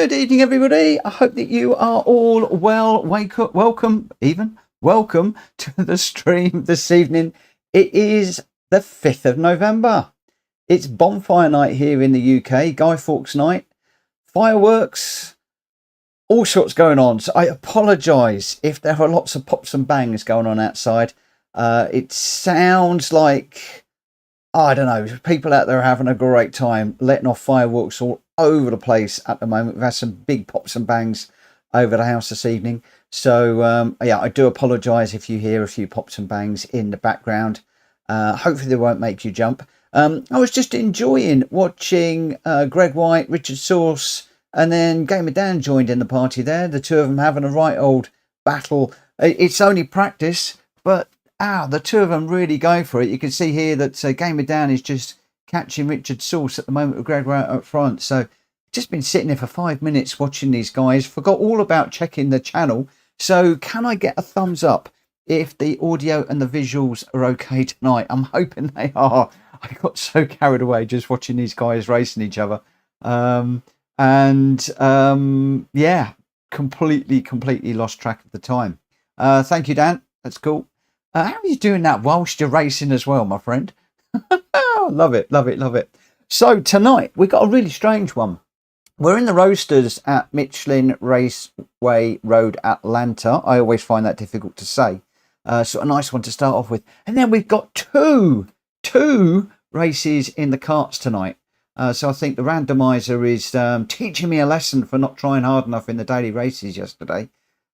Good evening, everybody. I hope that you are all well. Welcome to the stream this evening. It is the 5th of November. It's bonfire night here in the UK, Guy Fawkes night, fireworks, all sorts going on. So I apologise if there are lots of pops and bangs going on outside. It sounds like, I don't know, people out there are having a great time, letting off fireworks all over the place at the moment. We've had some big pops and bangs over the house this evening. So, yeah, I do apologise if you hear a few pops and bangs in the background. Hopefully they won't make you jump. I was just enjoying watching Greg White, Richard Source, and then Gamer Dan joined in the party there. The two of them having a right old battle. It's only practice, but the two of them really go for it. You can see here that Gamer Dan is just catching Richard Source at the moment with Greg White up front. So just been sitting there for 5 minutes watching these guys. Forgot all about checking the channel. So can I get a thumbs up if the audio and the visuals are okay tonight? I'm hoping they are. I got so carried away just watching these guys racing each other. Yeah, completely lost track of the time. Thank you, Dan. That's cool. How are you doing that whilst you're racing as well, my friend? Love it. So tonight we got a really strange one. We're in the Roadsters at Michelin Raceway Road, Atlanta. I always find that difficult to say. So a nice one to start off with. And then we've got two races in the karts tonight. So I think the randomiser is teaching me a lesson for not trying hard enough in the daily races yesterday.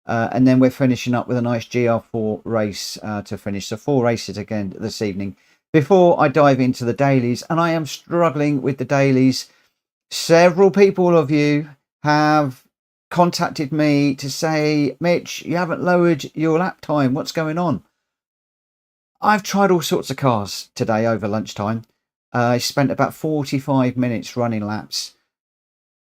And then we're finishing up with a nice GR4 race to finish. So 4 races again this evening before I dive into the dailies. And I am struggling with the dailies. Several people of you have contacted me to say, Mitch, you haven't lowered your lap time. What's going on? I've tried all sorts of cars today over lunchtime. I spent about 45 minutes running laps.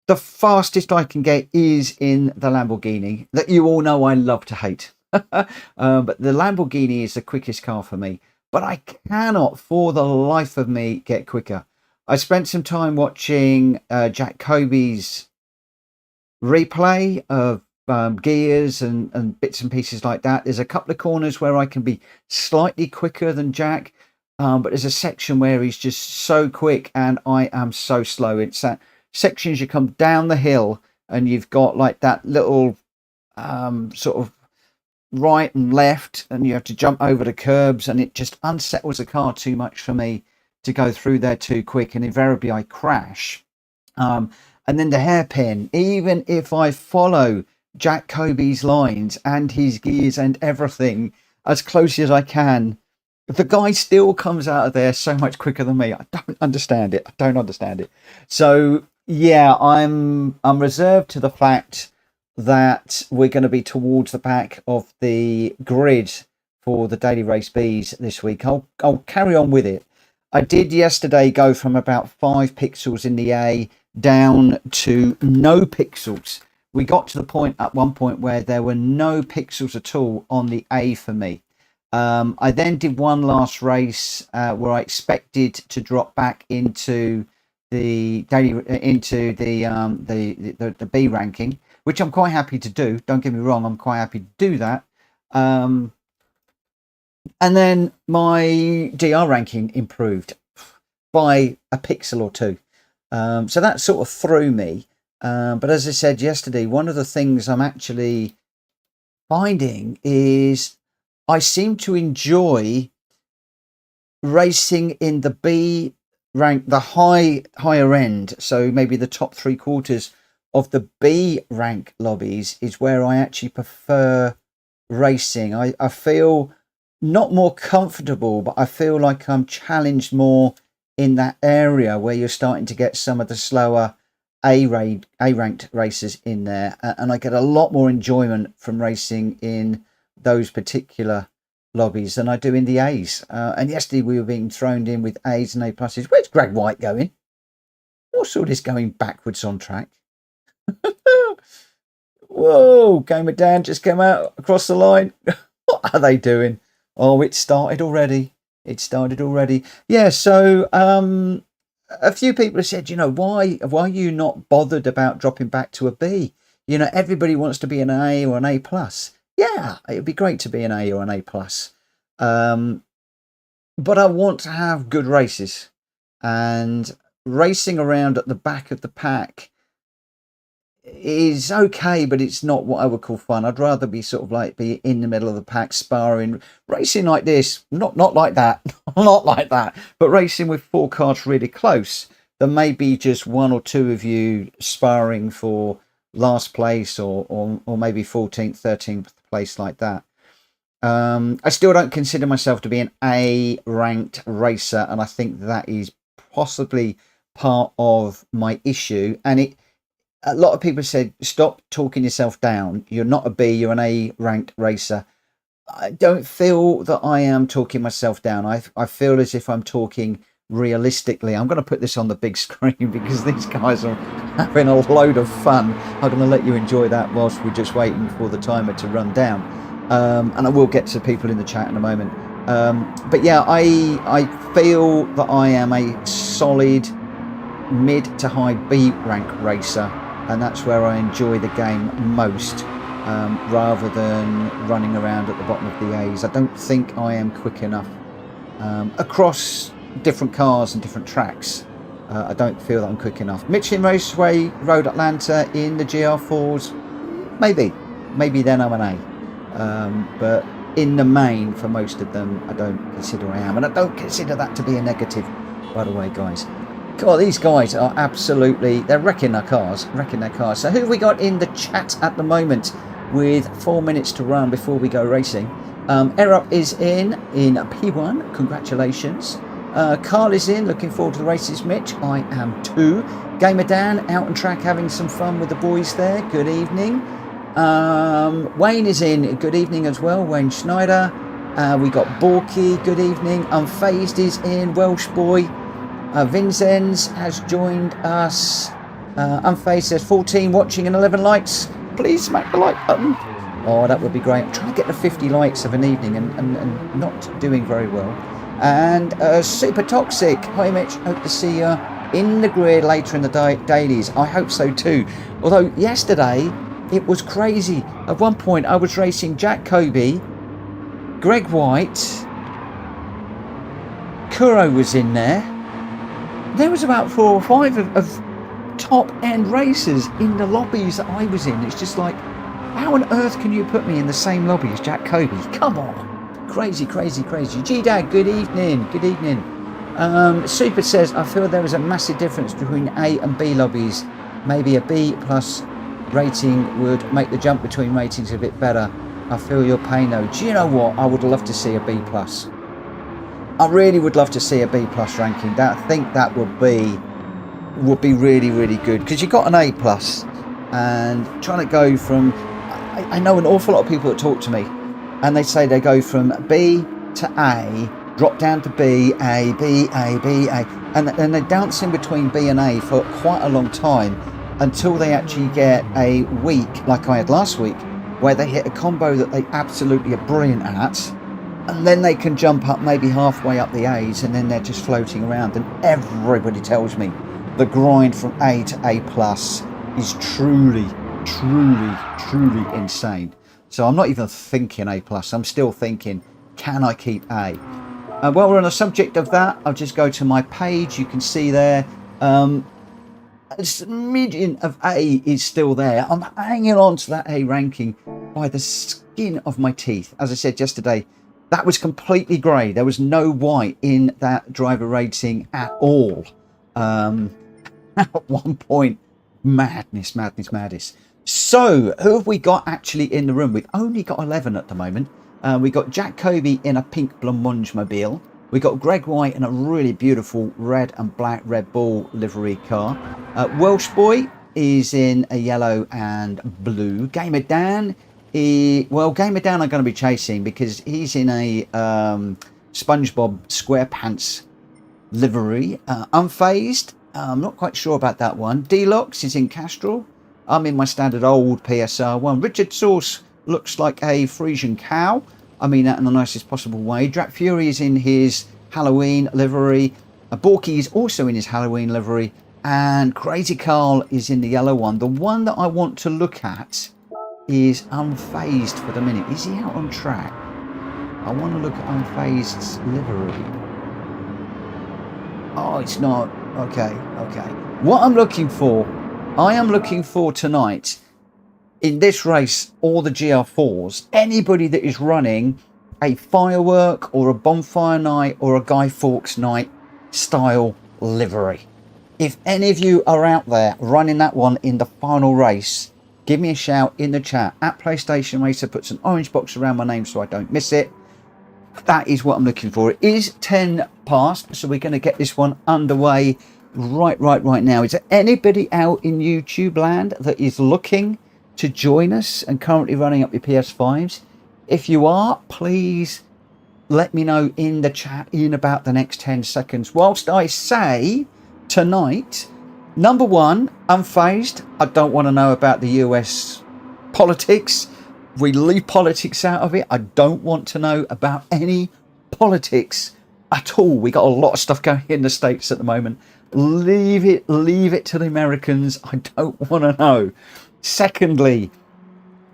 The fastest I can get is in the Lamborghini that you all know I love to hate. But the Lamborghini is the quickest car for me. But I cannot for the life of me get quicker. I spent some time watching Jack Kobe's replay of gears and bits and pieces like that. There's a couple of corners where I can be slightly quicker than Jack. But there's a section where he's just so quick and I am so slow. It's that sections you come down the hill and you've got like that little sort of right and left and you have to jump over the curbs and it just unsettles the car too much for me to go through there too quick, and invariably I crash. And then the hairpin, even if I follow Jack Kobe's lines and his gears and everything as close as I can, the guy still comes out of there so much quicker than me. I don't understand it. So yeah, I'm reserved to the fact that we're going to be towards the back of the grid for the Daily Race Bs this week. I'll carry on with it. I did yesterday go from about 5 pixels in the A down to no pixels. We got to the point at one point where there were no pixels at all on the A for me. I then did one last race where I expected to drop back into the B ranking, which I'm quite happy to do. Don't get me wrong, I'm quite happy to do that. And then my DR ranking improved by a pixel or two. So that sort of threw me. But as I said yesterday, one of the things I'm actually finding is I seem to enjoy racing in the B rank, the higher end. So maybe the top 3/4 of the B rank lobbies is where I actually prefer racing. I feel not more comfortable, but I feel like I'm challenged more in that area where you're starting to get some of the slower A-ranked races in there. And I get a lot more enjoyment from racing in those particular lobbies than I do in the A's. And yesterday we were being thrown in with A's and A pluses. Where's Greg White going? What's all this going backwards on track? Whoa, Gamer Dan just came out across the line. What are they doing? Oh, it started already. Yeah, so a few people have said, why are you not bothered about dropping back to a B? Everybody wants to be an A or an A plus. Yeah, it'd be great to be an A or an A plus. But I want to have good races, and racing around at the back of the pack is okay, but it's not what I would call fun. I'd rather be sort of like be in the middle of the pack, sparring, racing like this, not like that, not like that, but racing with 4 cars really close. There may be just 1 or 2 of you sparring for last place or maybe 14th, 13th place like that. I still don't consider myself to be an A ranked racer, and I think that is possibly part of my issue. And a lot of people said, stop talking yourself down. You're not a B, you're an A ranked racer. I don't feel that I am talking myself down. I feel as if I'm talking realistically. I'm going to put this on the big screen because these guys are having a load of fun. I'm going to let you enjoy that whilst we're just waiting for the timer to run down. And I will get to people in the chat in a moment. But yeah, I feel that I am a solid mid to high B rank racer, and that's where I enjoy the game most, rather than running around at the bottom of the A's. I don't think I am quick enough across different cars and different tracks. I don't feel that I'm quick enough. Michelin Raceway, Road Atlanta in the GR4s, maybe then I'm an A. But in the main, for most of them, I don't consider I am, and I don't consider that to be a negative, by the way, guys. God, these guys are absolutely, they're wrecking their cars. So who have we got in the chat at the moment with 4 minutes to run before we go racing? Erup is in P1, congratulations. Carl is in, looking forward to the races, Mitch. I am too. Gamer Dan, out on track having some fun with the boys there. Good evening. Wayne is in, good evening as well. Wayne Schneider. We got Borky, good evening. Unfazed is in, Welsh boy. Vincenz has joined us. Unfazed says 14 watching and 11 likes. Please smack the like button. Oh, that would be great. I'm trying to get to 50 likes of an evening and not doing very well. And Super Toxic. Hi Mitch, hope to see you in the grid later in the dailies. I hope so too. Although yesterday it was crazy. At one point I was racing Jack Kobe, Greg White, Kuro was in there. There was about 4 or 5 of top end racers in the lobbies that I was in. It's just like, how on earth can you put me in the same lobby as Jack Kobe? Come on. Crazy. G-Dad, good evening. Super says, I feel there is a massive difference between A and B lobbies. Maybe a B plus rating would make the jump between ratings a bit better. I feel your pain though. Do you know what? I would love to see a B plus. I really would love to see a B plus ranking. I think that would be really, really good, because you got an A plus, and trying to go from, I know an awful lot of people that talk to me and they say they go from B to A, drop down to B, A, B, A, B, A, and they dance in between B and A for quite a long time until they actually get a week like I had last week where they hit a combo that they absolutely are brilliant at. And then they can jump up maybe halfway up the A's, and then they're just floating around. And everybody tells me the grind from A to A plus is truly insane. So I'm not even thinking A plus. I'm still thinking, can I keep A? While we're on the subject of that, I'll just go to my page. You can see there, a smidgen of A is still there. I'm hanging on to that A ranking by the skin of my teeth. As I said yesterday, that was completely grey. There was no white in that driver rating at all. At one point, madness. So, who have we got actually in the room? We've only got 11 at the moment. We got Jack Kobe in a pink Blancmange mobile. We got Greg White in a really beautiful red and black Red Bull livery car. Welsh Boy is in a yellow and blue. Gamer Dan, Gamer Dan I'm going to be chasing because he's in a SpongeBob SquarePants livery. Unfazed, I'm not quite sure about that one. Deluxe is in Castrol. I'm in my standard old PSR one. Richard Sauce looks like a Frisian cow. I mean that in the nicest possible way. Drac Fury is in his Halloween livery. Borky is also in his Halloween livery, and Crazy Carl is in the yellow one. The one that I want to look at is Unfazed for the minute. Is he out on track? I want to look at Unfazed's livery. Oh, it's not. Okay. What I'm looking for, I am looking for tonight in this race, all the GR4s, anybody that is running a firework or a bonfire night or a Guy Fawkes night style livery. If any of you are out there running that one in the final race, give me a shout in the chat. At PlayStation Racer puts an orange box around my name so I don't miss it. That is what I'm looking for. It is 10 past, so we're going to get this one underway right now. Is there anybody out in YouTube land that is looking to join us and currently running up your PS5s? If you are, please let me know in the chat in about the next 10 seconds. Whilst I say tonight, number one, Unfazed. I don't want to know about the US politics. We leave politics out of it. I don't want to know about any politics at all. We got a lot of stuff going in the States at the moment. Leave it to the Americans. I don't want to know. Secondly,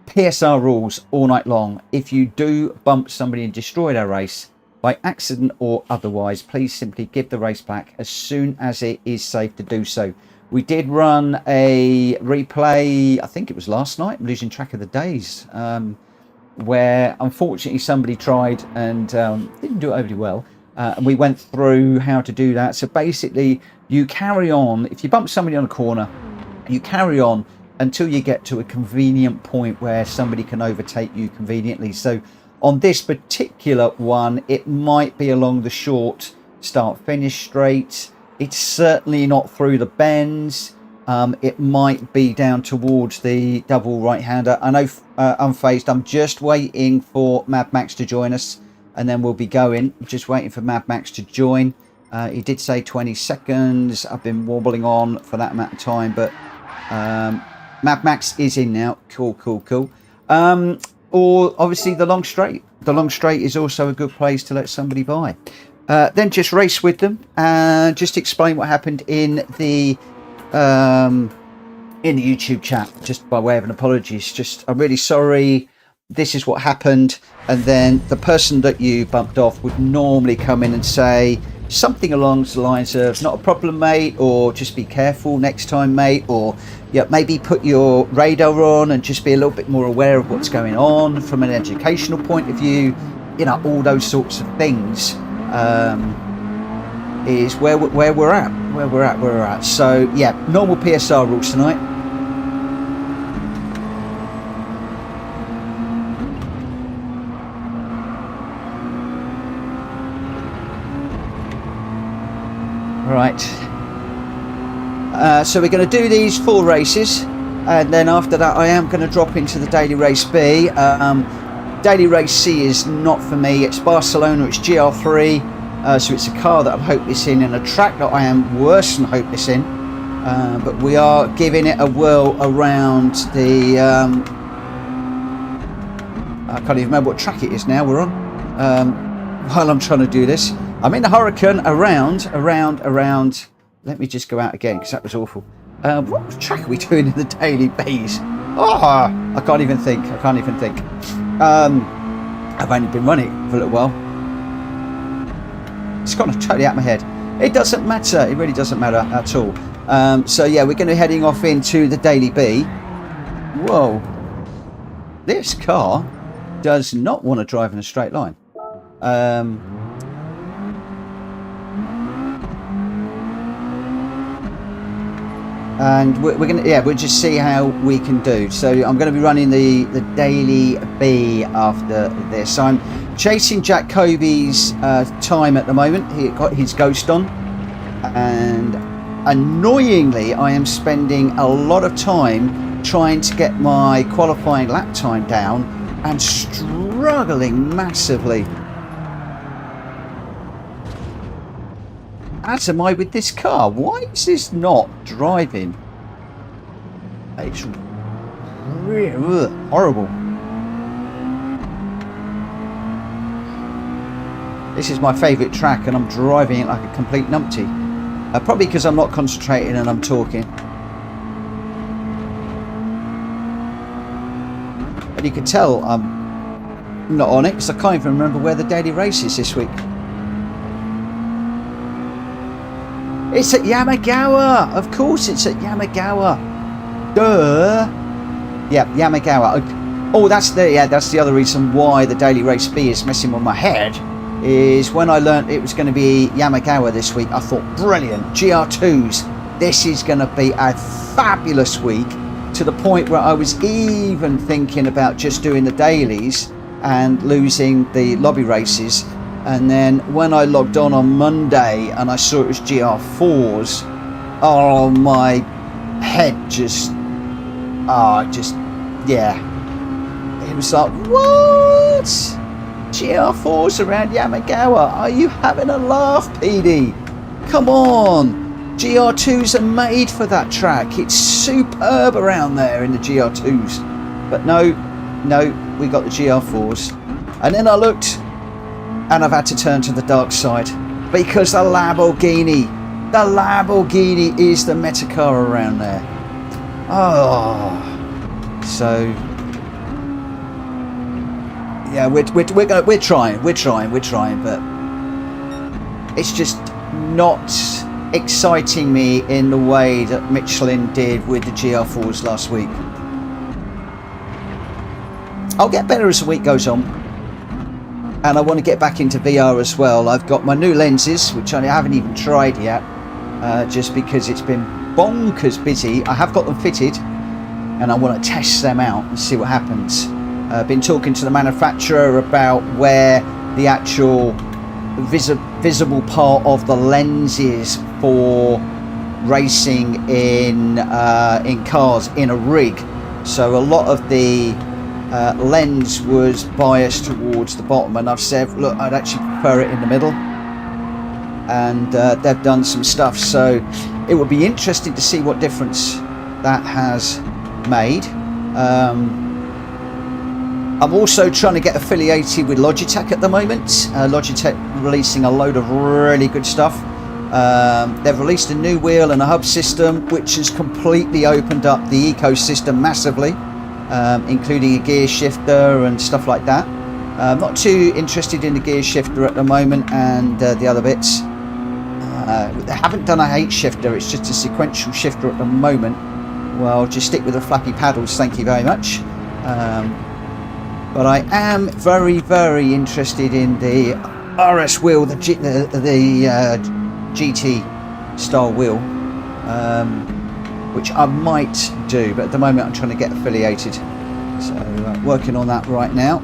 PSR rules all night long. If you do bump somebody and destroy their race by accident or otherwise, please simply give the race back as soon as it is safe to do so. We did run a replay, I think it was last night, I'm losing track of the days, where unfortunately somebody tried and didn't do it overly well. And we went through how to do that. So basically, you carry on. If you bump somebody on a corner, you carry on until you get to a convenient point where somebody can overtake you conveniently. So on this particular one, it might be along the short start-finish straight. It's certainly not through the bends. It might be down towards the double right-hander. I know Unfazed, I'm just waiting for Mad Max to join us, and then we'll be going. Just waiting for Mad Max to join. He did say 20 seconds. I've been wobbling on for that amount of time, but Mad Max is in now. Cool. Or obviously the long straight. The long straight is also a good place to let somebody by. Then just race with them and just explain what happened in the YouTube chat, just by way of an apology. It's just, I'm really sorry, this is what happened. And then the person that you bumped off would normally come in and say something along the lines of, not a problem, mate, or just be careful next time, mate, or yeah, maybe put your radar on and just be a little bit more aware of what's going on from an educational point of view, you know, all those sorts of things. Is where we're at. So yeah, normal PSR rules tonight. Right. So we're going to do these 4 races, and then after that I am going to drop into the daily race B. Daily race C is not for me. It's Barcelona, it's GR3, so it's a car that I'm hopeless in and a track that I am worse than hopeless in, but we are giving it a whirl around the I can't even remember what track it is now we're on, while I'm trying to do this. I'm in the Hurricane around. Let me just go out again because that was awful. What track are we doing in the daily B's? Oh, I can't even think. I've only been running for a little while. It's gone totally out of my head. It doesn't matter. It really doesn't matter at all. So yeah, we're going to be heading off into the daily B. Whoa. This car does not want to drive in a straight line. And we're gonna, yeah, we'll just see how we can do. So I'm going to be running the daily B after this. I'm chasing Jack Kobe's time at the moment. He got his ghost on, and annoyingly I am spending a lot of time trying to get my qualifying lap time down and struggling massively, as am I with this car. Why is this not driving? It's really horrible. This is my favourite track, and I'm driving it like a complete numpty. Probably because I'm not concentrating and I'm talking. But you can tell I'm not on it because I can't even remember where the daily race is this week. It's at Yamagawa! Of course it's at Yamagawa. Duh! Yeah, Yamagawa. Oh, that's the other reason why the daily race B is messing with my head. Is when I learnt it was going to be Yamagawa this week, I thought, brilliant, GR2s. This is going to be a fabulous week, to the point where I was even thinking about just doing the dailies and losing the lobby races. And then when I logged on Monday and I saw it was GR4s, oh, my head just, yeah. It was like, what? GR4s around Yamagawa? Are you having a laugh, PD? Come on. GR2s are made for that track. It's superb around there in the GR2s. But no, we got the GR4s. And then I looked, and I've had to turn to the dark side, because the Lamborghini is the meta car around there. Oh, so yeah, we're trying, but it's just not exciting me in the way that Michelin did with the GR4s last week. I'll get better as the week goes on. And I want to get back into VR as well. I've got my new lenses, which I haven't even tried yet, just because it's been bonkers busy. I have got them fitted, and I want to test them out and see what happens. I've been talking to the manufacturer about where the actual visible part of the lens is for racing in cars in a rig. So a lot of the lens was biased towards the bottom, and I've said, look, I'd actually prefer it in the middle, and they've done some stuff, so it would be interesting to see what difference that has made. I'm also trying to get affiliated with Logitech at the moment. Logitech releasing a load of really good stuff. They've released a new wheel and a hub system, which has completely opened up the ecosystem massively. Including a gear shifter and stuff like that. I'm not too interested in the gear shifter at the moment, and the other bits. They haven't done a H shifter, it's just a sequential shifter at the moment. Well, just stick with the flappy paddles, thank you very much. But I am very, very interested in the RS wheel, the GT style wheel. Which I might do, but at the moment I'm trying to get affiliated, so working on that right now.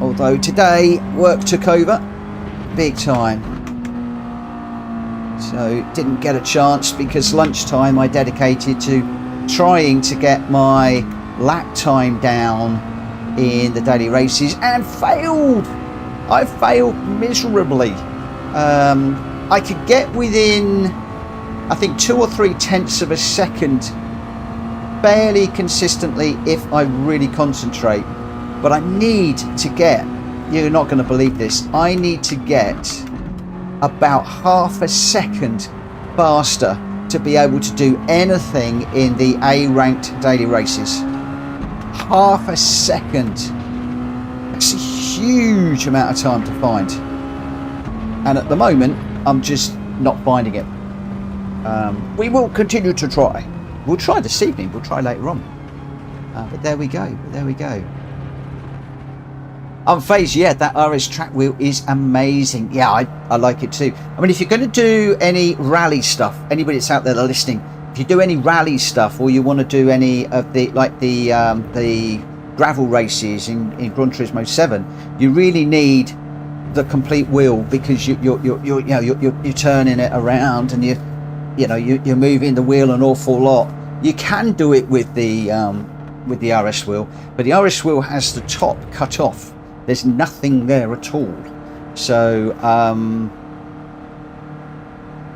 Although today work took over big time, so didn't get a chance, because lunchtime I dedicated to trying to get my lap time down in the daily races, and failed. I failed miserably. I could get within, I think, 2 or 3 tenths of a second fairly consistently if I really concentrate, but I need to get, you're not going to believe this, I need to get about half a second faster to be able to do anything in the A ranked daily races. Half a second. That's a huge amount of time to find, and at the moment I'm just not finding it. We will continue to try. We'll try this evening, we'll try later on. But there we go, Unfazed, yeah, that RS track wheel is amazing. Yeah, I like it too. I mean, if you're going to do any rally stuff, anybody that's out there that are listening, if you do any rally stuff, or you want to do any of the, like the gravel races in Gran Turismo 7, you really need the complete wheel, because you're turning it around, and you're moving the wheel an awful lot. You can do it with the RS wheel, but the RS wheel has the top cut off. There's nothing there at all. So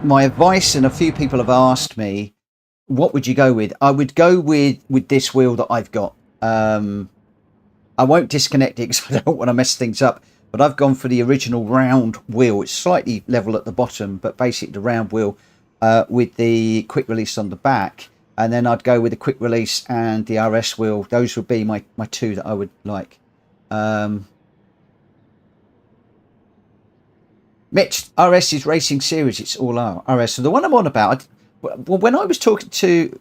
my advice, and a few people have asked me, what would you go with? I would go with this wheel that I've got. I won't disconnect it because I don't want to mess things up, but I've gone for the original round wheel. It's slightly level at the bottom, but basically the round wheel with the quick release on the back. And then I'd go with the quick release and the RS wheel. Those would be my two that I would like. Mitch, RS is Racing Series. It's all RS. So the one I'm on about, when I was talking to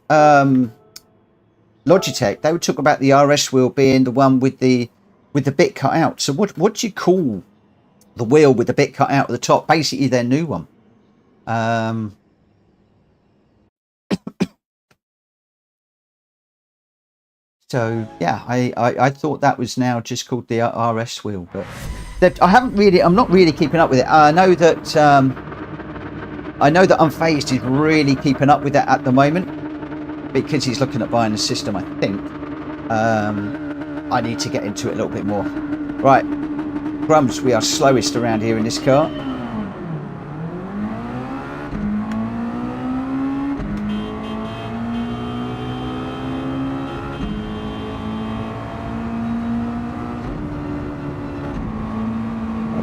Logitech, they would talk about the RS wheel being the one with the bit cut out. So what do you call the wheel with the bit cut out at the top? Basically their new one. So yeah, I thought that was now just called the RS wheel, but I'm not really keeping up with it. I know that Unfazed is really keeping up with it at the moment because he's looking at buying a system, I think. I need to get into it a little bit more. Right, Grums, we are slowest around here in this car.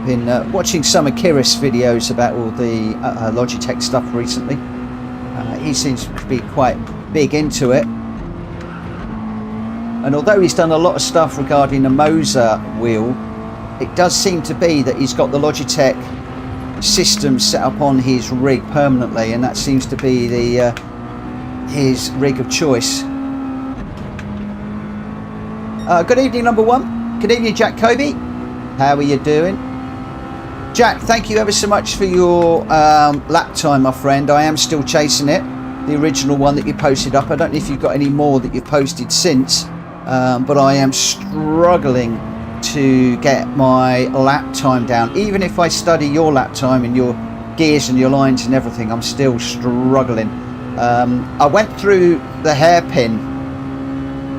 Been watching some of Kiris videos about all the Logitech stuff recently. He seems to be quite big into it, and although he's done a lot of stuff regarding the Moser wheel, it does seem to be that he's got the Logitech system set up on his rig permanently, and that seems to be the his rig of choice. Good evening, number one. Good evening, Jack Kobe. How are you doing? Jack, thank you ever so much for your lap time, my friend. I am still chasing it, the original one that you posted up. I don't know if you've got any more that you've posted since, but I am struggling to get my lap time down. Even if I study your lap time and your gears and your lines and everything, I'm still struggling. I went through the hairpin,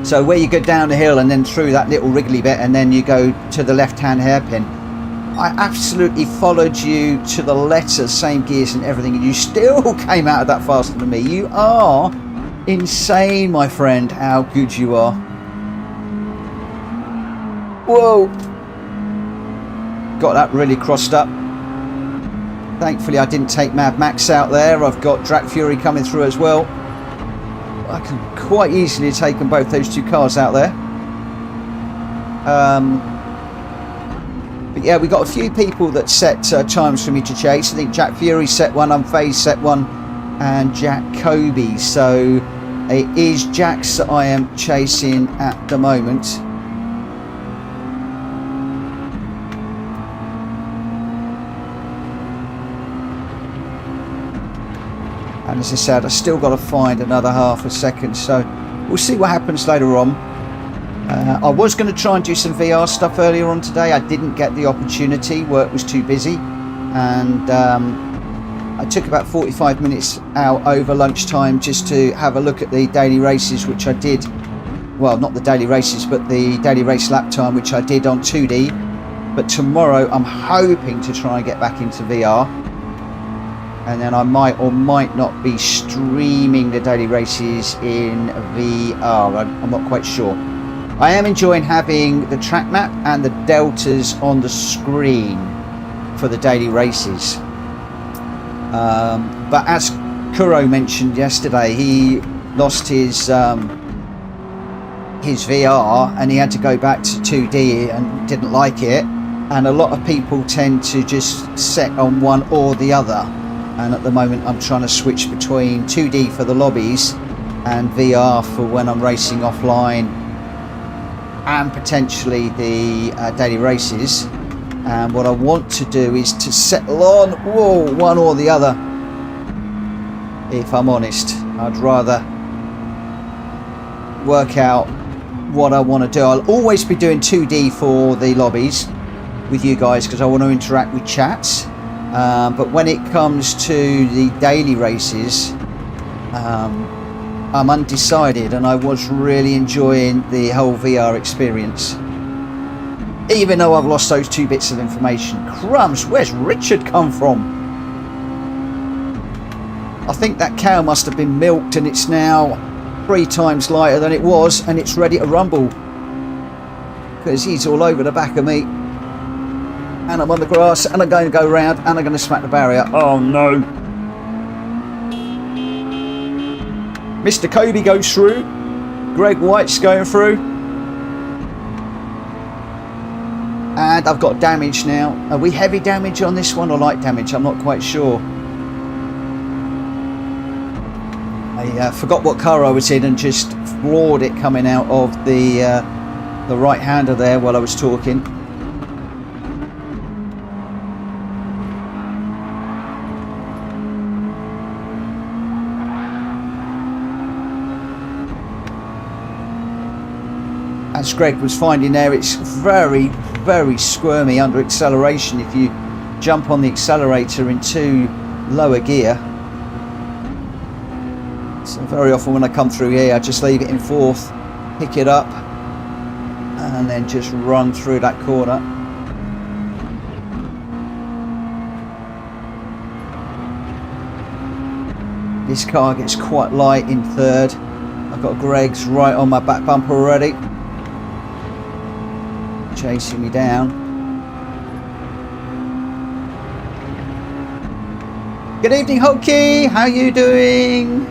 so where you go down the hill and then through that little wriggly bit and then you go to the left-hand hairpin. I absolutely followed you to the letter, same gears and everything, and you still came out of that faster than me. You are insane, my friend, how good you are. Whoa. Got that really crossed up. Thankfully I didn't take Mad Max out there. I've got Drac Fury coming through as well. I can quite easily have taken both those two cars out there. But yeah, we got a few people that set times for me to chase. I think Jack Fury set one, Unfazed set one, and Jack Kobe. So it is Jack's that I am chasing at the moment. And as I said, I still got to find another half a second. So we'll see what happens later on. I was going to try and do some VR stuff earlier on today. I didn't get the opportunity. Work was too busy, and I took about 45 minutes out over lunchtime just to have a look at the daily races, which I did. Well, not the daily races, but the daily race lap time, which I did on 2D. But tomorrow I'm hoping to try and get back into VR, and then I might or might not be streaming the daily races in VR. I'm not quite sure. I am enjoying having the track map and the deltas on the screen for the daily races. But as Kuro mentioned yesterday, he lost his VR and he had to go back to 2D and didn't like it. And a lot of people tend to just set on one or the other. And at the moment I'm trying to switch between 2D for the lobbies and VR for when I'm racing offline, and potentially the daily races. And what I want to do is to settle on one or the other. If I'm honest, I'd rather work out what I want to do. I'll always be doing 2D for the lobbies with you guys because I want to interact with chats, but when it comes to the daily races, I'm undecided, and I was really enjoying the whole VR experience, even though I've lost those 2 bits of information. Crumbs, where's Richard come from? I think that cow must have been milked and it's now 3 times lighter than it was, and it's ready to rumble because he's all over the back of me. And I'm on the grass, and I'm going to go round, and I'm going to smack the barrier. Oh no. Mr. Kobe goes through. Greg White's going through. And I've got damage now. Are we heavy damage on this one or light damage? I'm not quite sure. I forgot what car I was in and just floored it coming out of the right-hander there while I was talking. As Greg was finding there, it's very, very squirmy under acceleration if you jump on the accelerator into lower gear. So very often when I come through here, I just leave it in fourth, pick it up, and then just run through that corner. This car gets quite light in third. I've got Greg's right on my back bumper already, chasing me down. Good evening, Hulky. How you doing?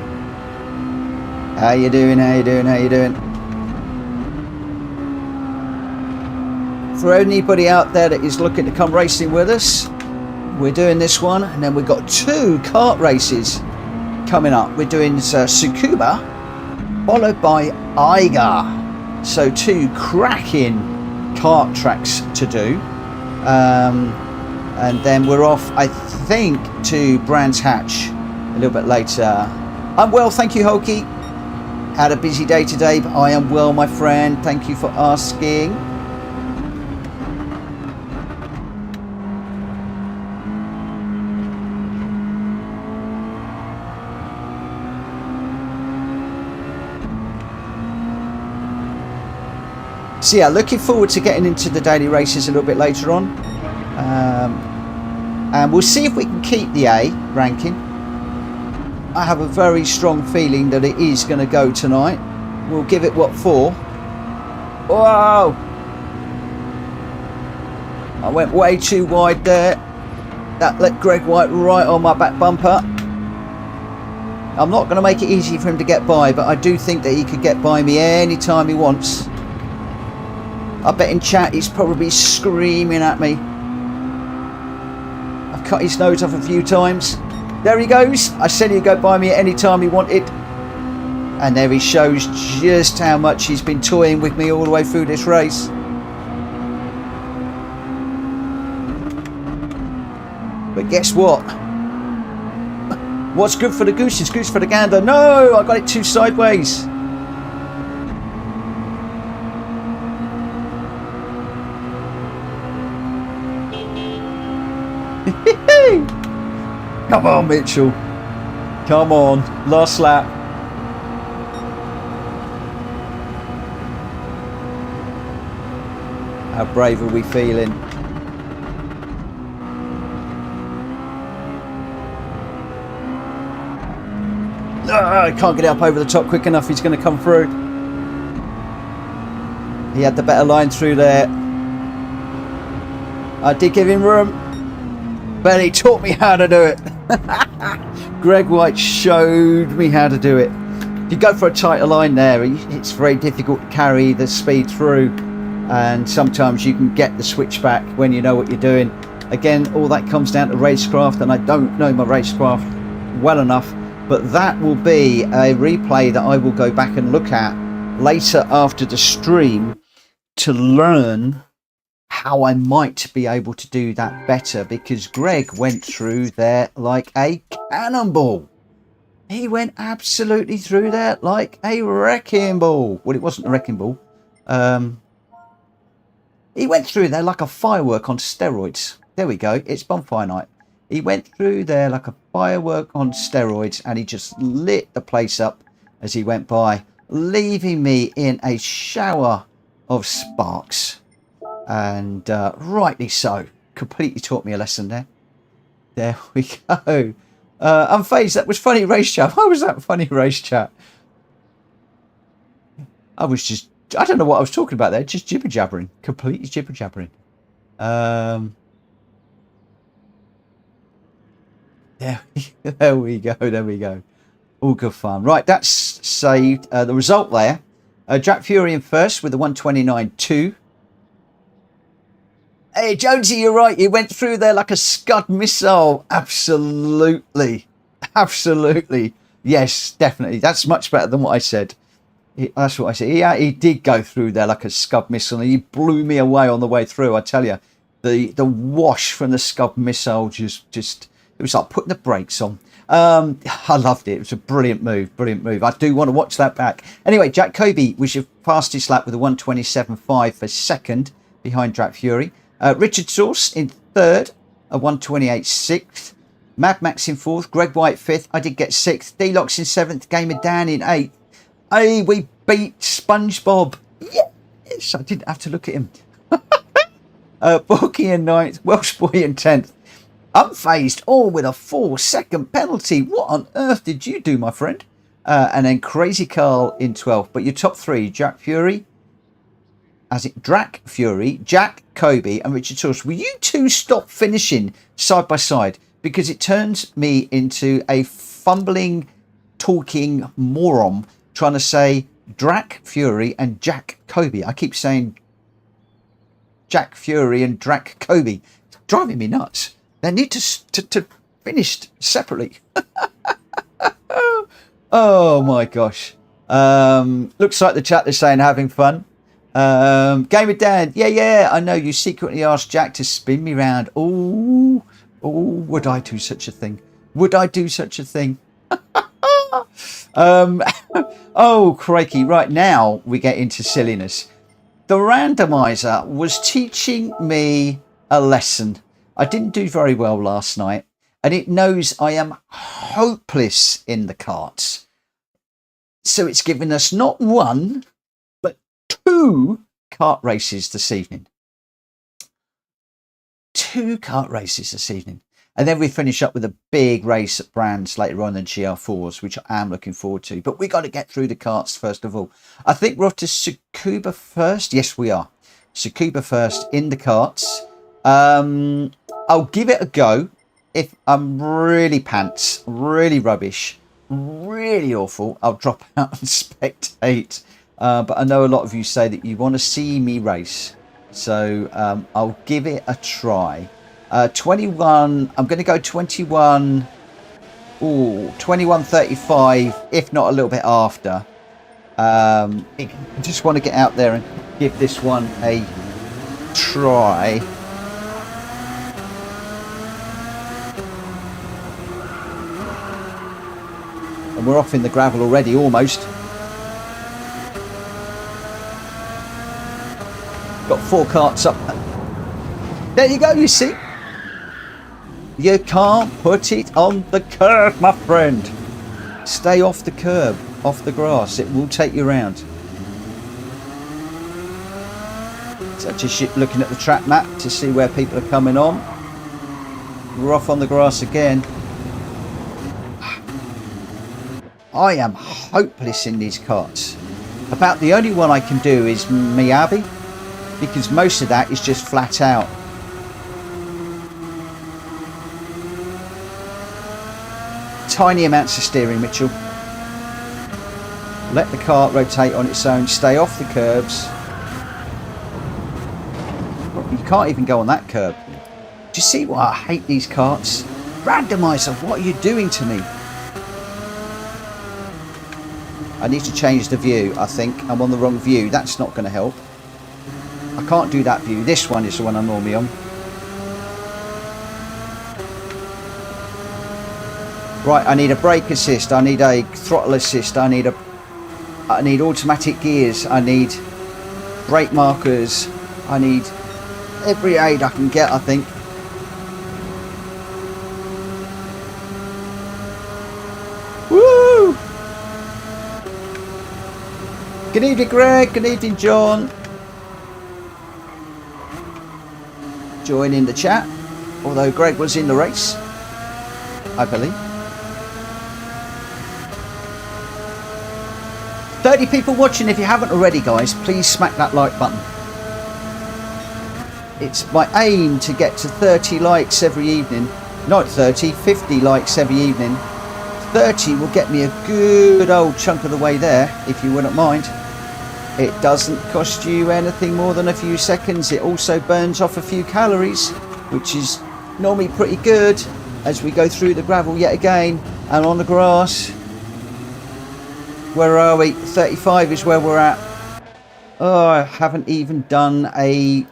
How you doing? How you doing? How you doing? For anybody out there that is looking to come racing with us, we're doing this one, and then we've got 2 kart races coming up. We're doing Tsukuba, followed by Eiger. So 2 cracking kart tracks to do, and then we're off, I think, to Brands Hatch a little bit later. I'm well, thank you, Hulky. Had a busy day today, but I am well, my friend. Thank you for asking. So yeah, looking forward to getting into the daily races a little bit later on, and we'll see if we can keep the A ranking. I have a very strong feeling that it is going to go tonight. We'll give it, what, 4? Whoa! I went way too wide there. That let Greg White right on my back bumper. I'm not going to make it easy for him to get by, but I do think that he could get by me anytime he wants. I bet in chat he's probably screaming at me. I've cut his nose off a few times. There he goes. I said he'd go by me at any time he wanted. And there he shows just how much he's been toying with me all the way through this race. But guess what? What's good for the goose is goose for the gander. No, I got it too sideways. Come on, Mitchell. Come on. Last lap. How brave are we feeling? I can't get up over the top quick enough. He's going to come through. He had the better line through there. I did give him room, but he taught me how to do it. Greg White showed me how to do it. If you go for a tighter line there, it's very difficult to carry the speed through, and sometimes you can get the switchback when you know what you're doing. Again, all that comes down to racecraft, and I don't know my racecraft well enough, but that will be a replay that I will go back and look at later after the stream to learn how I might be able to do that better, because Greg went through there like a cannonball. He went absolutely through there like a wrecking ball. Well, it wasn't a wrecking ball. He went through there like a firework on steroids. There we go. It's bonfire night. He went through there like a firework on steroids, and he just lit the place up as he went by, leaving me in a shower of sparks. And rightly so. Completely taught me a lesson there. There we go. Unfazed, that was funny race chat. Why was that funny race chat? I don't know what I was talking about there. Just jibber jabbering. Completely jibber jabbering. There we go. There we go. All good fun. Right, that's saved. The result there. Jack Fury in first with a 129.2. Hey, Jonesy, you're right. You went through there like a Scud missile. Absolutely. Absolutely. Yes, definitely. That's much better than what I said. That's what I said. Yeah, he did go through there like a Scud missile, and he blew me away on the way through. I tell you, the wash from the Scud missile just it was like putting the brakes on. I loved it. It was a brilliant move. Brilliant move. I do want to watch that back. Anyway, Jack Kobe was your fastest lap with a 127.5 for second behind Jack Fury. Richard Sauce in third, a 128.6. Mad Max in fourth. Greg White fifth. I did get sixth. D-Locks in seventh. Gamer Dan in eighth. Hey, we beat SpongeBob. Yes, I didn't have to look at him. Borky in ninth. Welsh Boy in 10th. Unfazed, all with a 4-second penalty. What on earth did you do, my friend? And then Crazy Carl in 12th. But your top three, Jack Fury, Drac Fury, Jack Kobe, and Richard Sauce. Will you two stop finishing side by side? Because it turns me into a fumbling, talking moron trying to say Drac Fury and Jack Kobe. I keep saying Jack Fury and Drac Kobe. It's driving me nuts. They need to finish separately. Oh my gosh. Looks like the chat is saying having fun. Gamer Dan, yeah, I know you secretly asked Jack to spin me round. Oh, would I do such a thing? Would I do such a thing? Oh, crikey. Right, now we get into silliness. The randomiser was teaching me a lesson. I didn't do very well last night, and it knows I am hopeless in the karts. So it's given us not one, but 2 kart races this evening. 2 kart races this evening. And then we finish up with a big race at Brands later on in GR4s, which I am looking forward to. But we got to get through the karts first of all. I think we're off to Tsukuba first. Yes, we are. Tsukuba first in the karts. I'll give it a go. If I'm really pants, really rubbish, really awful, I'll drop out and spectate. But I know a lot of you say that you want to see me race. So I'll give it a try. 21, I'm going to go 21, 21.35, if not a little bit after. I just want to get out there and give this one a try. And we're off in the gravel already, almost. Got 4 karts up. There you go, you see. You can't put it on the curb, my friend. Stay off the curb, off the grass. It will take you round. Such a shit looking at the track map to see where people are coming on. We're off on the grass again. I am hopeless in these karts. About the only one I can do is Miyabi, because most of that is just flat out. Tiny amounts of steering, Mitchell. Let the cart rotate on its own. Stay off the curbs. You can't even go on that curb. Do you see why I hate these karts? Randomiser, what are you doing to me? I need to change the view, I think. I'm on the wrong view. That's not going to help. I can't do that view. This one is the one I'm normally on. Right, I need a brake assist, I need a throttle assist, I need automatic gears, I need brake markers, I need every aid I can get, I think. Woo! Good evening, Greg, good evening, John. Join in the chat, although Greg was in the race, I believe. 30 people watching. If you haven't already, guys, please smack that like button. It's my aim to get to 30 likes every evening. Not 30, 50 likes every evening. 30 will get me a good old chunk of the way there, if you wouldn't mind. It doesn't cost you anything more than a few seconds. It also burns off a few calories, which is normally pretty good as we go through the gravel yet again and on the grass. Where are we? 35 is where we're at. Oh, I haven't even done a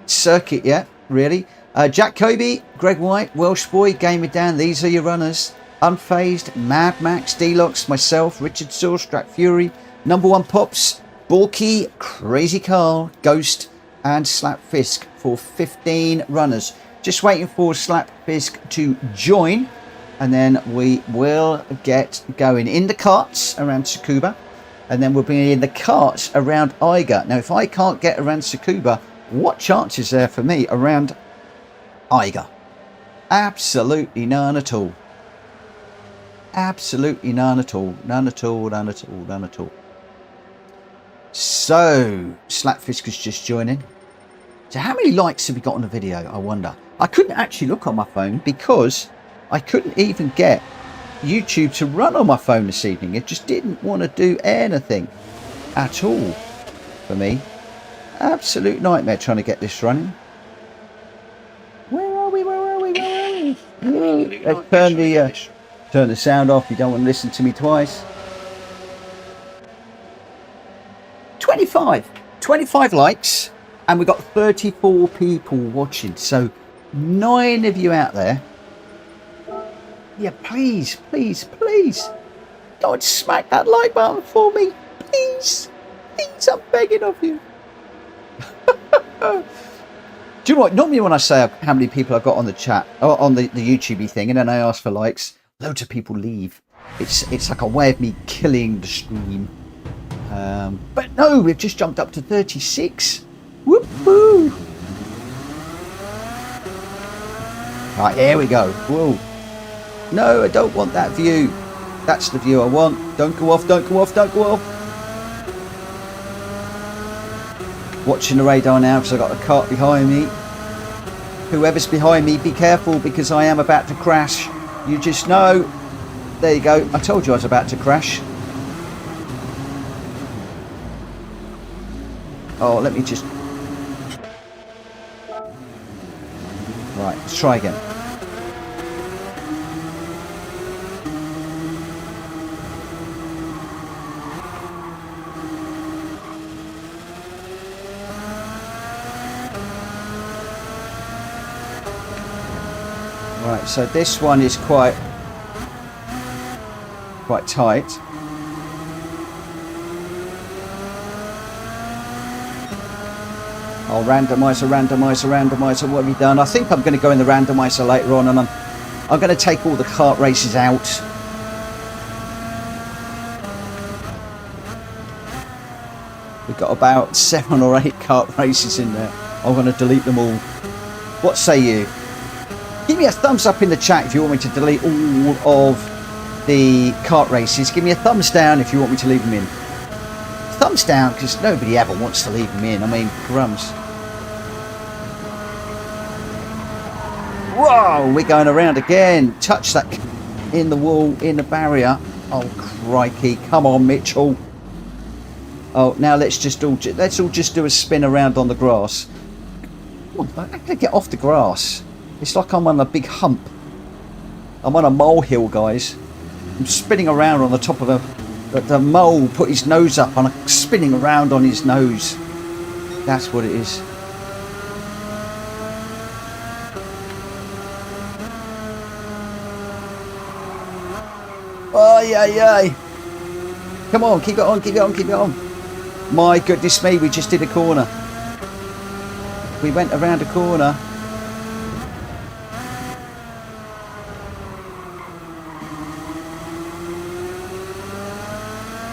circuit yet, really. Jack Kobe, Greg White, Welsh Boy, Gamer Dan, these are your runners. Unfazed, Mad Max, Deluxe, myself, Richard Saw, Strat Fury, Number One Pops, Borky, Crazy Carl, Ghost, and Slap Fisk for 15 runners. Just waiting for Slap Fisk to join, and then we will get going in the karts around Tsukuba, and then we'll be in the karts around Eiger. Now, if I can't get around Tsukuba, what chance is there for me around Eiger? Absolutely none at all. Absolutely none at all. None at all, none at all, none at all. So, Slapfisk is just joining. So how many likes have we got on the video, I wonder? I couldn't actually look on my phone because I couldn't even get YouTube to run on my phone this evening. It just didn't want to do anything at all for me. Absolute nightmare trying to get this running. Where are we? Where are we? Where are we? Let's turn the sound off. You don't want to listen to me twice. 25 likes, and we've got 34 people watching. So 9 of you out there. Yeah, please, please, please don't smack that like button for me. Please, please, I'm begging of you. Do you know what? Normally when I say how many people I've got on the chat, or on the YouTube thing, and then I ask for likes, loads of people leave. It's like a way of me killing the stream. But no, we've just jumped up to 36. Whoop-hoo. Right, here we go. Whoa. No, I don't want that view. That's the view I want. Don't go off, don't go off, don't go off. Watching the radar now because I've got a cart behind me. Whoever's behind me, be careful because I am about to crash. You just know. There you go. I told you I was about to crash. Oh, let me just... Right, let's try again. Right, so this one is quite tight. I'll randomiser. What have we done? I think I'm going to go in the randomiser later on, and I'm going to take all the kart races out. We've got about 7 or 8 kart races in there. I'm going to delete them all. What say you? Give me a thumbs up in the chat if you want me to delete all of the kart races. Give me a thumbs down if you want me to leave them in. Thumbs down because nobody ever wants to leave them in. I mean, crumbs. Whoa, we're going around again. Touch that in the wall, in the barrier. Oh, crikey. Come on, Mitchell. Oh, now let's all just do a spin around on the grass. Come on, I'm going to get off the grass. It's like I'm on a big hump. I'm on a molehill, guys. I'm spinning around on the top of the mole put his nose up and I'm spinning around on his nose. That's what it is. Oh, yeah. Come on, keep it on, keep it on, keep it on. My goodness me, we just did a corner. We went around a corner.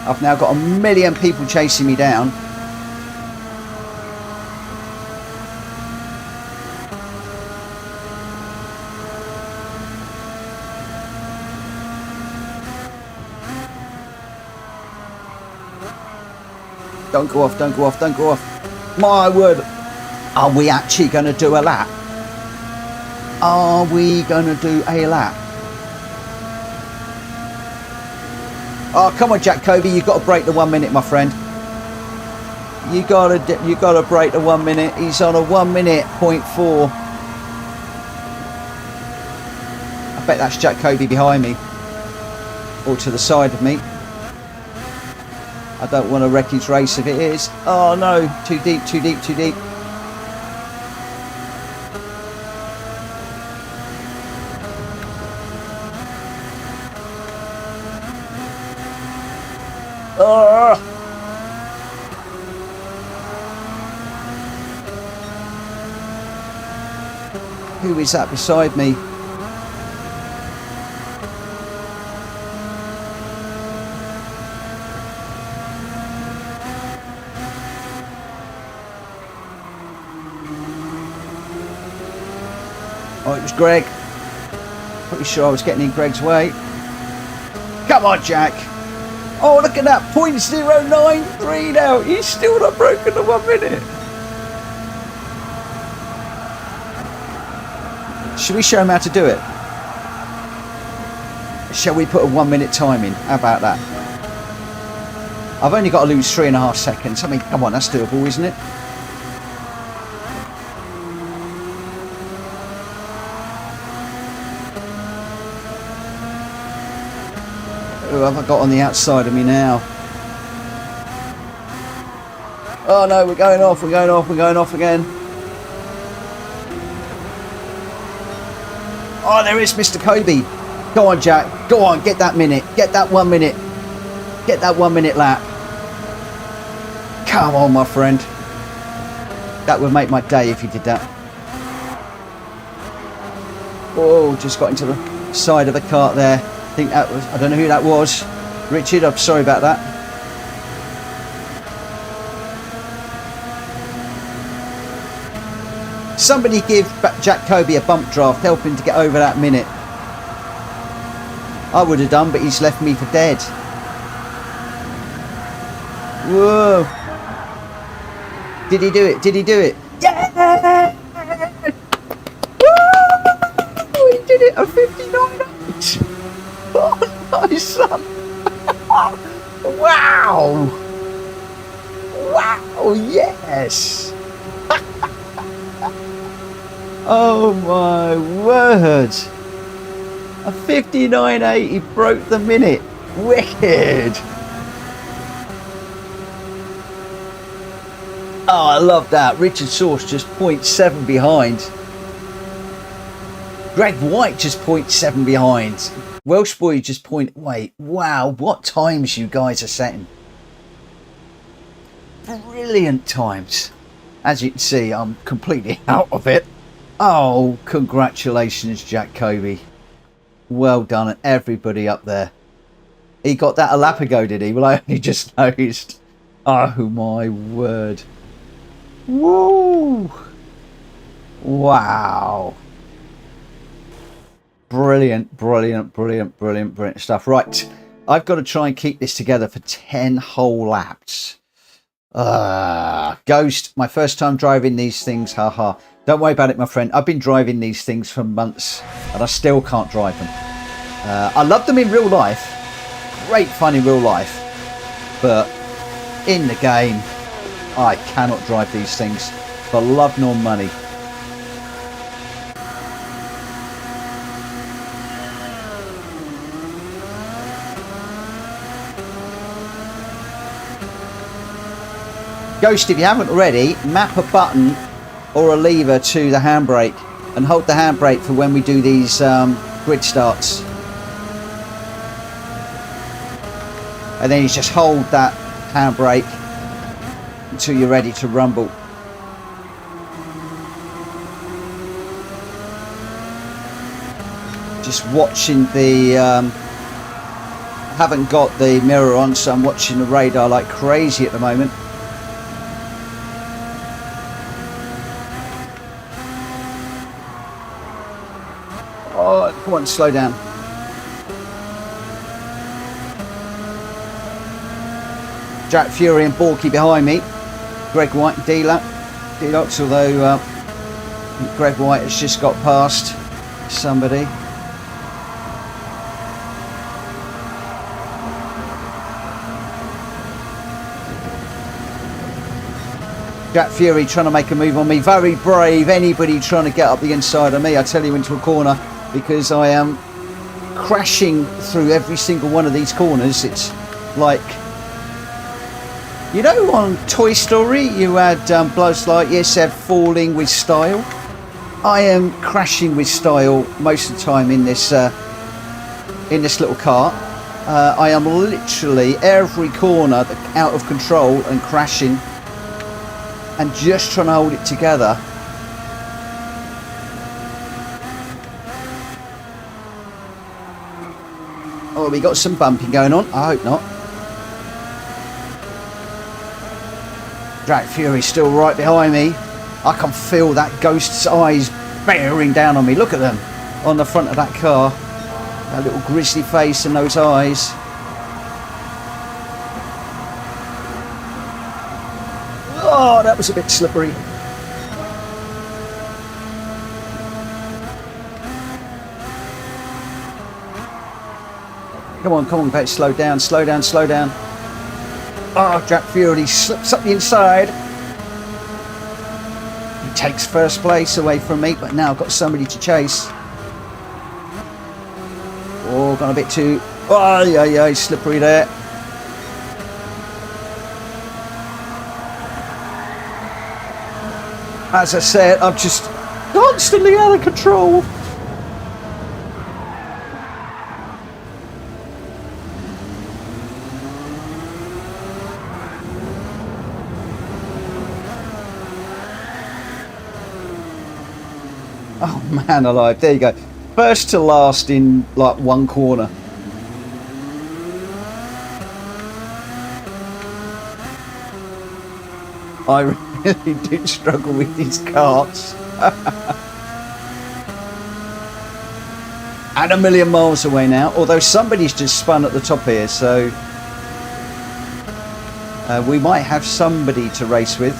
I've now got 1 million people chasing me down. Don't go off, don't go off, don't go off. My word. Are we actually going to do a lap? Are we going to do a lap? Oh, come on, Jacoby. You've got to break the 1 minute, my friend. You got to break the 1 minute. He's on a 1 minute, 0.4. I bet that's Jacoby behind me. Or to the side of me. I don't want to wreck his race if it is. Oh no, too deep, too deep, too deep. Oh. Who is that beside me? Oh, it was Greg. Pretty sure I was getting in Greg's way. Come on, Jack. Oh, look at that. 0.093 now. He's still not broken the 1 minute. Should we show him how to do it? Shall we put a 1 minute time in? How about that? I've only got to lose 3.5 seconds. I mean, come on, that's doable, isn't it? Who have I got on the outside of me now? Oh no, we're going off, we're going off, we're going off again. Oh, there is Mr. Kobe. Go on, Jack. Go on, get that minute. Get that 1 minute. Get that 1 minute lap. Come on, my friend. That would make my day if you did that. Oh, just got into the side of the cart there. I think that was, I don't know who that was. Richard, I'm sorry about that. Somebody give Jack Kobe a bump draft, help him to get over that minute. I would have done, but he's left me for dead. Whoa. Did he do it? Did he do it? Yeah! Woo! He did it at 59.8. Oh, nice, son. Wow. Wow, yes. Oh my word. A 59.8, he broke the minute. Wicked. Oh, I love that. Richard Sauce just 0.7 behind. Greg White just 0.7 behind. Welsh Boy just wait, wow, what times you guys are setting. Brilliant times. As you can see, I'm completely out of it. Oh, congratulations, Jack Kobe. Well done, and everybody up there. He got that a lap ago, did he? Well, I only just noticed. Oh, my word. Woo! Wow. Brilliant, brilliant, brilliant, brilliant, brilliant stuff. Right, I've got to try and keep this together for 10 whole laps. Ghost, my first time driving these things, haha. Don't worry about it, my friend. I've been driving these things for months and I still can't drive them. I love them in real life. Great fun in real life. But in the game, I cannot drive these things for love nor money. Ghost, if you haven't already, map a button or a lever to the handbrake and hold the handbrake for when we do these grid starts. And then you just hold that handbrake until you're ready to rumble. Just watching the haven't got the mirror on, so I'm watching the radar like crazy at the moment. Oh, come on, slow down. Jack Fury and Borky behind me. Greg White and D-Lux, although Greg White has just got past. somebody. Jack Fury trying to make a move on me. Very brave. Anybody trying to get up the inside of me, I tell you, into a corner, because I am crashing through every single one of these corners. It's like, you know, on Toy Story you had Buzz Lightyear said falling with style. I am crashing with style most of the time in this little cart. I am literally every corner out of control and crashing, and just trying to hold it together. Oh, we got some bumping going on. I hope not. Jack Fury's still right behind me. I can feel that ghost's eyes bearing down on me. Look at them on the front of that car. That little grisly face and those eyes. Oh, that was a bit slippery. Come on, Pat, slow down. Oh, Jack Fury slips up the inside. He takes first place away from me, but now I've got somebody to chase. Oh, gone a bit too... Oh, yeah, slippery there. As I said, I'm just constantly out of control. Oh man alive, there you go. First to last in like one corner. I really do struggle with these carts. And a million miles away now, although somebody's just spun at the top here, so we might have somebody to race with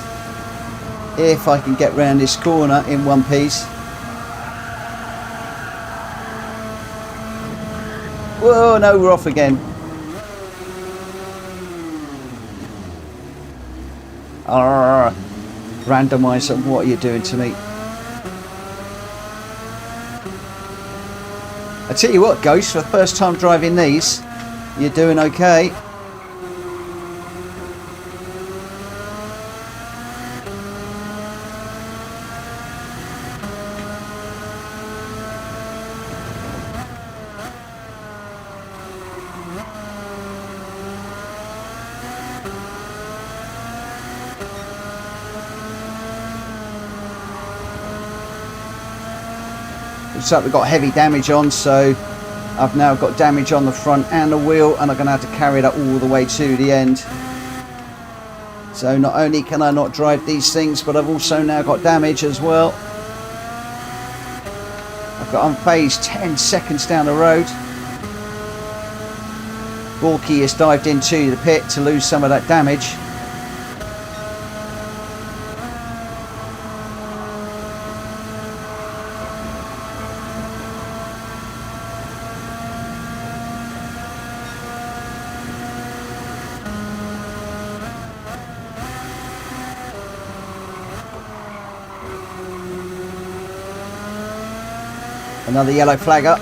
if I can get round this corner in one piece. Whoa, no, we're off again. Randomiser, what are you doing to me? I tell you what, Ghost, for the first time driving these, you're doing okay. Looks like we've got heavy damage on, so I've now got damage on the front and the wheel, and I'm going to have to carry that all the way to the end. So not only can I not drive these things, but I've also now got damage as well. I've got unfazed 10 seconds down the road. Gorky has dived into the pit to lose some of that damage. Another yellow flag up.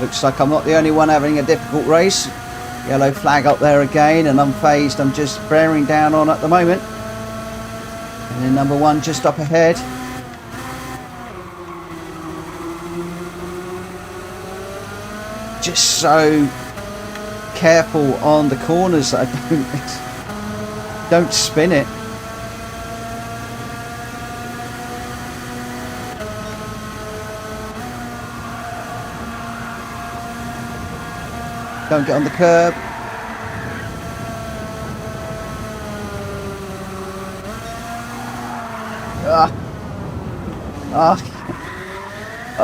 Looks like I'm not the only one having a difficult race. Yellow flag up there again, and unfazed I'm just bearing down on at the moment. And then number one just up ahead. Just so careful on the corners that I don't spin it. Don't get on the curb.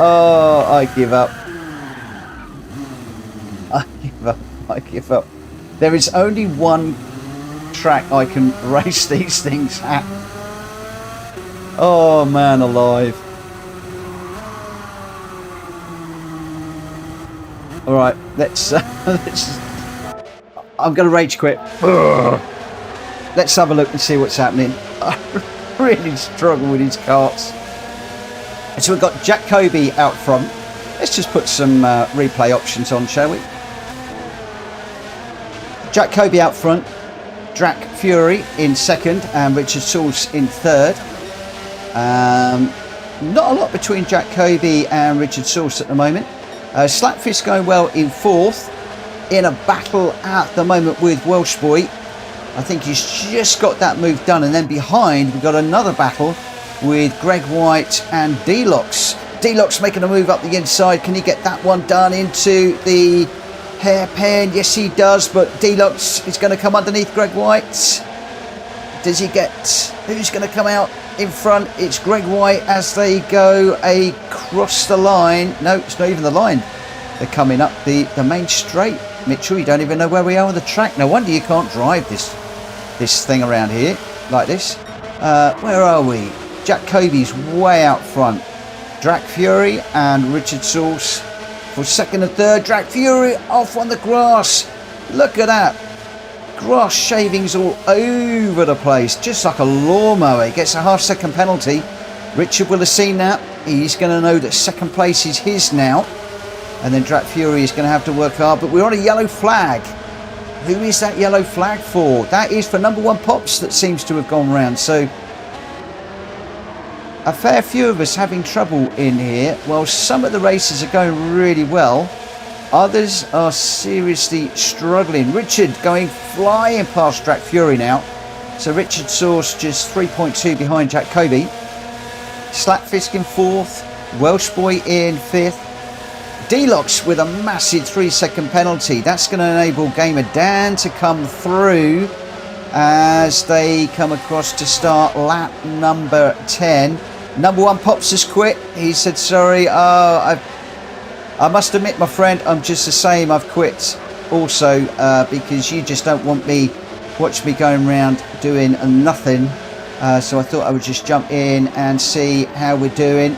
Oh, I give up. I give up. I give up. There is only one track I can race these things at. Oh man alive. Alright, let's I'm gonna rage quit. Ugh. Let's have a look and see what's happening. I really struggle with these karts. So we've got Jack Kobe out front. Let's just put some replay options on, shall we? Jack Kobe out front, Drac Fury in second, and Richard Sauce in third. Not a lot between Jack Kobe and Richard Sauce at the moment. Slapfish going well in fourth, in a battle at the moment with Welsh Boy. I think he's just got that move done, and then behind we've got another battle with Greg White and Deluxe. Deluxe making a move up the inside. Can he get that one done into the hairpin? Yes, he does, but Deluxe is going to come underneath Greg White. Does he get... Who's going to come out in front? It's Greg White as they go across the line. No, it's not even the line. They're coming up the main straight. Mitchell, you don't even know where we are on the track. No wonder you can't drive this thing around here like this. Where are we? Jack Kobe's way out front. Drac Fury and Richard Sauce for second and third. Drac Fury off on the grass. Look at that. Grass shavings all over the place, just like a lawnmower. He gets a half-second penalty. Richard will have seen that. He's going to know that second place is his now. And then Drac Fury is going to have to work hard. But we're on a yellow flag. Who is that yellow flag for? That is for number one Pops that seems to have gone round. So a fair few of us having trouble in here. Well, some of the races are going really well. Others are seriously struggling. Richard going flying past Drac Fury now. So Richard Sauce just 3.2 behind Jack Kobe. Slapfisk in fourth. Welsh Boy in fifth. Deluxe with a massive 3-second penalty. That's going to enable Gamer Dan to come through as they come across to start lap number 10. Number one Pops has quit. He said, sorry, I must admit, my friend, I'm just the same. I've quit also because you just don't want me, watch me going around doing nothing. So I thought I would just jump in and see how we're doing.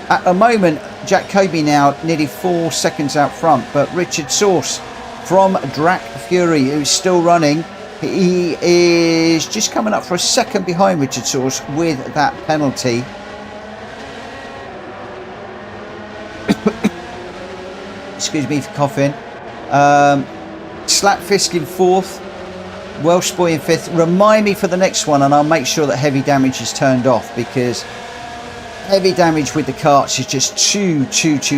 At the moment, Jack Kobe now nearly 4 seconds out front, but Richard Sauce from Drac Fury, who's still running, he is just coming up for a second behind Richard Sauce with that penalty. Excuse me for coughing. Slapfisk in fourth, Welsh Boy in fifth. Remind me for the next one and I'll make sure that heavy damage is turned off, because heavy damage with the karts is just too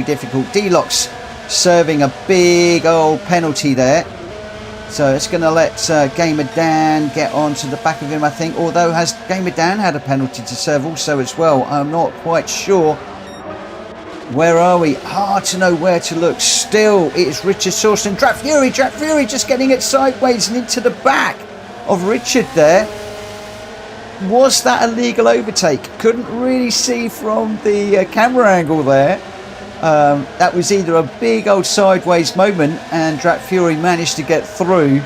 difficult. Deluxe serving a big old penalty there. So it's going to let Gamer Dan get onto the back of him, I think. Although, has Gamer Dan had a penalty to serve also as well? I'm not quite sure. Where are we? Hard to know where to look. Still, it is Richard Sauce and Drac Fury. Drac Fury just getting it sideways and into the back of Richard there. Was that a legal overtake? Couldn't really see from the camera angle there. That was either a big old sideways moment and Drac Fury managed to get through,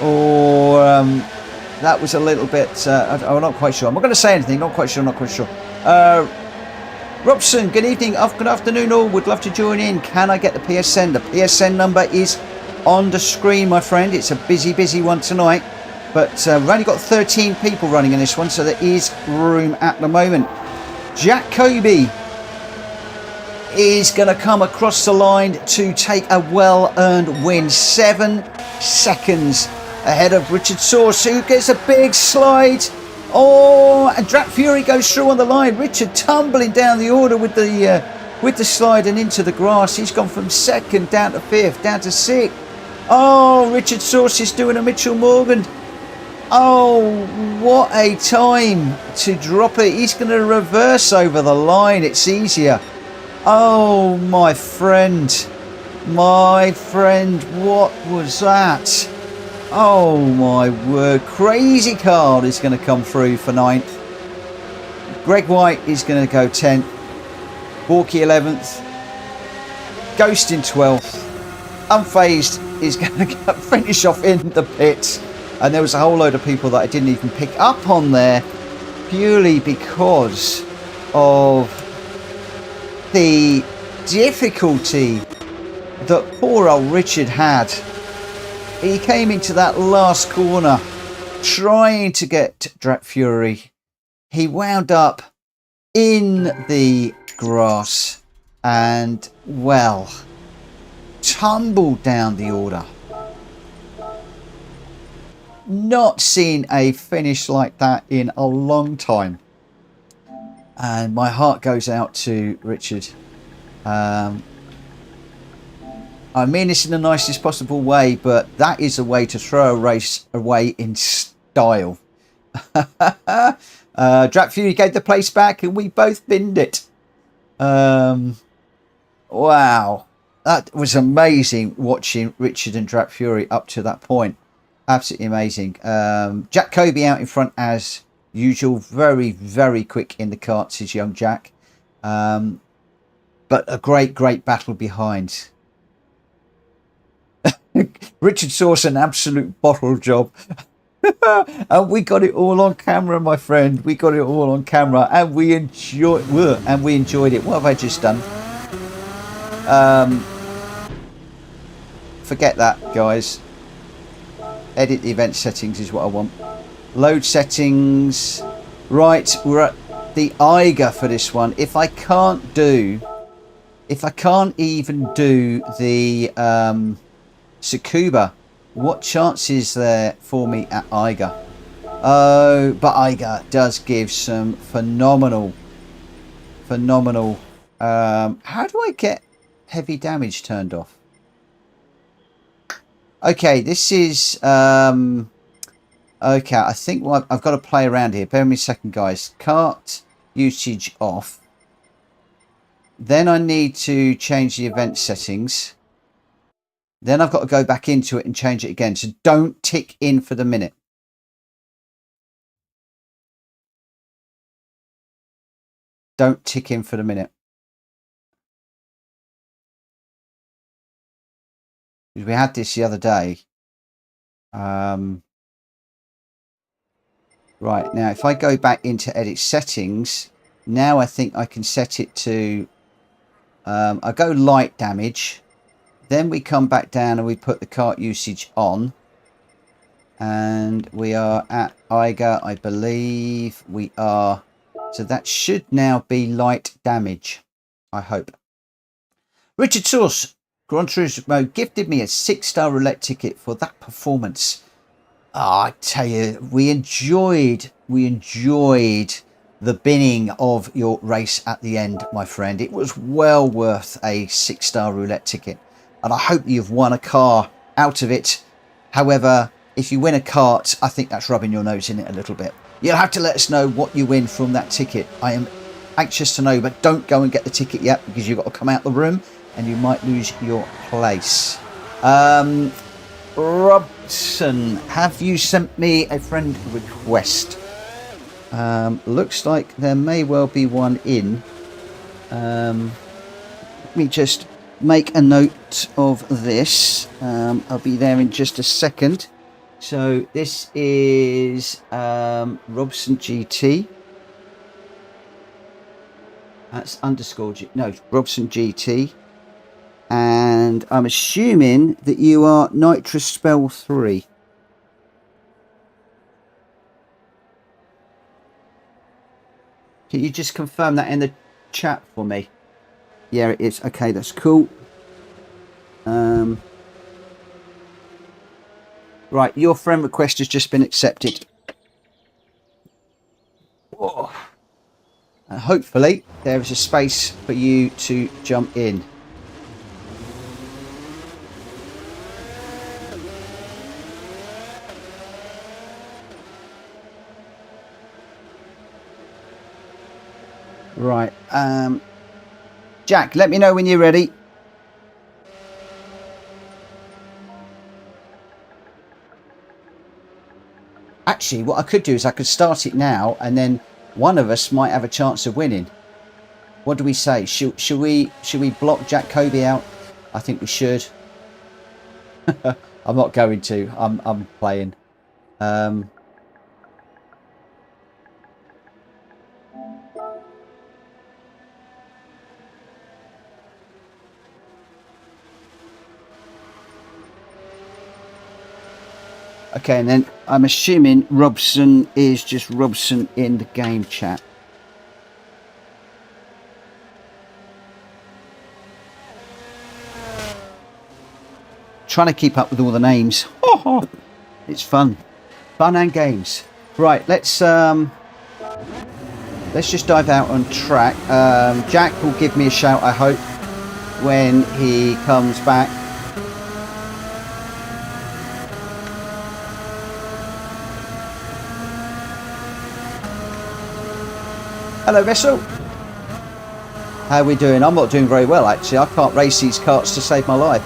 or that was a little bit I'm not quite sure. I'm not going to say anything. Not quite sure. Robson, good evening, good afternoon all. Would love to join in. Can I get the PSN? The PSN number is on the screen, my friend. It's a busy one tonight, but we've only got 13 people running in this one, so there is room at the moment. Jack Kobe is going to come across the line to take a well-earned win. 7 seconds ahead of Richard Sauce, who gets a big slide. Oh, and Drac Fury goes through on the line. Richard tumbling down the order with the slide and into the grass. He's gone from second down to fifth, down to sixth. Oh, Richard Sauce is doing a Mitchell Morgan. Oh, what a time to drop it. He's going to reverse over the line. It's easier. Oh, my friend, what was that? Oh my word, Crazy Card is going to come through for 9th. Greg White is going to go 10th. Borky 11th, Ghost in 12th, Unfazed is going to finish off in the pits, and there was a whole load of people that I didn't even pick up on there purely because of the difficulty that poor old Richard had. He came into that last corner trying to get Drat Fury. He wound up in the grass and, well, tumbled down the order. Not seen a finish like that in a long time. And my heart goes out to Richard. I mean this in the nicest possible way, but that is a way to throw a race away in style. Drat Fury gave the place back and we both binned it. Wow. That was amazing watching Richard and Drat Fury up to that point. Absolutely amazing. Jack Kobe out in front as usual. Very, very quick in the karts is young Jack. But a great, great battle behind. Richard saw an absolute bottle job. And we got it all on camera, my friend. We got it all on camera and we enjoyed it. What have I just done? Forget that, guys. Edit the event settings is what I want. Load settings. Right, we're at the Eiger for this one. If I can't even do the Tsukuba, what chance is there for me at Eiger? Oh, but Eiger does give some phenomenal. How do I get heavy damage turned off? Okay, this is okay. I think I've got to play around here. Bear with me a second, guys. Kart usage off. Then I need to change the event settings. Then I've got to go back into it and change it again. So don't tick in for the minute. Don't tick in for the minute. We had this the other day. Right, now if I go back into edit settings, now I think I can set it to, I go light damage. Then we come back down and we put the kart usage on. And we are at Eiger, I believe we are. So that should now be light damage, I hope. Richard Source, Gran Turismo, gifted me a 6-star roulette ticket for that performance. Oh, I tell you, we enjoyed the binning of your race at the end, my friend. It was well worth a 6-star roulette ticket. And I hope you've won a car out of it. However, if you win a kart, I think that's rubbing your nose in it a little bit. You'll have to let us know what you win from that ticket. I am anxious to know, but don't go and get the ticket yet because you've got to come out the room and you might lose your place. Robson, have you sent me a friend request? Looks like there may well be one in. Let me just make a note of this. I'll be there in just a second. So this is Robson GT. That's underscore G. No, Robson GT. And I'm assuming that you are Nitrous Spell 3. Can you just confirm that in the chat for me? Yeah, it is. Okay, that's cool. Right, your friend request has just been accepted. Whoa. Hopefully, there is a space for you to jump in. Right, Jack, let me know when you're ready. Actually, what I could do is I could start it now and then one of us might have a chance of winning. What do we say? Should we block Jack Kobe out? I think we should. I'm not going to. I'm playing. Okay, and then I'm assuming Robson is just Robson in the game chat. Trying to keep up with all the names. It's fun and games. Right, let's just dive out on track. Jack will give me a shout, I hope, when he comes back. Hello, Vessel. How are we doing? I'm not doing very well, actually. I can't race these karts to save my life.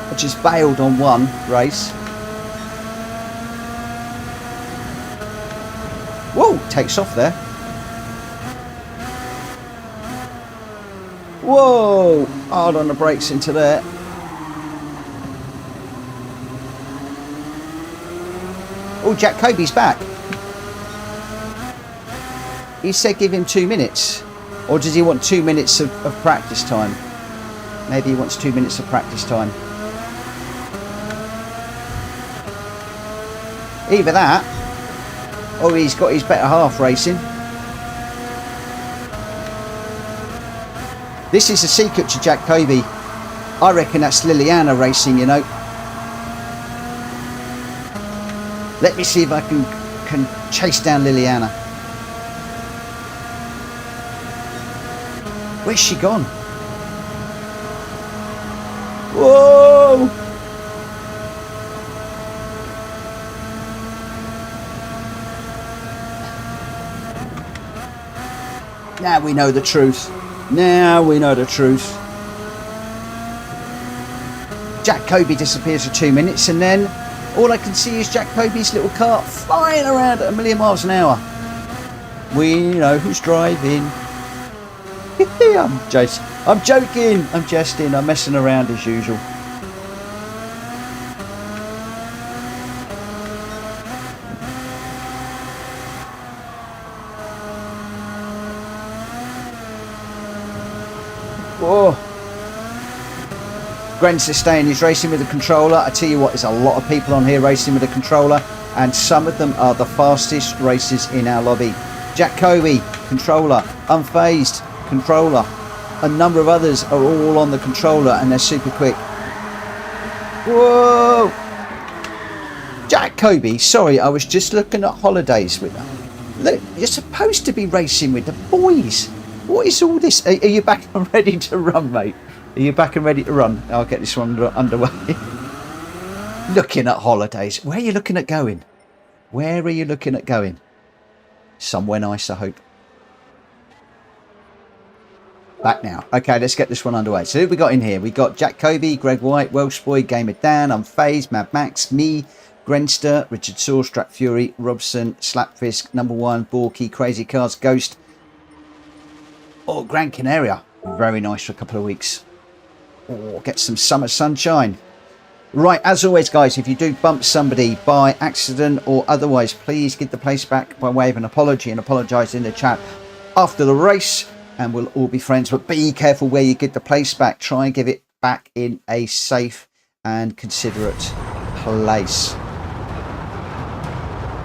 I just bailed on one race. Whoa, takes off there. Whoa, hard on the brakes into there. Oh, Jack Kobe's back. He said give him 2 minutes. Or does he want 2 minutes of practice time? Maybe he wants 2 minutes of practice time. Either that, or he's got his better half racing. This is a secret to Jack Kobe. I reckon that's Liliana racing, you know. Let me see if I can chase down Liliana. Where's she gone? Whoa! Now we know the truth. Now we know the truth. Jack Kobe disappears for 2 minutes and then all I can see is Jack Kobe's little kart flying around at 1,000,000 miles an hour. We know who's driving. I'm joking, I'm jesting, I'm messing around as usual. Whoa. Gren Sustain is racing with a controller. I tell you what, there's a lot of people on here racing with a controller, and some of them are the fastest racers in our lobby. Jack Kobe, controller. Unfazed, controller. A number of others are all on the controller and they're super quick. Whoa! Jack Kobe, sorry, I was just looking at holidays with them. Look, you're supposed to be racing with the boys. What is all this? Are you back and ready to run, mate? Are you back and ready to run? I'll get this one underway. Looking at holidays. Where are you looking at going? Where are you looking at going? Somewhere nice, I hope. Back now. Okay, let's get this one underway. So who we got in here? We got Jack Kobe, Greg White, Welsh Boy, Gamer Dan, Unfazed, Mad Max, me, Grenster, Richard Saw, Strat Fury, Robson, Slapfisk, Number One, Borky, Crazy Cars, Ghost. Oh, Gran Canaria. Very nice for a couple of weeks. Oh, get some summer sunshine. Right, as always, guys, if you do bump somebody by accident or otherwise, please give the place back by way of an apology and apologise in the chat after the race, and we'll all be friends. But be careful where you get the place back. Try and give it back in a safe and considerate place.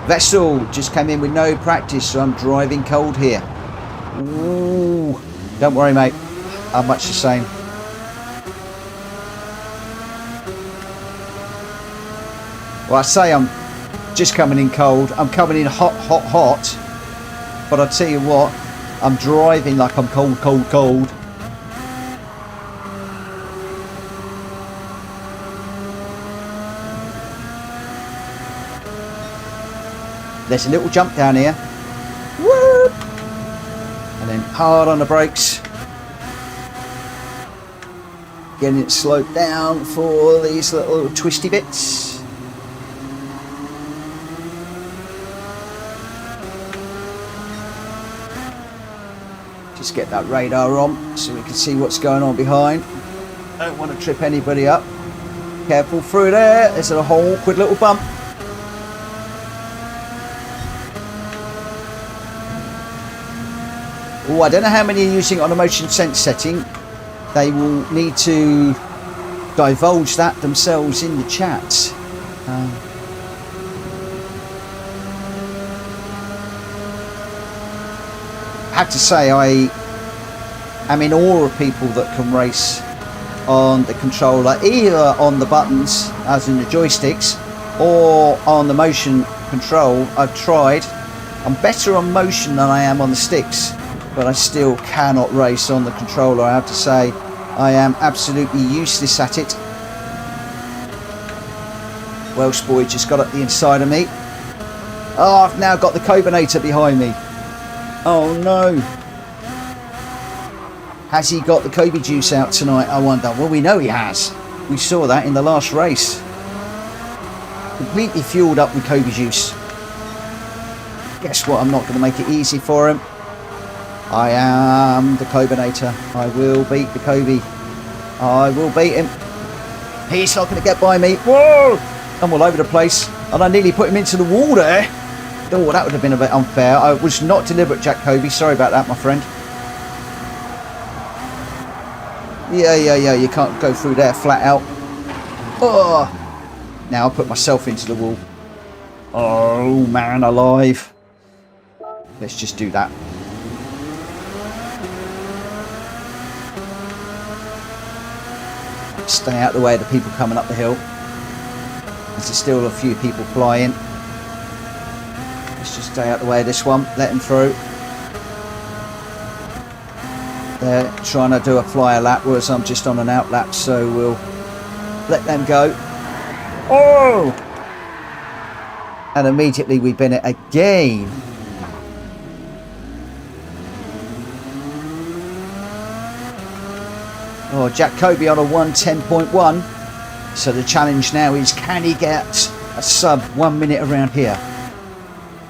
Vessel just came in with no practice, so I'm driving cold here. Ooh, don't worry, mate. I'm much the same. Well, I say I'm just coming in cold. I'm coming in hot, hot, hot. But I tell you what, I'm driving like I'm cold, cold, cold. There's a little jump down here. Woo! And then hard on the brakes. Getting it slowed down for these little twisty bits. Just get that radar on so we can see what's going on behind. Don't want to trip anybody up. Careful through there. There's a whole awkward little bump. Oh, I don't know how many are using it on a motion sense setting. They will need to divulge that themselves in the chat. I have to say, I am in awe of people that can race on the controller, either on the buttons, as in the joysticks, or on the motion control. I've tried. I'm better on motion than I am on the sticks, but I still cannot race on the controller. I have to say, I am absolutely useless at it. Welsh boy just got up the inside of me. Oh, I've now got the Cobinator behind me. Oh no. Has he got the Kobe juice out tonight, I wonder? Well, we know he has. We saw that in the last race. Completely fueled up with Kobe juice. Guess what? I'm not going to make it easy for him. I am the Cobinator. I will beat the Kobe. I will beat him. He's not going to get by me. Whoa! I'm all over the place. And I nearly put him into the wall there. Oh, that would have been a bit unfair. I was not deliberate, Jack Kobe. Sorry about that, my friend. Yeah. You can't go through there flat out. Oh! Now I'll put myself into the wall. Oh, man alive. Let's just do that. Stay out of the way of the people coming up the hill. There's still a few people flying. Let's just stay out the way of this one. Let him through. They're trying to do a flyer lap, whereas I'm just on an out lap, so we'll let them go. Oh! And immediately we bin it again. Oh, Jack Kobe on a 1:10.1. So the challenge now is, can he get a sub 1 minute around here?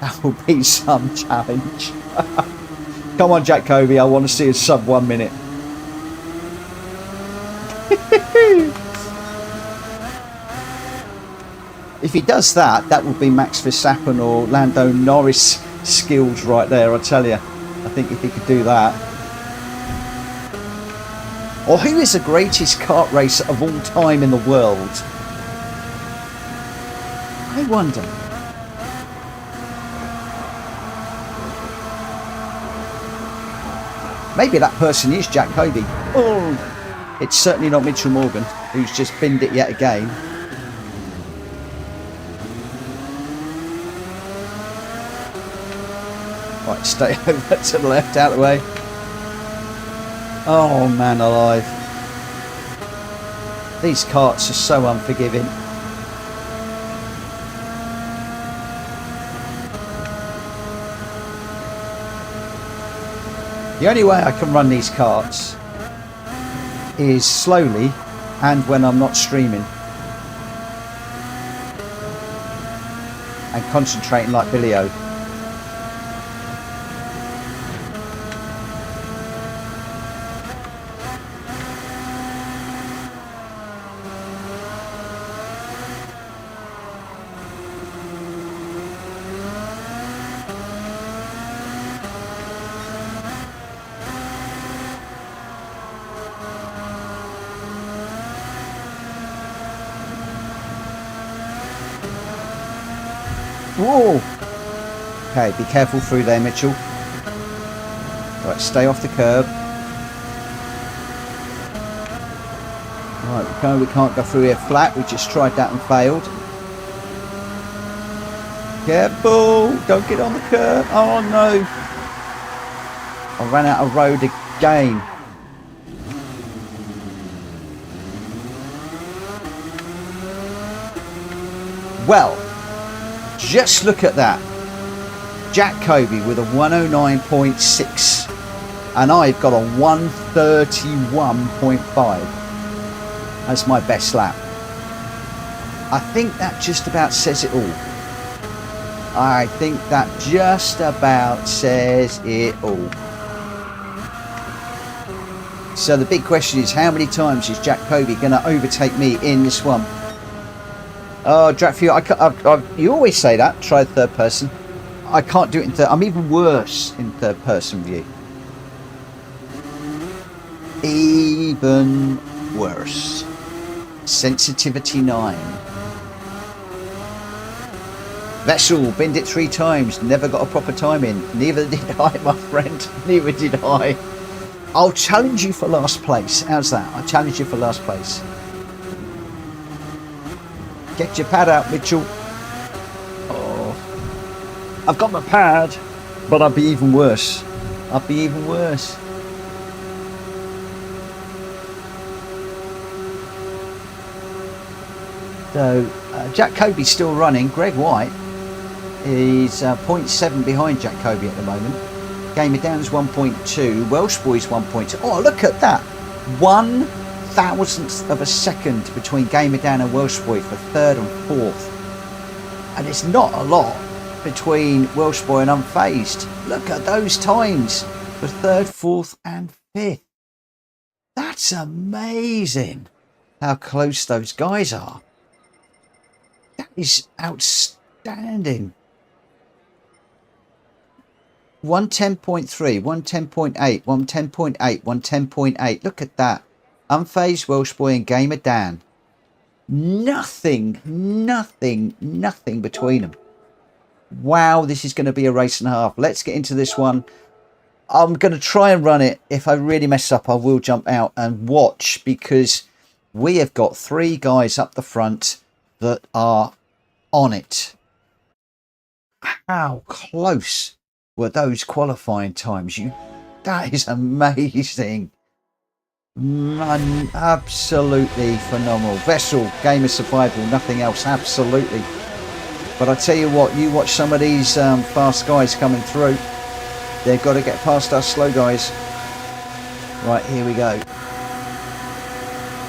That will be some challenge. Come on, Jack Kobe, I want to see a sub 1 minute. If he does that, that will be Max Verstappen or Lando Norris skills right there, I tell you. I think if he could do that. Or who is the greatest kart racer of all time in the world? I wonder. Maybe that person is Jack Kobe. Oh, it's certainly not Mitchell Morgan, who's just binned it yet again. Right, stay over to the left, out of the way. Oh, man alive. These karts are so unforgiving. The only way I can run these karts is slowly and when I'm not streaming. And concentrating like Billy O. Whoa! Okay, be careful through there, Mitchell. Right, stay off the curb. Right, we can't go through here flat. We just tried that and failed. Careful! Don't get on the curb. Oh no! I ran out of road again. Well, just look at that. Jack Kobe with a 109.6 and I've got a 131.5 as my best lap. I think that just about says it all. I think that just about says it all. So the big question is, how many times is Jack Kobe going to overtake me in this one? Oh, Jack, you always say that. Try third person. I can't do it in third. I'm even worse in third person view. Even worse. Sensitivity 9. Vessel, binned it 3 times. Never got a proper time in. Neither did I, my friend. Neither did I. I'll challenge you for last place. How's that? I'll challenge you for last place. Get your pad out, Mitchell. Oh, I've got my pad, but I'd be even worse. I'd be even worse. So Jack Kobe's still running. Greg White is 0.7 behind Jack Kobe at the moment. Gamer Down's 1.2. Welsh Boy's 1.2. Oh, look at that. 1/1000th of a second between Gamer Down and Welsh Boy for third and fourth. And it's not a lot between Welsh Boy and Unfazed. Look at those times for third, fourth and fifth. That's amazing how close those guys are. That is outstanding. 110.3, 110.8, 110.8, 110.8. Look at that. Unfazed, Welsh Boy and Gamer Dan. Nothing between them. Wow, this is going to be a race and a half. Let's get into this one. I'm going to try and run it. If I really mess up, I will jump out and watch, because we have got 3 guys up the front that are on it. How close were those qualifying times? That is amazing. Absolutely phenomenal. Vessel, game of survival, nothing else. Absolutely. But I tell you what, you watch some of these fast guys coming through. They've got to get past us slow guys. Right, here we go.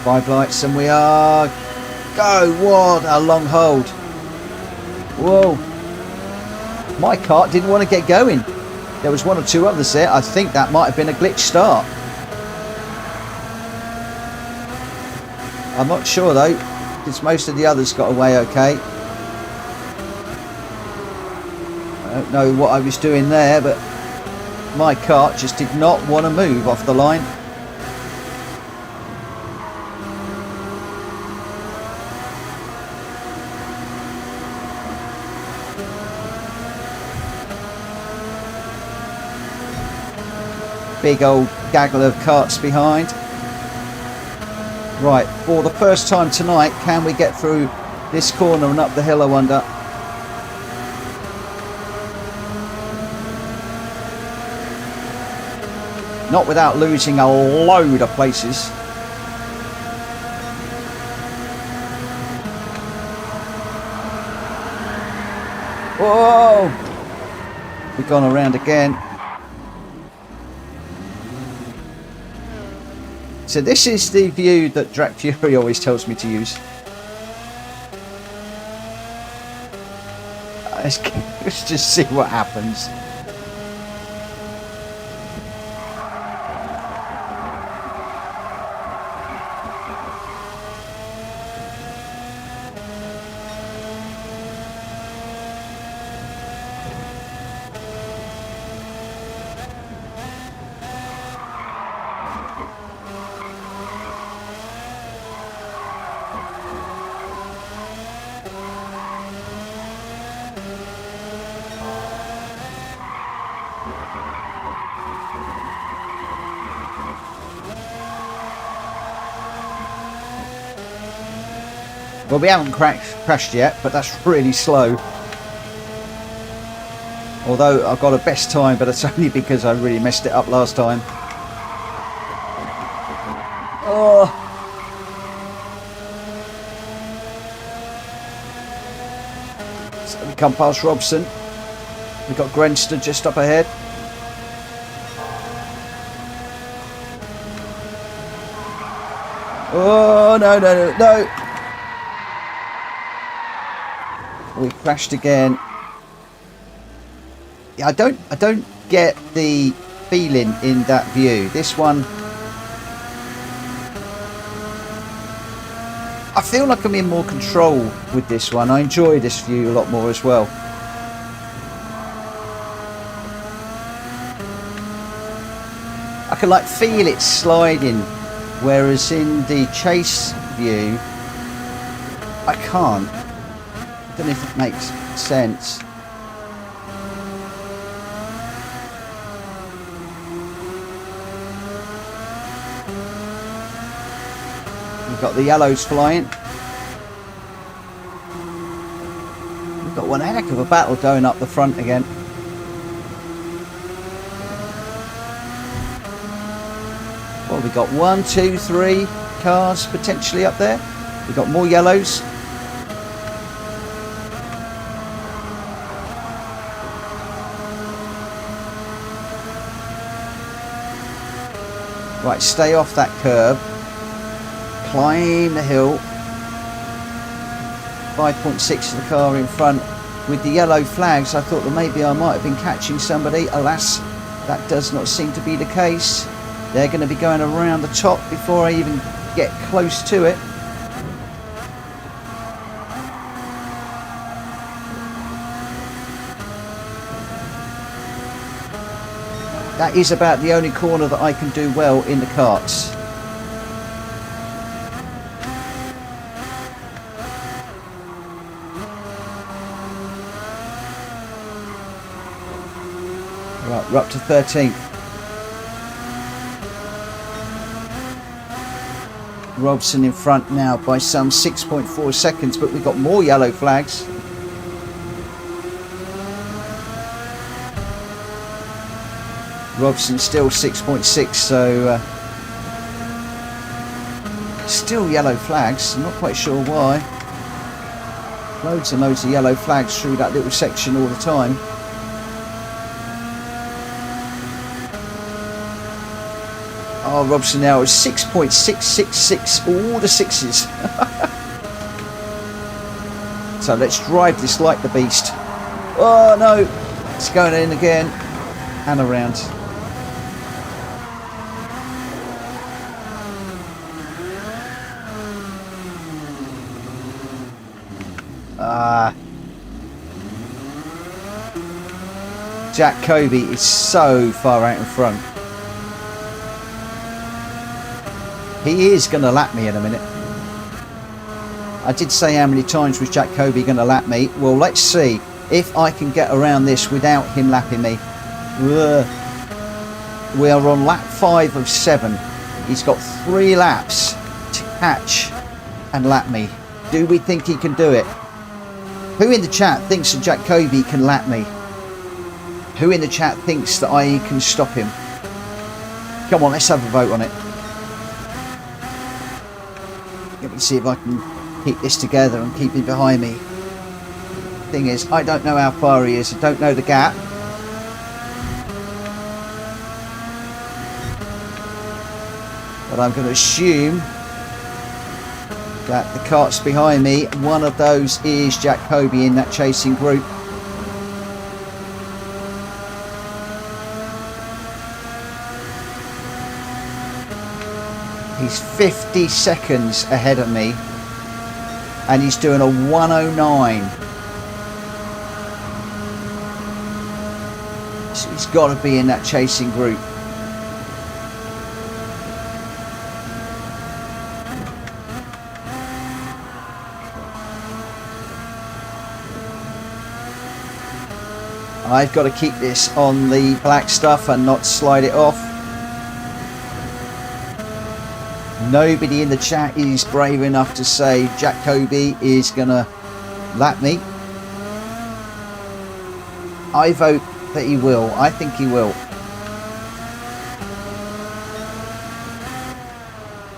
5 lights and we are go. What a long hold. Whoa. My kart didn't want to get going. There was 1 or 2 others there. I think that might have been a glitch start. I'm not sure though, because most of the others got away okay. I don't know what I was doing there, but my kart just did not want to move off the line. Big old gaggle of carts behind. Right, for the first time tonight, can we get through this corner and up the hill, I wonder? Not without losing a load of places. Whoa! We've gone around again. So this is the view that Drac Fury always tells me to use. Let's just see what happens. Well, we haven't crashed yet, but that's really slow. Although I've got a best time, but it's only because I really messed it up last time. Oh. So we come past Robson. We've got Grenster just up ahead. Oh, no, no, no, no. We crashed again. Yeah, I don't get the feeling in that view. This one feel like I'm in more control with this one. I enjoy this view a lot more as well. I can like feel it sliding, whereas in the chase view I can't. I don't know if it makes sense. We've got the yellows flying. We've got one heck of a battle going up the front again. Well, we've got 1, 2, 3 cars potentially up there. We've got more yellows. Right, stay off that curb. Climb the hill. 5.6 of the car in front. With the yellow flags, I thought that maybe I might have been catching somebody. Alas, that does not seem to be the case. They're going to be going around the top before I even get close to it. That is about the only corner that I can do well in the karts. Right, we're up to 13th. Robson in front now by some 6.4 seconds, but we've got more yellow flags. Robson still 6.6, so still yellow flags. I'm not quite sure why. Loads and loads of yellow flags through that little section all the time. Oh, Robson now is 6.666, all the sixes. So let's drive this like the beast. Oh no, it's going in again and around. Jack Kobe is so far out in front. He is going to lap me in a minute. I did say how many times was Jack Kobe going to lap me. Well, let's see if I can get around this without him lapping me. We are on lap 5 of 7. He's got 3 laps to catch and lap me. Do we think he can do it? Who in the chat thinks that Jack Kobe can lap me? Who in the chat thinks that I can stop him? Come on, let's have a vote on it. Let me see if I can keep this together and keep him behind me. Thing is, I don't know how far he is. I don't know the gap. But I'm going to assume that the karts behind me, one of those is Jack Kobe in that chasing group. He's 50 seconds ahead of me and he's doing a 109. So he's got to be in that chasing group. I've got to keep this on the black stuff and not slide it off. Nobody in the chat is brave enough to say Jack Kobe is gonna lap me. I vote that he will. I think he will.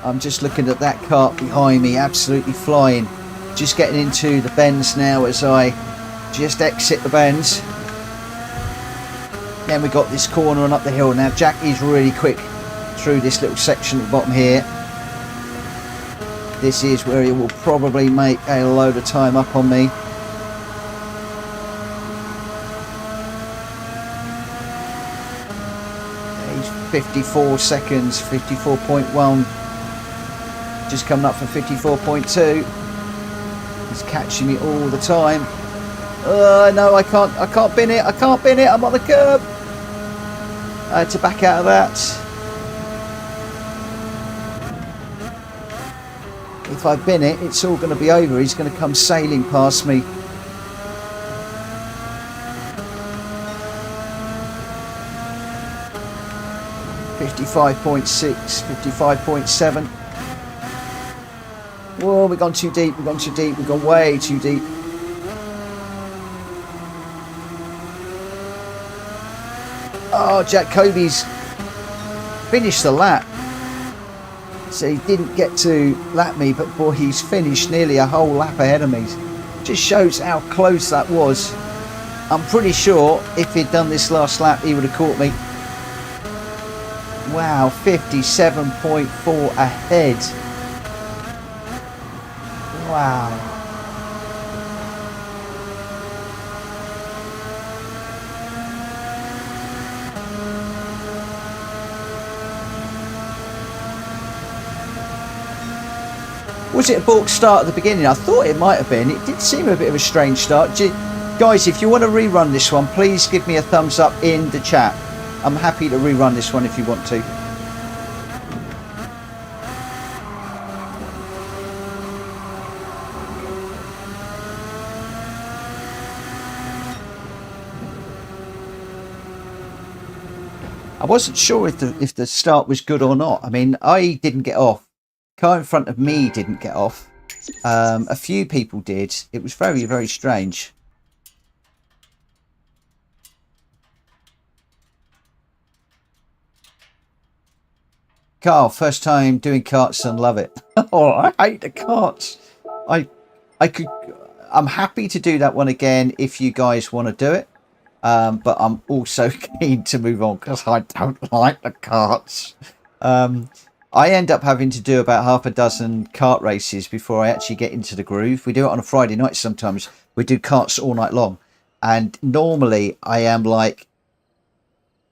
I'm just looking at that kart behind me, absolutely flying. Just getting into the bends now as I just exit the bends. Then we got this corner and up the hill. Now Jack is really quick through this little section at the bottom here. This is where he will probably make a load of time up on me. He's 54 seconds, 54.1. Just coming up for 54.2. He's catching me all the time. No, I can't bin it. I can't bin it. I'm on the curb. I had to back out of that. If I bin it, it's all going to be over. He's going to come sailing past me. .6, 55.7. Whoa, we've gone too deep, we've gone too deep, we've gone way too deep. Oh, Jack Kobe's finished the lap. So he didn't get to lap me, but boy, he's finished nearly a whole lap ahead of me. Just shows how close that was. I'm pretty sure if he'd done this last lap, he would have caught me. Wow, 57.4 ahead. Wow. Was it a balk start at the beginning? I thought it might have been. It did seem a bit of a strange start. Guys, if you want to rerun this one, please give me a thumbs up in the chat. I'm happy to rerun this one if you want to. I wasn't sure if the start was good or not. I mean, I didn't get off. Car in front of me didn't get off. A few people did. It was very, very strange. Carl, first time doing karts and love it. Oh, I hate the karts. I'm happy to do that one again if you guys want to do it. But I'm also keen to move on because I don't like the karts. I end up having to do about half a dozen kart races before I actually get into the groove. We do it on a Friday night sometimes. We do karts all night long. And normally I am like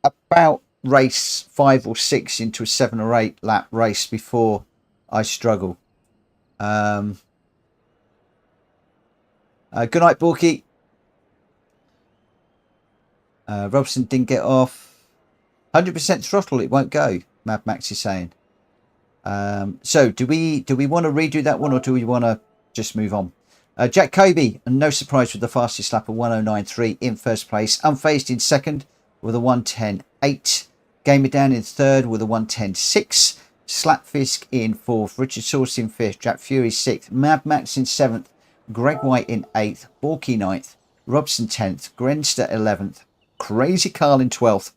about race 5 or 6 into a 7 or 8 lap race before I struggle. Good night, Borky. Robson didn't get off. 100% throttle, it won't go. Mad Max is saying. So do we want to redo that one, or do we want to just move on? Jack Kobe, and no surprise with the fastest lap of 109.3 in first place. Unfazed in second with a 110.8. Gamer down in third with a 110.6. Slapfisk in fourth. Richard Source in fifth. Jack Fury sixth. Mad Max in seventh. Greg White in eighth. Borky ninth. Robson 10th. Grenster 11th. Crazy Carl in 12th.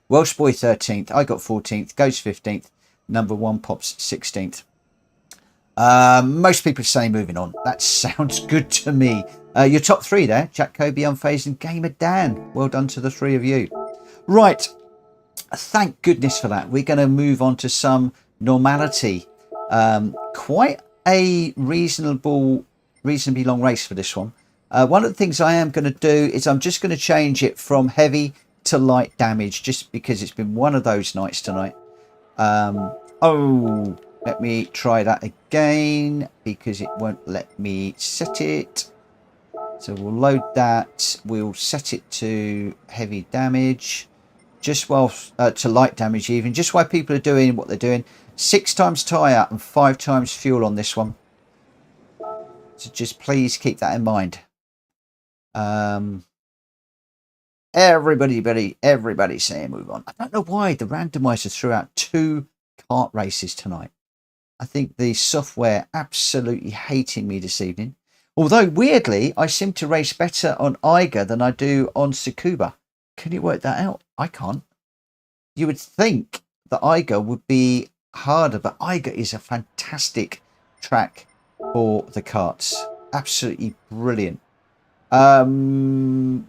Welsh Boy 13th. I got 14th. Ghost 15th. Number one Pops 16th. Most people say moving on. That sounds good to me. Your top three there. Jack Kobe, Unfazed, and Gamer Dan. Well done to the three of you. Right. Thank goodness for that. We're going to move on to some normality. Quite a reasonably long race for this one. One of the things I am going to do is I'm just going to change it from heavy to light damage, just because it's been one of those nights tonight. Oh, let me try that again because it won't let me set it. So we'll load that. We'll set it to heavy damage, just while to light damage even, just while people are doing what they're doing. 6 times tyre and 5 times fuel on this one. So just please keep that in mind. Everybody's saying move on. I don't know why the randomiser threw out 2 kart races tonight. I think the software absolutely hating me this evening. Although weirdly, I seem to race better on Eiger than I do on Tsukuba. Can you work that out? I can't. You would think that Eiger would be harder, but Eiger is a fantastic track for the karts. Absolutely brilliant.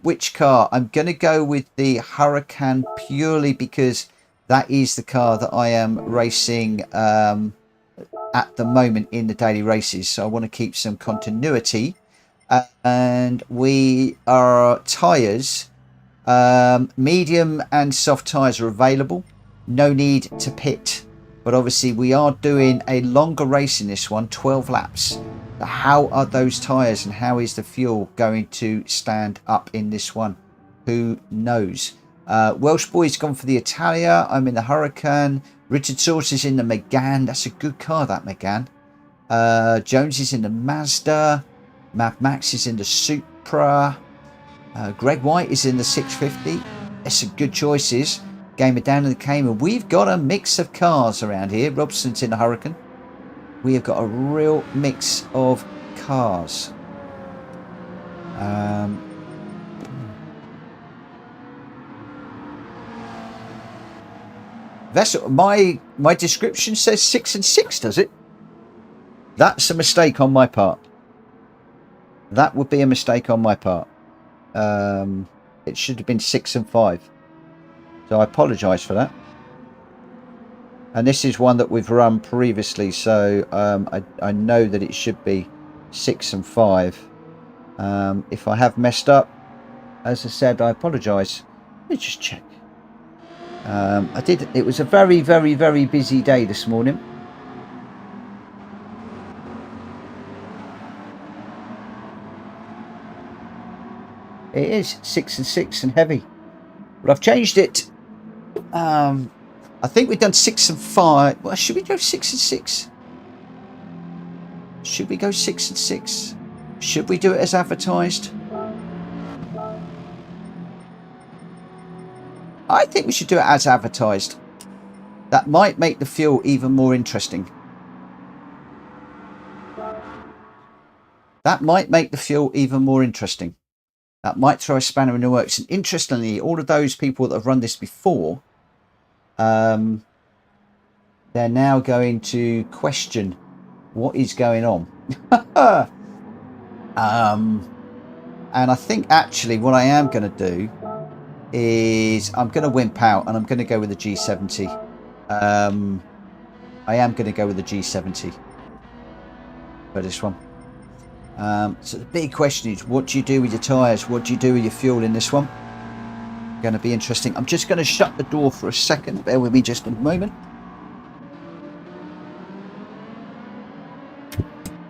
Which car? I'm going to go with the Huracan purely because that is the car that I am racing at the moment in the daily races. So I want to keep some continuity. And we are tyres. Medium and soft tyres are available. No need to pit But obviously we are doing a longer race in this one, 12 laps. How are those tyres and how is the fuel going to stand up in this one? Who knows? Welsh boy's gone for the Italia. I'm in the Huracan. Richard Source is in the Megane. That's a good car, that Megane. Jones is in the Mazda. Mad Max is in the Supra. Greg White is in the 650. There's some good choices. Gamer down in the Cayman. We've got a mix of cars around here. Robson's in the Huracan. We have got a real mix of cars. That's my description says 6 and 6, does it? That's a mistake on my part. That would be a mistake on my part. It should have been 6 and 5. So I apologise for that. And this is one that we've run previously, so I know that it should be 6 and 5. If I have messed up, as I said, I apologise. Let me just check. I did. It was a very, very, very busy day this morning. It is 6 and 6 and heavy, but I've changed it. I think we've done 6 and 5. Well, should we go 6 and 6? Should we go 6 and 6? Should we do it as advertised? I think we should do it as advertised. That might make the fuel even more interesting. That might make the fuel even more interesting. That might throw a spanner in the works. And interestingly, all of those people that have run this before, they're now going to question what is going on. And I think actually what I am going to do is I'm going to wimp out and I'm going to go with the G70. I am going to go with the G70 for this one. So the big question is, what do you do with your tyres? What do you do with your fuel in this one? Going to be interesting. I'm just going to shut the door for a second. Bear with me just a moment.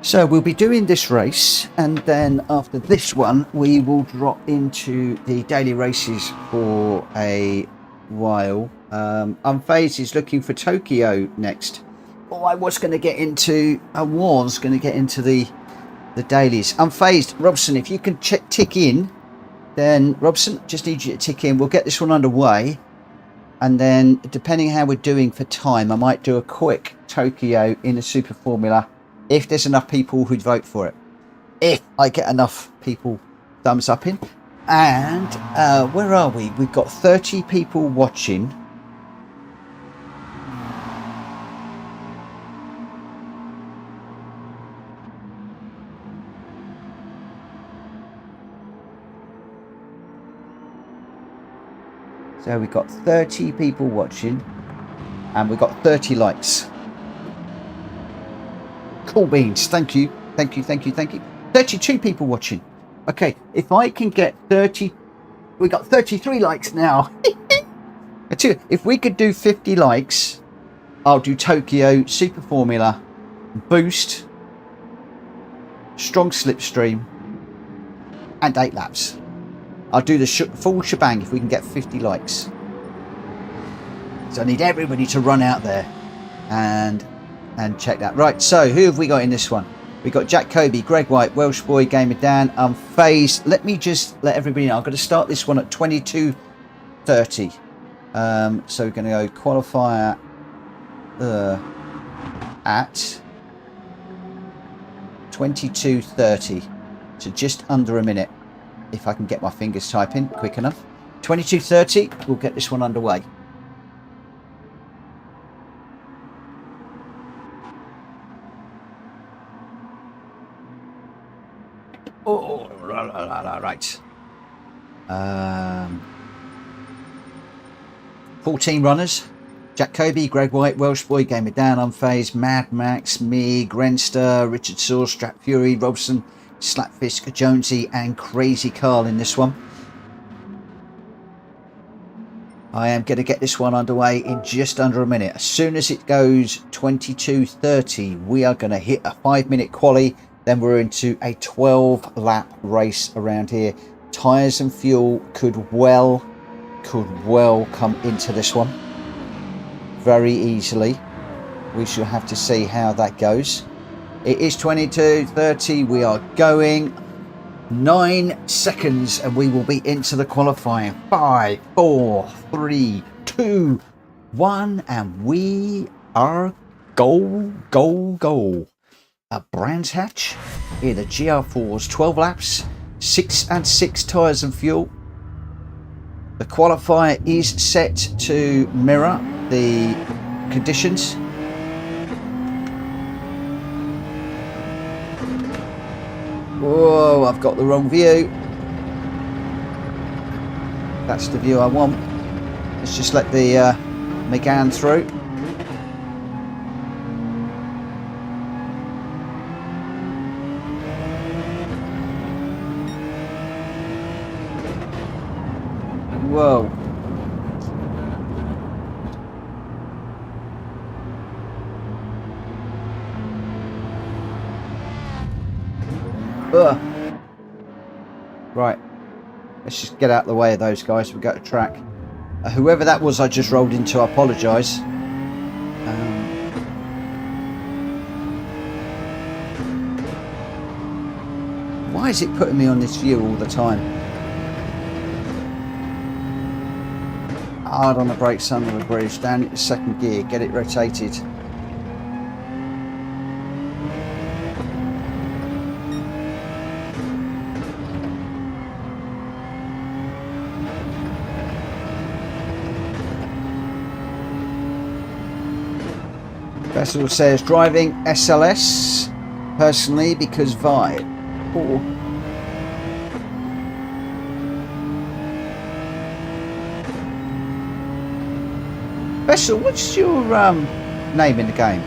So we'll be doing this race, and then after this one we will drop into the daily races for a while. Unfazed is looking for Tokyo next. Oh, I was going to get into the dailies. Unfazed, Robson, if you can tick in, then Robson, just need you to tick in. We'll get this one underway, and then depending how we're doing for time, I might do a quick Tokyo in the Super Formula if there's enough people who'd vote for it. If I get enough people thumbs up in. And where are we? We've got 30 people watching. So we've got 30 people watching, and we've got 30 likes. Cool beans. Thank you. Thank you. 32 people watching. Okay, if I can get 30, we got 33 likes now. If we could do 50 likes, I'll do Tokyo, Super Formula, Boost, Strong Slipstream, and 8 laps. I'll do the full shebang if we can get 50 likes. So I need everybody to run out there and check that. Right, so who have we got in this one? We've got Jack Kobe, Greg White, Welsh Boy, Gamer Dan, Unfazed. Let me just let everybody know. I'm going to start this one at 22:30. So we're going to go qualifier at 22:30. So just under a minute. If I can get my fingers typing quick enough. 22:30, we'll get this one underway. Oh, right. 14 runners. Jack Kobe, Greg White, Welsh Boy, Gamer Dan, Unfazed, Mad Max, me, Grenster, Richard Source, Strap Fury, Robson, Slapfisk, Jonesy, and Crazy Carl in this one. I am going to get this one underway in just under a minute. As soon as it goes 22:30, we are going to hit a 5-minute quali. Then we're into a 12-lap race around here. Tyres and fuel could well come into this one very easily. We shall have to see how that goes. It is 22:30. We are going 9 seconds and we will be into the qualifying. 5, 4, 3, 2, 1, and we are go. A Brands Hatch in the GR4's 12 laps, 6 and 6 tyres and fuel. The qualifier is set to mirror the conditions. Whoa, I've got the wrong view. That's the view I want. Let's just let the Megane through. Whoa. Ugh. Right, let's just get out of the way of those guys. We've got a track. Whoever that was I just rolled into, I apologise. Why is it putting me on this view all the time? Hard on the brakes under the bridge, down into second gear, get it rotated. Vessel says driving SLS personally because vibe. Oh. Vessel, what's your name in the game?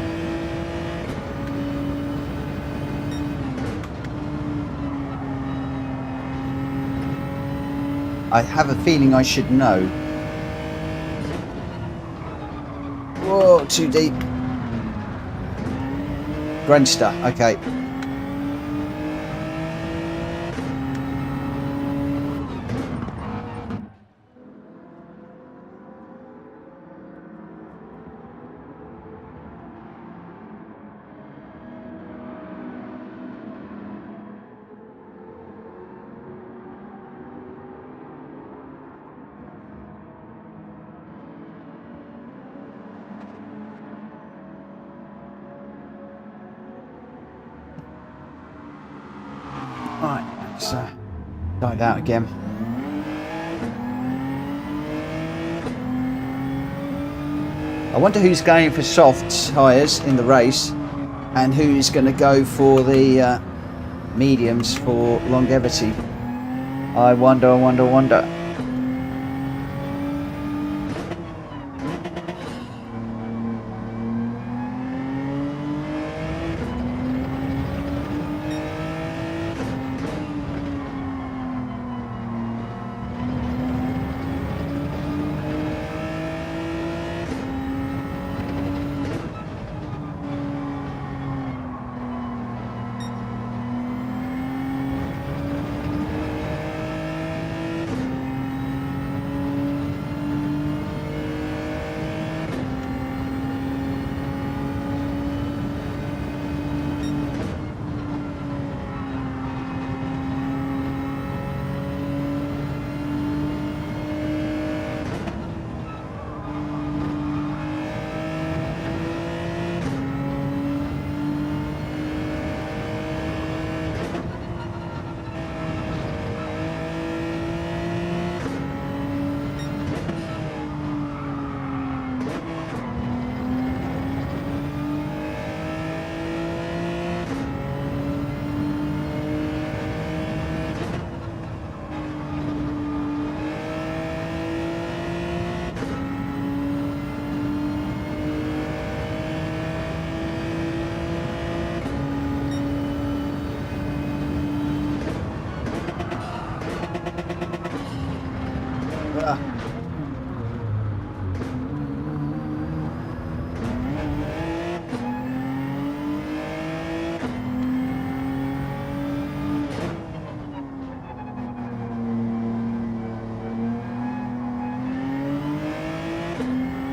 I have a feeling I should know. Whoa, too deep. Roadster, okay. Right, let's dive out again. I wonder who's going for soft tyres in the race and who's going to go for the mediums for longevity. I wonder.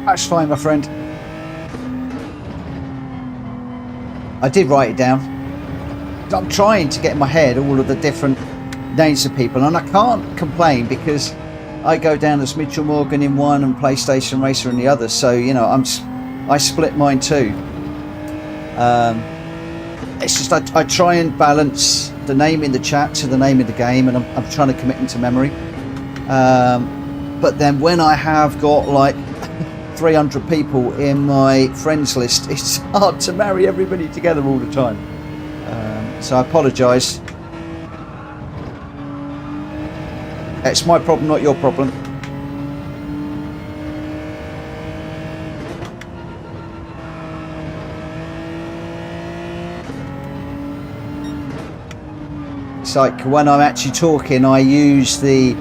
That's fine, my friend. I did write it down. I'm trying to get in my head all of the different names of people, and I can't complain because I go down as Mitchell Morgan in one and PlayStation Racer in the other. So you know, I split mine too. It's just I try and balance the name in the chat to the name of the game, and I'm trying to commit them to memory. But then when I have got like 300 people in my friends list, it's hard to marry everybody together all the time. So I apologise. It's my problem, not your problem. It's like when I'm actually talking, I use the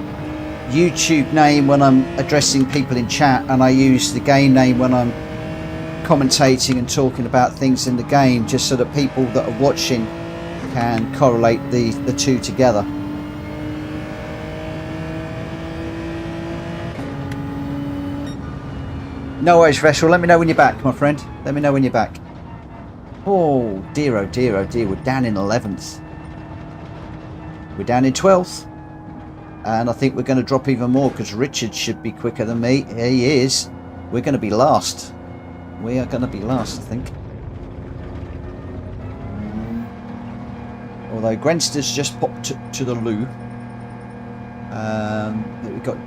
YouTube name when I'm addressing people in chat, and I use the game name when I'm commentating and talking about things in the game, just so that people that are watching can correlate the two together. No worries, Vessel. Let me know when you're back, my friend. Let me know when you're back. Oh dear, oh dear, oh dear. We're down in 11th. We're down in 12th. And I think we're going to drop even more because Richard should be quicker than me. Here he is. We're going to be last. We are going to be last, I think. Although Grenster's just popped to the loo. We've got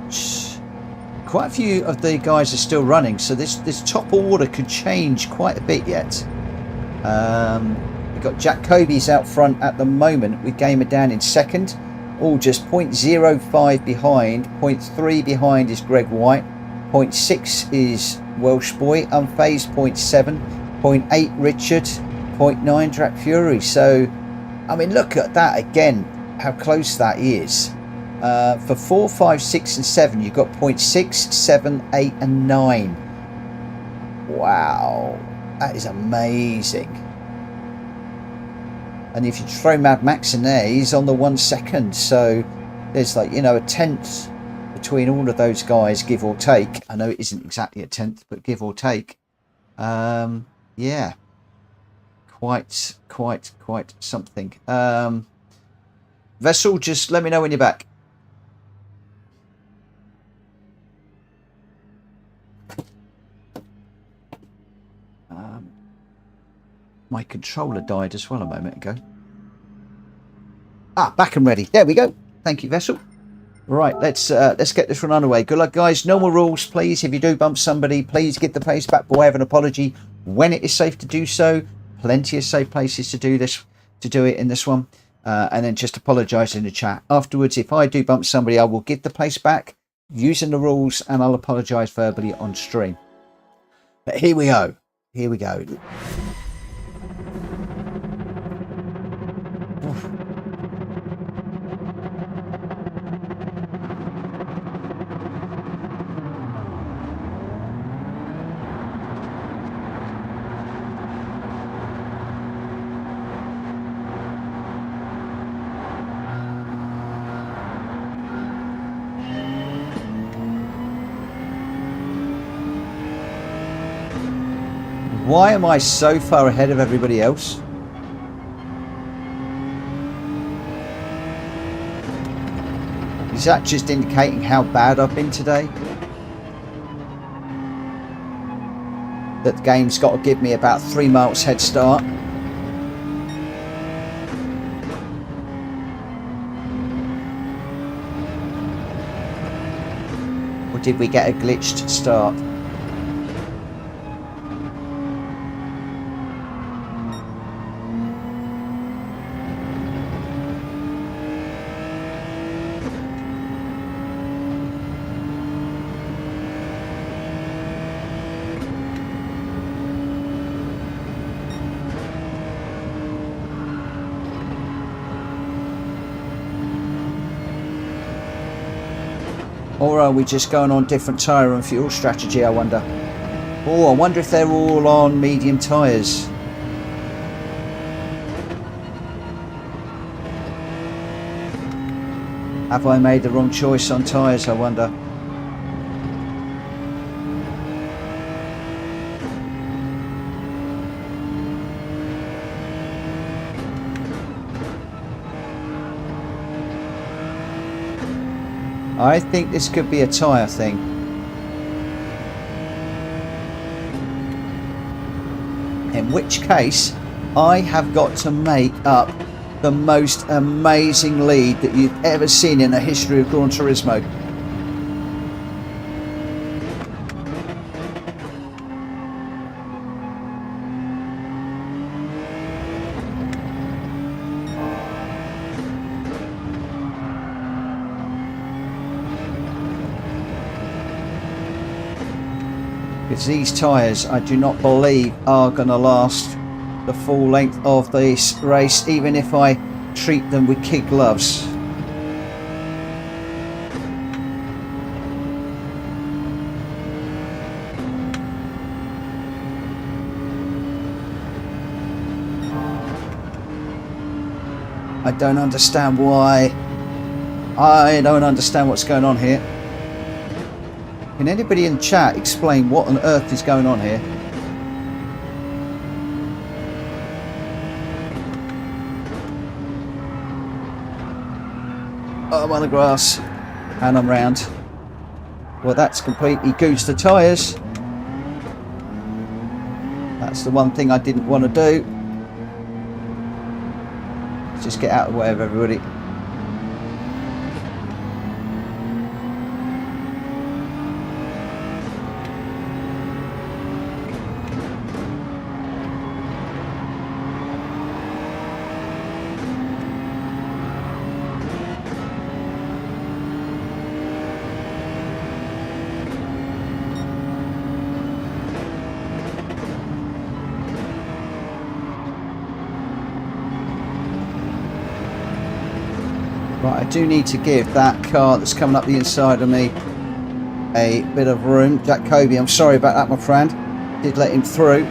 quite a few of the guys are still running, so this top order could change quite a bit yet. We've got Jack Kobe's out front at the moment with Gamer down in second, all just 0.05 behind. 0.3 behind is Greg White, 0.6 is Welsh Boy, Unfazed 0.7, 0.8 Richard, 0.9 Drac Fury. So I mean, look at that again, how close that is. For 4, 5, 6 and 7 you've got 0.6, 7, 8 and 9. Wow, that is amazing. And if you throw Mad Max in there, he's on the 1 second, so there's like, you know, a tenth between all of those guys, give or take. I know it isn't exactly a tenth, but give or take. Yeah, quite something. Vessel, just let me know when you're back. My controller died as well a moment ago. Back and ready. There we go. Thank you, Vessel. Right, let's get this one underway. Good luck, guys. Normal rules, please. If you do bump somebody, please give the pace back by way of an apology when it is safe to do so. Plenty of safe places to do this, to do it in this one. And then just apologise in the chat. Afterwards, if I do bump somebody, I will give the place back using the rules, and I'll apologise verbally on stream. But here we go. Here we go. Why am I so far ahead of everybody else? Is that just indicating how bad I've been today? That the game's got to give me about 3 miles head start. Or did we get a glitched start? Or are we just going on different tyre and fuel strategy, I wonder? Oh, I wonder if they're all on medium tyres. Have I made the wrong choice on tyres, I wonder? I think this could be a tyre thing. In which case, I have got to make up the most amazing lead that you've ever seen in the history of Gran Turismo. Because these tyres, I do not believe, are going to last the full length of this race, even if I treat them with kid gloves. I don't understand why. I don't understand what's going on here. Can anybody in chat explain what on earth is going on here? Oh, I'm on the grass and I'm round. Well, that's completely goosed the tyres. That's the one thing I didn't want to do. Let's just get out of the way of everybody. Right, I do need to give that car that's coming up the inside of me a bit of room. Jack Kobe, I'm sorry about that, my friend. Did let him through.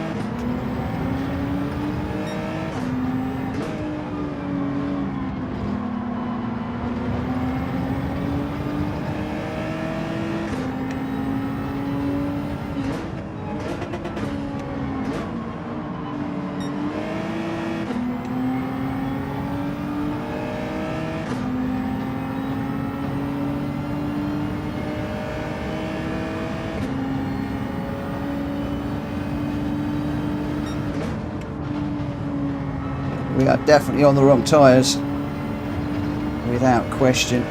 We are definitely on the wrong tyres, without question.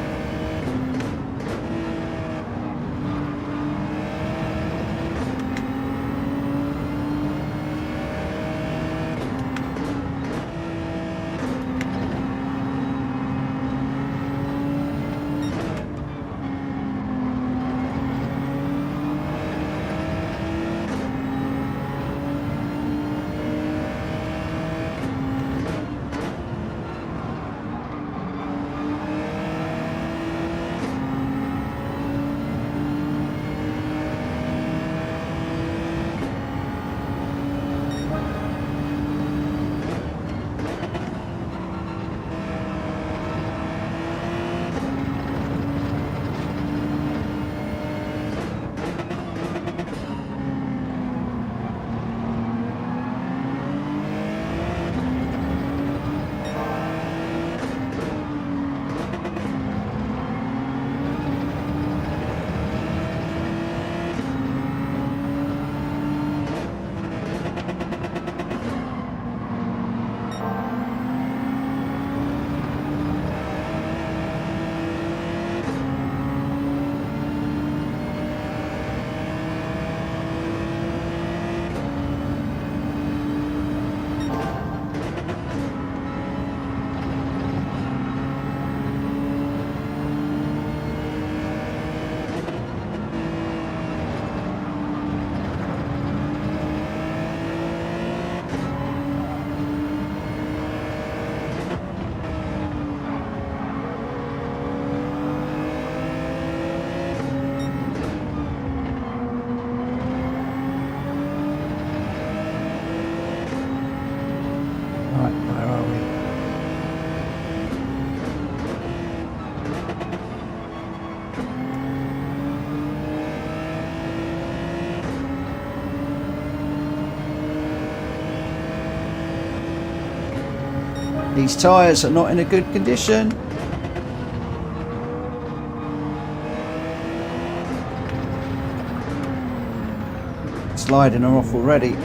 These tyres are not in a good condition. sliding her off already.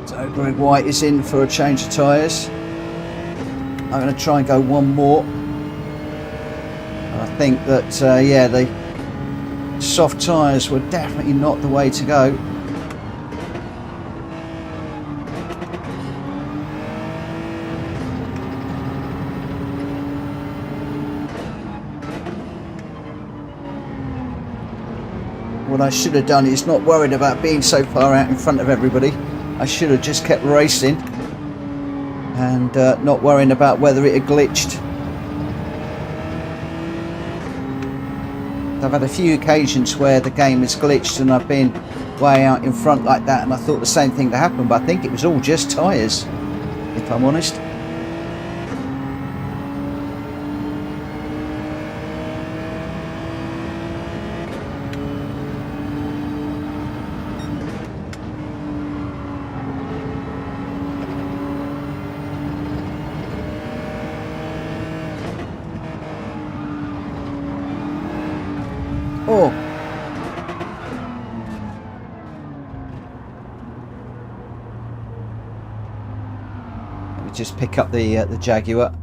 So Greg White is in for a change of tyres. I'm going to try and go one more. And I think that, yeah, the soft tyres were definitely not the way to go. What I should have done is not worried about being so far out in front of everybody. I should have just kept racing and not worrying about whether it had glitched. I've had a few occasions where the game has glitched and I've been way out in front like that, and I thought the same thing to happen, but I think it was all just tyres, if I'm honest. Oh, let me just pick up the Jaguar.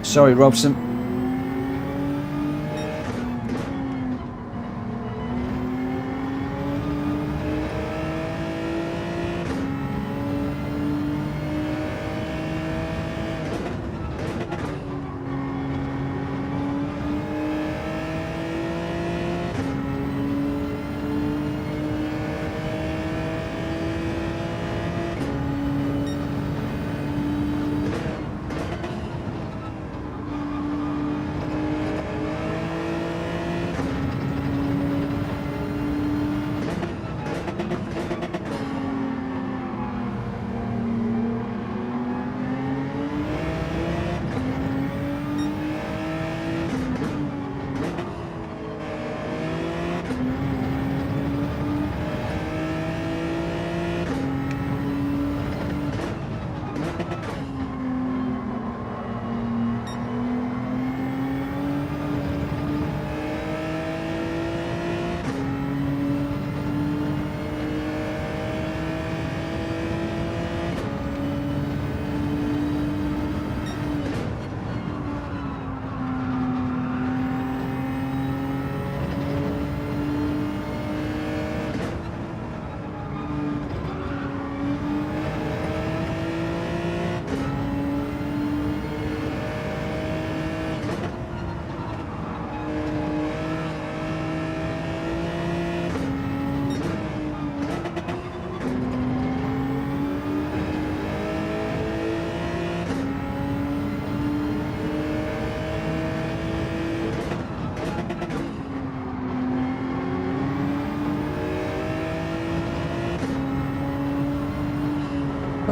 Sorry, Robson.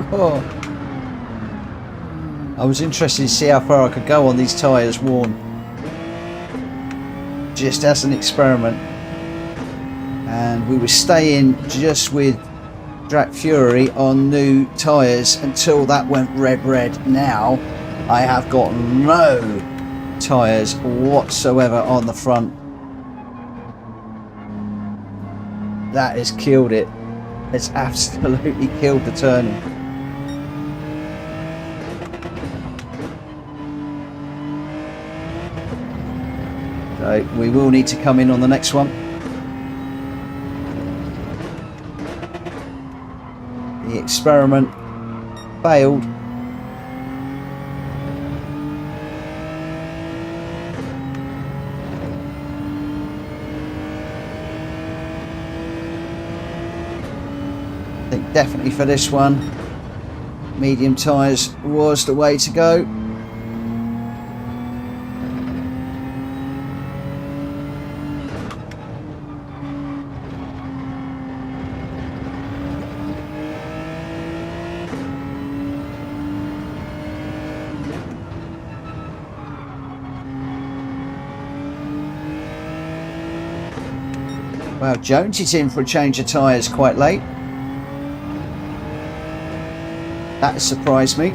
Oh. I was interested to see how far I could go on these tyres worn, just as an experiment, and we were staying just with Drag Fury on new tyres until that went red. Now I have got no tyres whatsoever on the front. That has killed it. It's absolutely killed the turning. So we will need to come in on the next one. The experiment failed. I think definitely for this one, medium tyres was the way to go. Well, Jones is in for a change of tyres quite late. That has surprised me.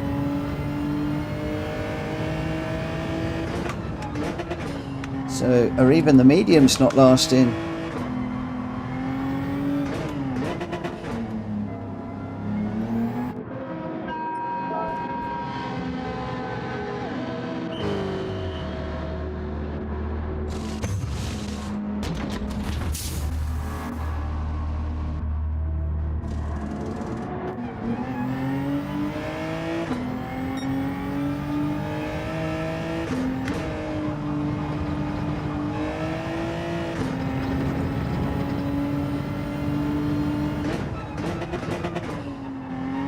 So, are even the mediums not lasting?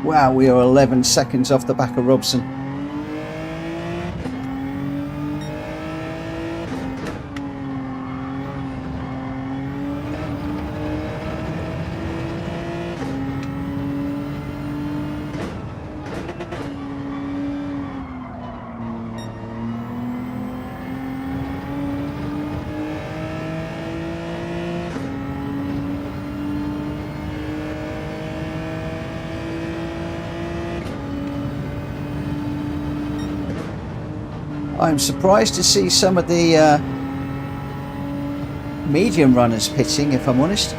Wow, we are 11 seconds off the back of Robson. I'm surprised to see some of the medium runners pitting, if I'm honest.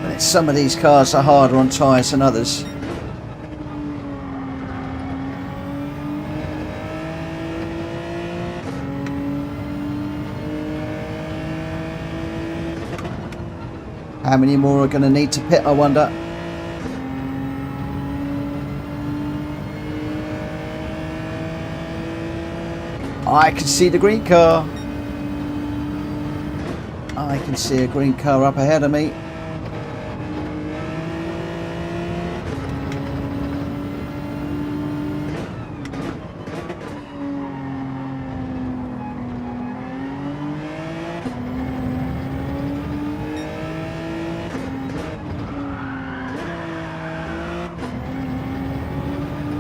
But some of these cars are harder on tyres than others. How many more are going to need to pit, I wonder? I can see the green car. I can see a green car up ahead of me.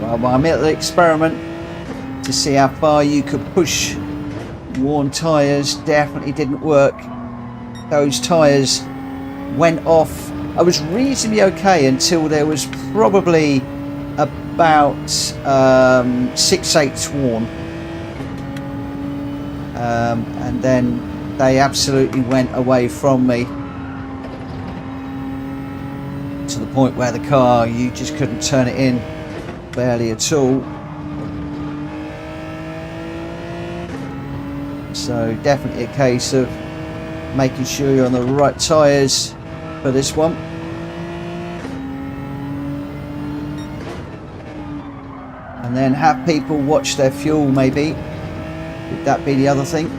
Well, I'm at the experiment to see how far you could push worn tyres. Definitely didn't work. Those tyres went off. I was reasonably okay until there was probably about 6/8 worn. And then they absolutely went away from me to the point where the car, you just couldn't turn it in. Barely at all. So definitely a case of making sure you're on the right tyres for this one. And then have people watch their fuel, maybe. Would that be the other thing?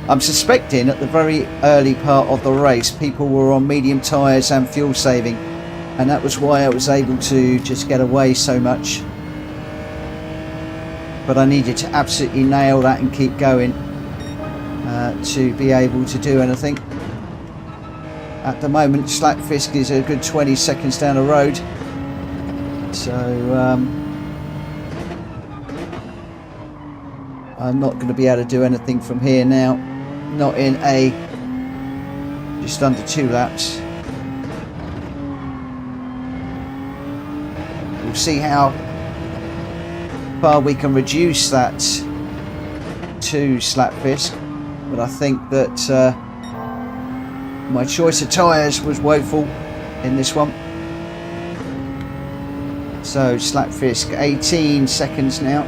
I'm suspecting at the very early part of the race people were on medium tyres and fuel saving. And that was why I was able to just get away so much. But I needed to absolutely nail that and keep going to be able to do anything. At the moment, Slackfisk is a good 20 seconds down the road. So I'm not going to be able to do anything from here now. Not in a just under 2 laps. We'll see how far we can reduce that to Slapfisk, but I think that my choice of tyres was woeful in this one. So Slapfisk 18 seconds now.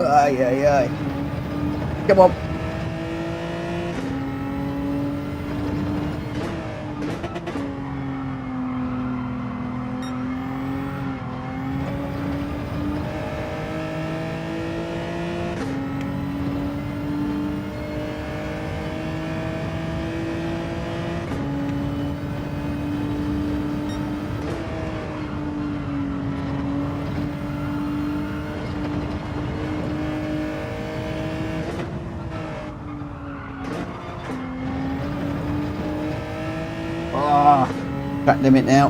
Aye, aye, aye. Come on. Track limit now.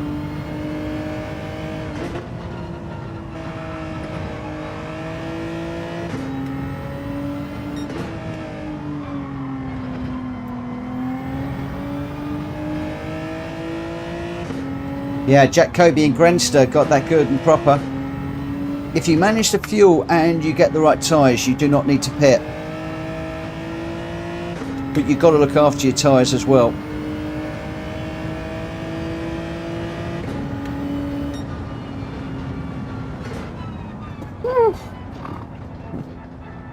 Yeah, Jack Kobe and Grenster got that good and proper. If you manage to fuel and you get the right tyres, you do not need to pit. But you've got to look after your tyres as well.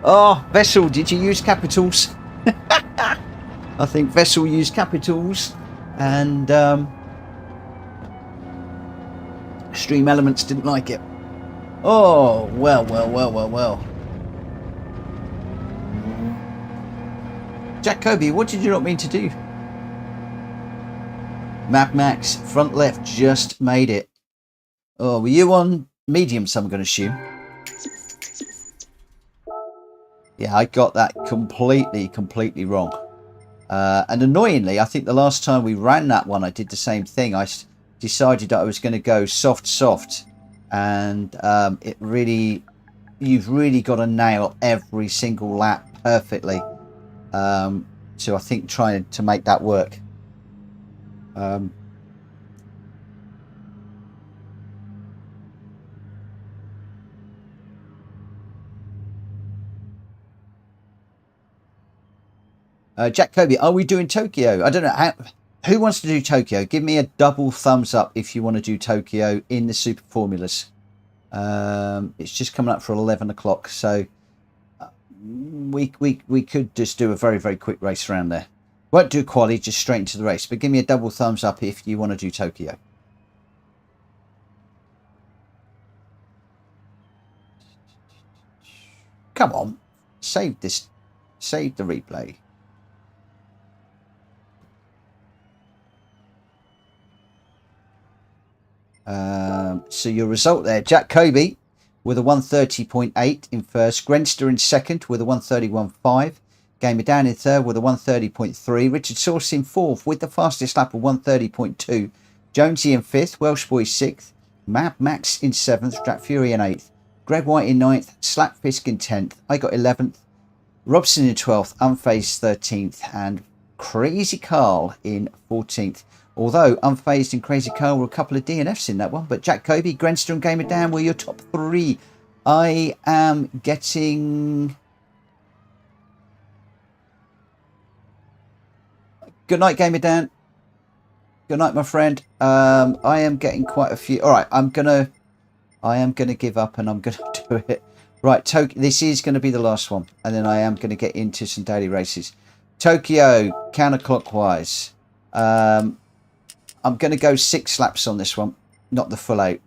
Oh, Vessel, did you use capitals? I think Vessel used capitals, and Stream Elements didn't like it. Oh, well. Jack Kobe, what did you not mean to do? Mad Max, front left, just made it. Oh, were you on mediums, I'm going to assume? Yeah, I got that completely wrong. And annoyingly, I think the last time we ran that one, I did the same thing. I decided that I was going to go soft. And you've really got to nail every single lap perfectly. So I think trying to make that work. Jack Kobe, are we doing Tokyo? I don't know. Who wants to do Tokyo? Give me a double thumbs up if you want to do Tokyo in the Super Formulas. It's just coming up for 11 o'clock, so we could just do a very quick race around there. Won't do quali, just straight into the race. But give me a double thumbs up if you want to do Tokyo. Come on, save the replay. So your result there, Jack Kobe with a 130.8 in first, Grenster in second with a 131.5, Gamer Dan in third with a 130.3, Richard Sauce in fourth with the fastest lap of 130.2, Jonesy in fifth, Welsh Boy sixth, Mad Max in seventh, Jack Fury in eighth, Greg White in ninth, Slapfisk in 10th, I got 11th, Robson in 12th, Unfazed 13th, and Crazy Carl in 14th. Although Unfazed and Crazy Carl were a couple of DNFs in that one. But Jack Kobe, Grenster and Gamer Dan were your top 3. I am getting... Good night, Gamer Dan. Good night, my friend. I am getting quite a few. All right, I am gonna give up and I'm gonna do it. Right, this is going to be the last one, and then I am going to get into some daily races. Tokyo, counterclockwise. I'm going to go 6 laps on this one, not the full 8.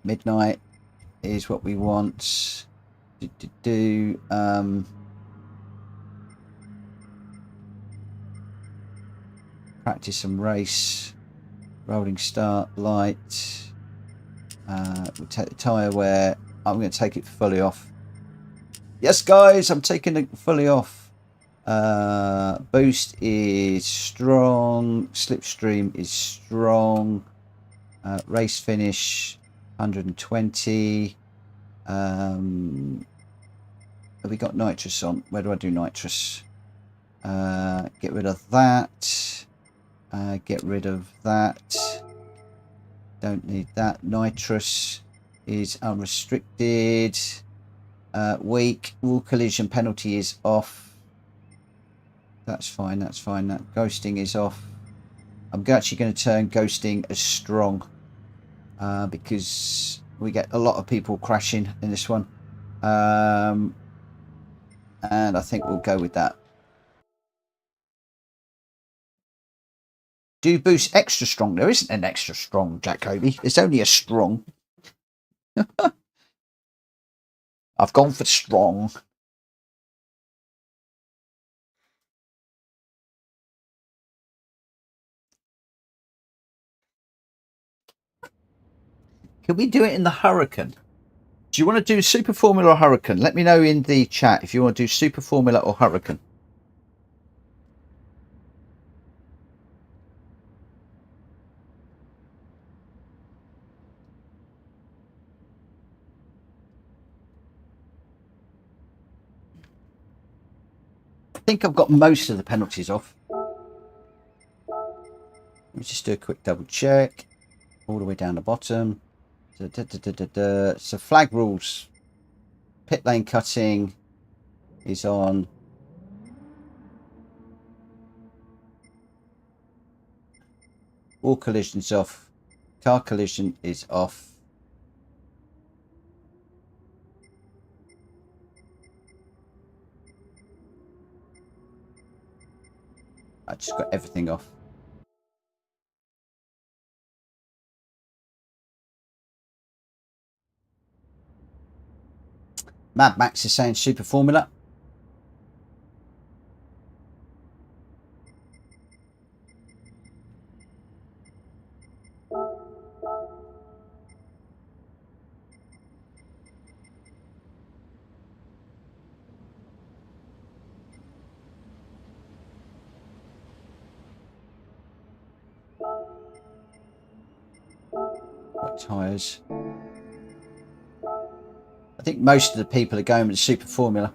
Midnight is what we want. Practice some race. Rolling start, light. We'll take the tyre wear. I'm going to take it fully off. Yes, guys, I'm taking it fully off. Boost is strong. Slipstream is strong. Race finish 120. Have we got nitrous on? Where do I do nitrous? Get rid of that. Get rid of that. Don't need that. Nitrous is unrestricted. Weak. Wall collision penalty is off. That's fine. That's fine. That ghosting is off. I'm actually going to turn ghosting as strong because we get a lot of people crashing in this one. And I think we'll go with that. Do boost extra strong. There isn't an extra strong, Jacoby. There's only a strong. I've gone for strong. Can we do it in the Hurricane? Do you want to do Super Formula or Hurricane? Let me know in the chat if you want to do Super Formula or Hurricane. I think I've got most of the penalties off. Let me just do a quick double check. All the way down the bottom. So flag rules. Pit lane cutting is on. All collisions off. Car collision is off. I just got everything off. Mad Max is saying Super Formula. What tyres? I think most of the people are going with the Super Formula.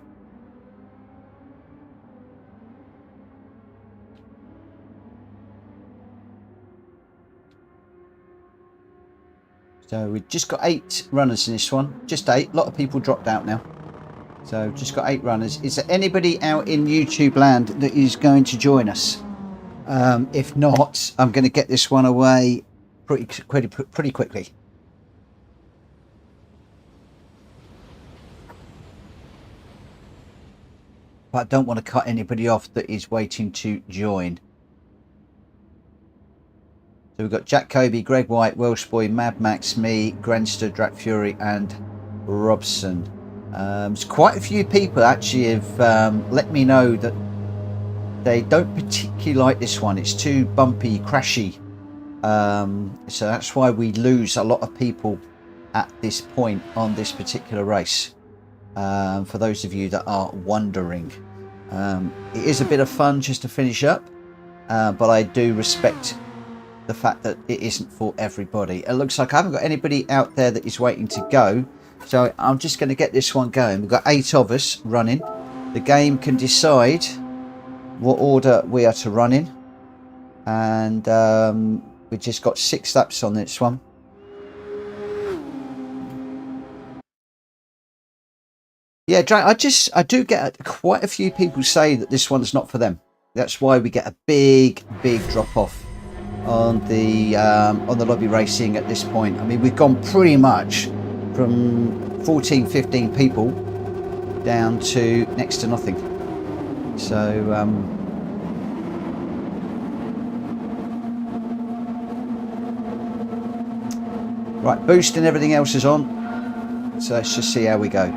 So we've just got 8 runners in this one. Just 8. A lot of people dropped out now. So just got 8 runners. Is there anybody out in YouTube land that is going to join us? If not, I'm going to get this one away pretty quickly. But I don't want to cut anybody off that is waiting to join. So we've got Jack Kobe, Greg White, Welsh Boy, Mad Max, me, Grenster, Drac Fury and Robson. There's quite a few people actually have let me know that they don't particularly like this one. It's too bumpy, crashy. So that's why we lose a lot of people at this point on this particular race. For those of you that are wondering, it is a bit of fun just to finish up, but I do respect the fact that it isn't for everybody. It looks like I haven't got anybody out there that is waiting to go, so I'm just going to get this one going. We've got 8 of us running. the game can decide what order we are to run in, and we just got 6 laps on this one. Yeah, I do get quite a few people say that this one's not for them. That's why we get a big drop off on the lobby racing at this point. I mean, we've gone pretty much from 14, 15 people down to next to nothing. So right, boost and everything else is on. So let's just see how we go.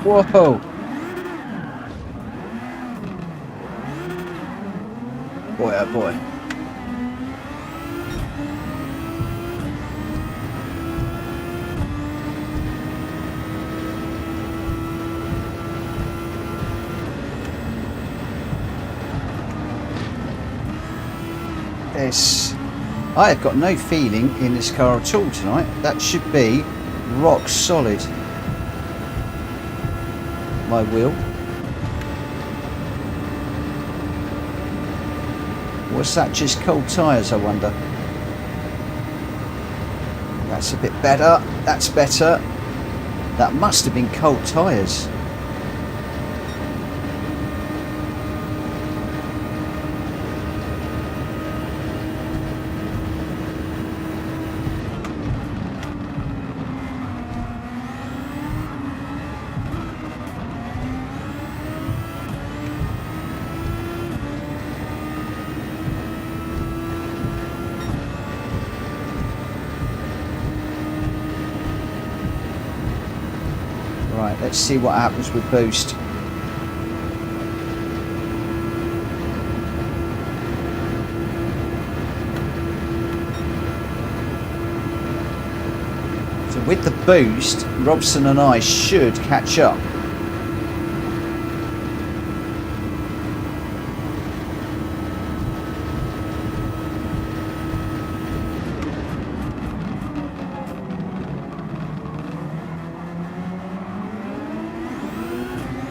Whoa! Boy, oh boy. I have got no feeling in this car at all tonight. That should be rock solid. My wheel. Was that just cold tyres, I wonder? That's a bit better. That's better. That must have been cold tyres. Let's see what happens with boost. So with the boost, Robson and I should catch up.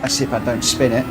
Let's see if I don't spin it.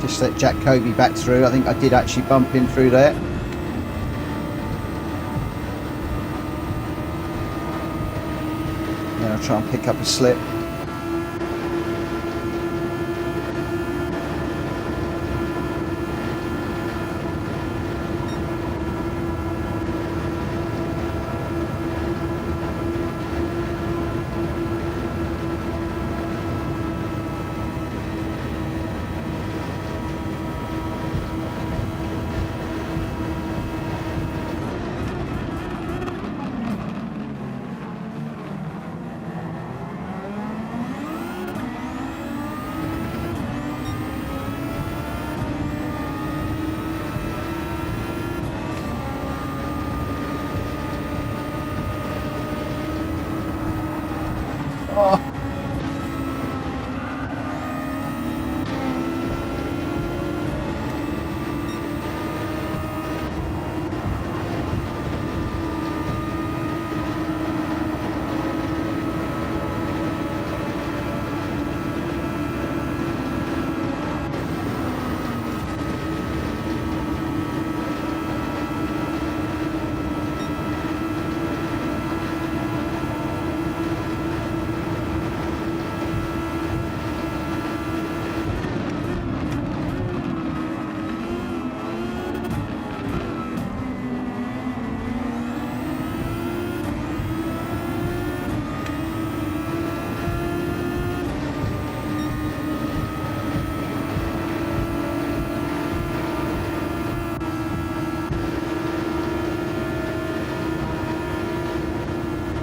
Just let Jack Kobe back through. I think I did actually bump him through there. Then I'll try and pick up a slip. Oh.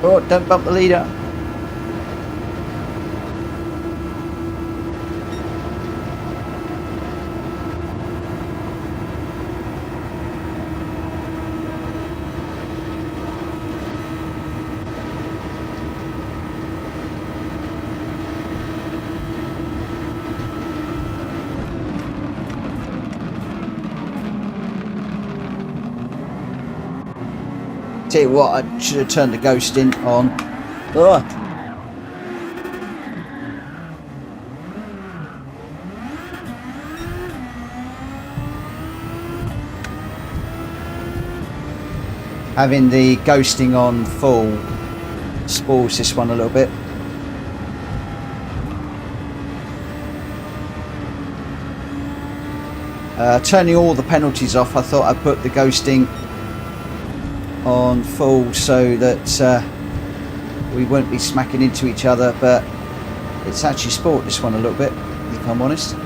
Oh, don't bump the leader. Tell you what, I should have turned the ghosting on. Ugh. Having the ghosting on full spoils this one a little bit. Turning all the penalties off, I thought I'd put the ghosting on full so that we won't be smacking into each other, but it's actually spoiled this one a little bit, if I'm honest.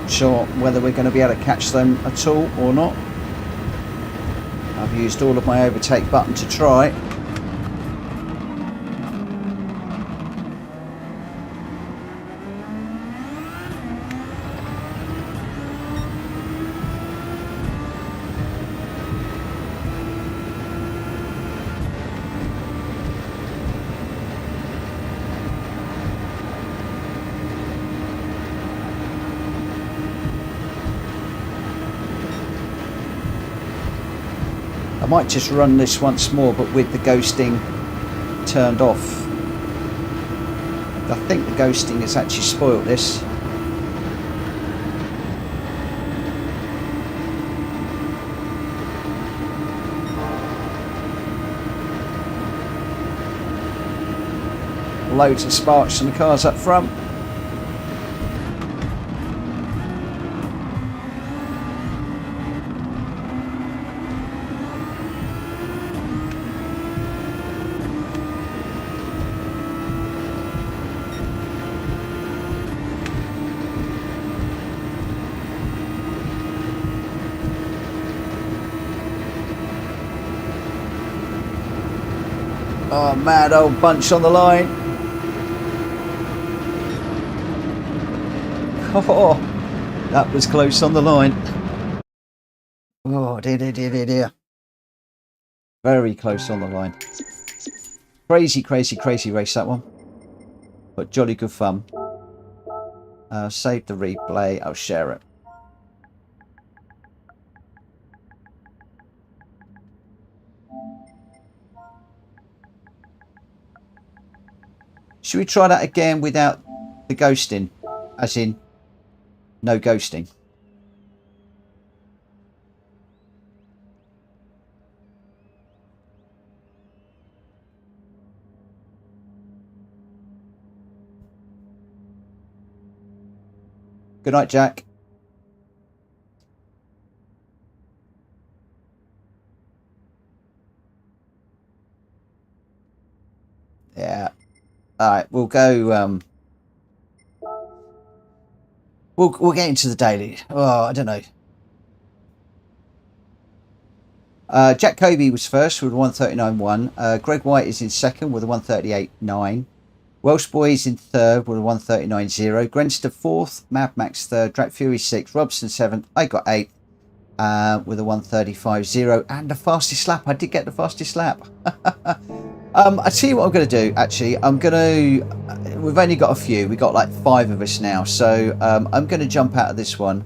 Sure whether we're going to be able to catch them at all or not. I've used all of my overtake button to try. I might just run this once more, but with the ghosting turned off. I think the ghosting has actually spoiled this. Loads of sparks from the cars up front. Oh, mad old bunch on the line. Oh, that was close on the line. Oh, dear. Very close on the line. Crazy race, that one. But jolly good fun. Save the replay. I'll share it. Should we try that again without the ghosting? As in, no ghosting. Good night, Jack. Yeah. All right, we'll go. We'll get into the daily. Oh, I don't know. Jack Kobe was first with a 139.1. Greg White is in second with a 138.9. Welsh Boys in third with a 139.0. Grenster fourth. Mad Max third. Drake Fury sixth. Robson seventh. I got eighth with a 135.0. And the fastest lap. I did get the fastest lap. I tell you what I'm going to do, actually. We've only got a few. We've got like 5 of us now. So I'm going to jump out of this one.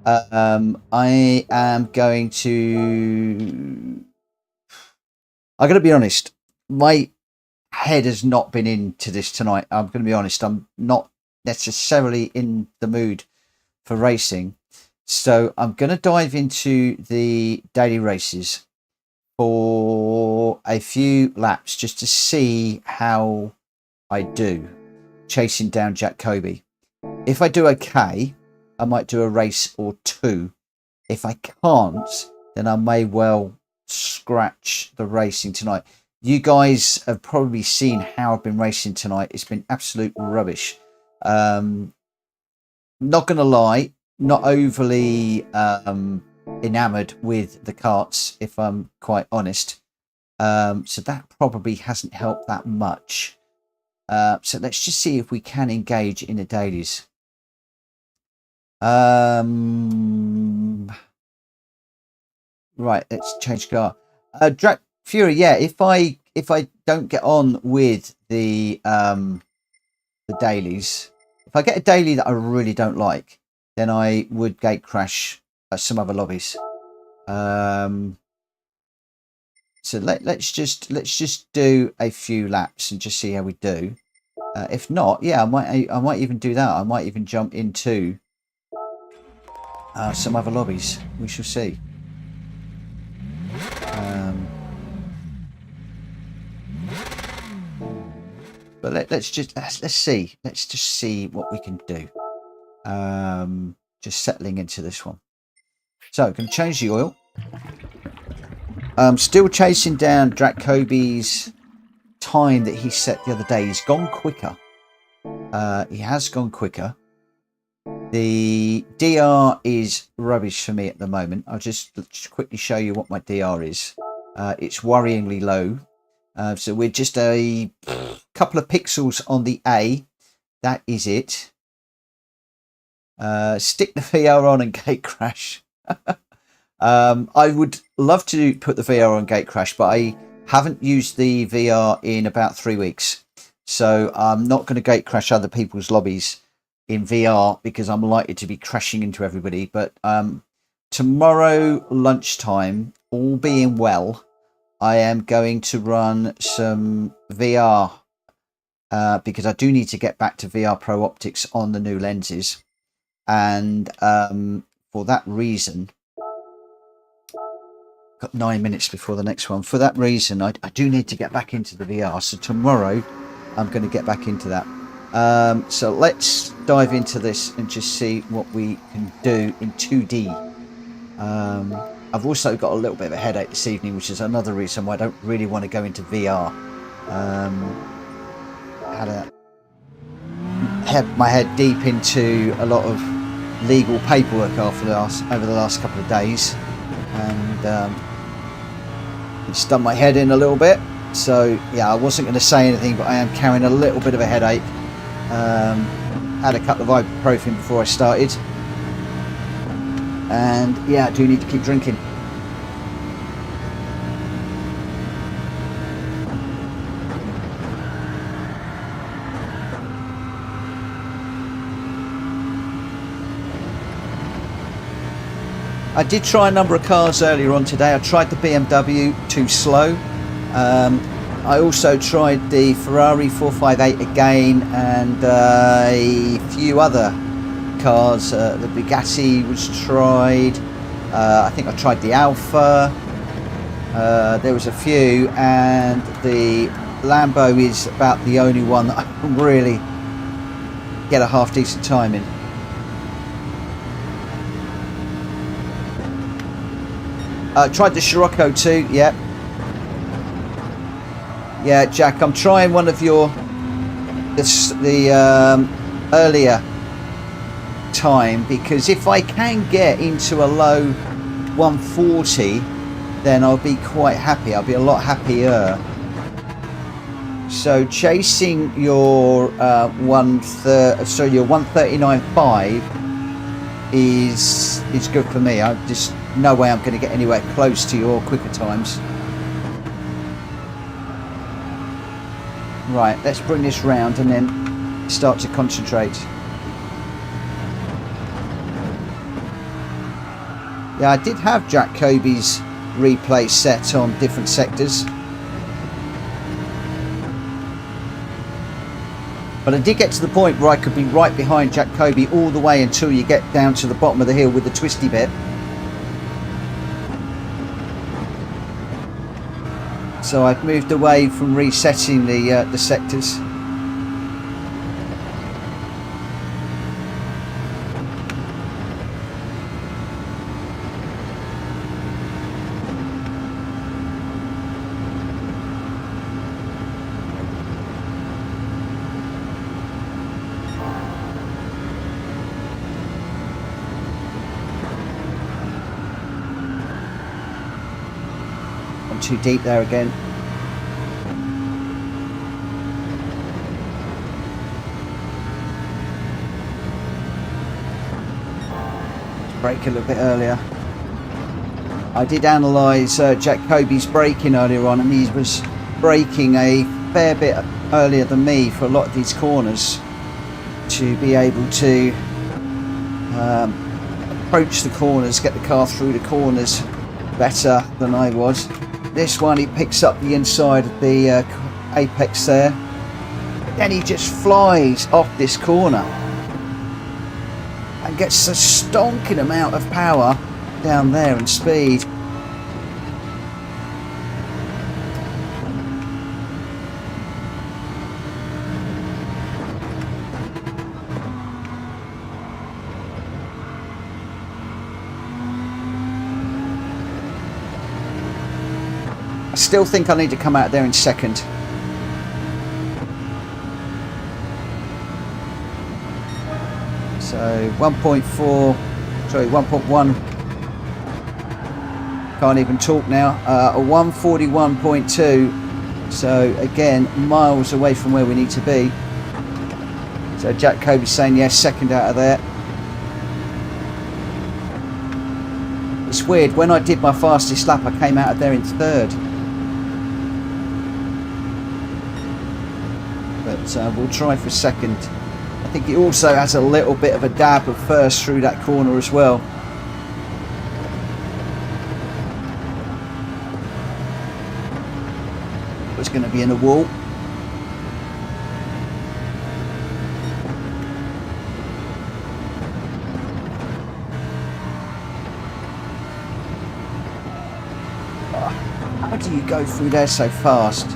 I am going to... I'm going to be honest. My head has not been into this tonight. I'm going to be honest. I'm not necessarily in the mood for racing. So I'm going to dive into the daily races for a few laps just to see how I do chasing down Jack Kobe. If I do okay, I might do a race or 2. If I can't, then I may well scratch the racing tonight. You guys have probably seen how I've been racing tonight. It's been absolute rubbish. Not going to lie, not overly enamoured with the karts, if I'm quite honest. So that probably hasn't helped that much. So let's just see if we can engage in the dailies. Right, let's change car. Drake Fury, yeah, if I don't get on with the dailies, if I get a daily that I really don't like, then I would gate crash some other lobbies. So let's just do a few laps and just see how we do. If not, yeah, I might even do that. I might even jump into some other lobbies. We shall see. But let's see. Let's just see what we can do. Just settling into this one. So I'm going to change the oil. Still chasing down Jack Kobe's time that he set the other day. He's gone quicker. He has gone quicker. The DR is rubbish for me at the moment. I'll just quickly show you what my DR is. It's worryingly low. So we're just a couple of pixels on the A. That is it. Stick the VR on and gate crash. I would love to put the VR on gate crash, but I haven't used the VR in about 3 weeks. So I'm not going to gate crash other people's lobbies in VR because I'm likely to be crashing into everybody. But tomorrow lunchtime, all being well, I am going to run some VR because I do need to get back to VR Pro Optics on the new lenses. And for that reason, got 9 minutes before the next one. For that reason, I do need to get back into the VR. So tomorrow, I'm going to get back into that. So let's dive into this and just see what we can do in 2D. I've also got a little bit of a headache this evening, which is another reason why I don't really want to go into VR. Had my head deep into a lot of legal paperwork over the last couple of days, and it's done my head in a little bit. So yeah, I wasn't going to say anything, but I am carrying a little bit of a headache. Had a couple of ibuprofen before I started, and yeah, I do need to keep drinking. I did try a number of cars earlier on today. I tried the BMW, too slow. I also tried the Ferrari 458 again, and a few other cars. The Bugatti was tried. I think I tried the Alfa. There was a few, and the Lambo is about the only one that I can really get a half decent time in. Tried the Scirocco too. Yep. Yeah, Jack, I'm trying one of your earlier time, because if I can get into a low 140, then I'll be quite happy. I'll be a lot happier. So chasing your 139.5 is good for me. I just no way I'm going to get anywhere close to your quicker times. Right, let's bring this round and then start to concentrate. Yeah, I did have Jack Kobe's replay set on different sectors, but I did get to the point where I could be right behind Jack Kobe all the way until you get down to the bottom of the hill with the twisty bit. So I've moved away from resetting the sectors. Too deep there again. Brake a little bit earlier. I did analyse Jack Kobe's braking earlier on, and he was braking a fair bit earlier than me for a lot of these corners to be able to approach the corners, get the car through the corners better than I was. This one, he picks up the inside of the apex there, then he just flies off this corner and gets a stonking amount of power down there and speed. I still think I need to come out there in second. So 1.4, sorry, 1.1. Can't even talk now. A 141.2. So again, miles away from where we need to be. So Jack Kobe's saying yes, second out of there. It's weird, when I did my fastest lap, I came out of there in third. But we'll try for second. I think he also has a little bit of a dab of first through that corner as well. It's going to be in a wall. How do you go through there so fast?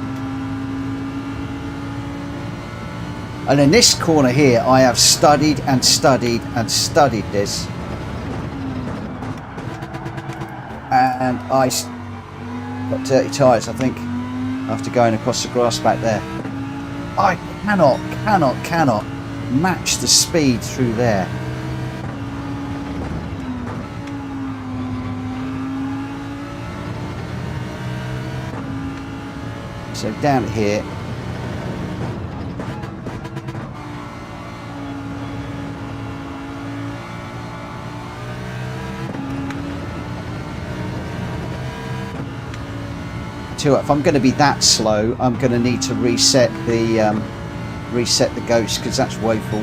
And in this corner here, I have studied and studied and studied this. And I got dirty tyres, I think, after going across the grass back there. I cannot match the speed through there. So down here. If I'm going to be that slow, I'm going to need to reset the ghost, because that's woeful.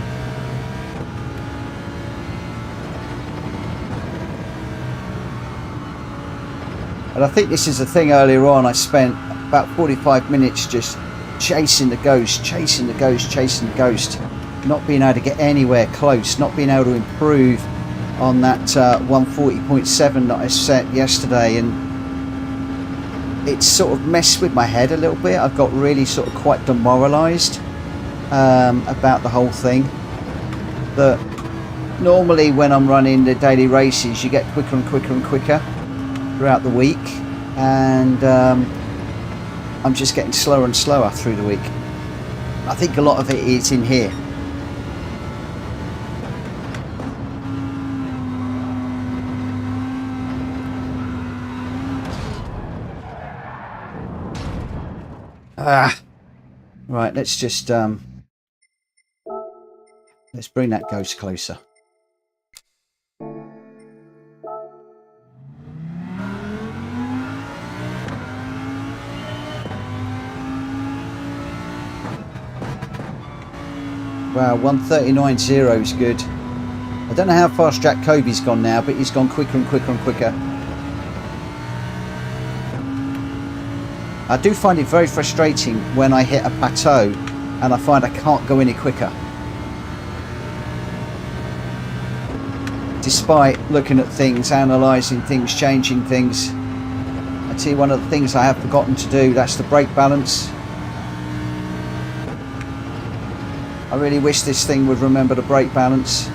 And I think this is the thing. Earlier on, I spent about 45 minutes just chasing the ghost, chasing the ghost, chasing the ghost, not being able to get anywhere close, not being able to improve on that 140.7 that I set yesterday, and it's sort of messed with my head a little bit. I've got really sort of quite demoralised about the whole thing. That normally when I'm running the daily races, you get quicker and quicker and quicker throughout the week, and I'm just getting slower and slower through the week. I think a lot of it is in here. Right, let's just let's bring that ghost closer. Wow, 139.0 is good. I don't know how fast Jack Kobe's gone now, but he's gone quicker and quicker and quicker. I do find it very frustrating when I hit a plateau and I find I can't go any quicker. Despite looking at things, analysing things, changing things. I tell you, one of the things I have forgotten to do, that's the brake balance. I really wish this thing would remember the brake balance.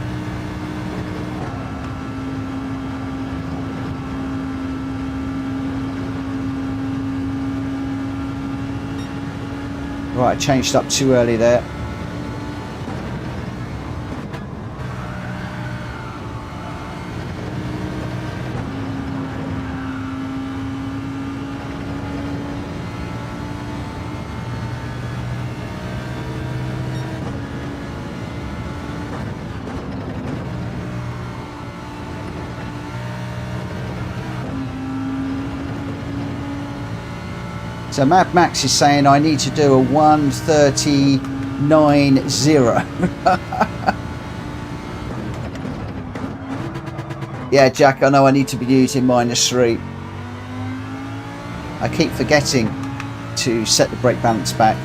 Right, I changed up too early there. So Mad Max is saying I need to do a 139.0. Yeah, Jack, I know I need to be using -3. I keep forgetting to set the brake balance back.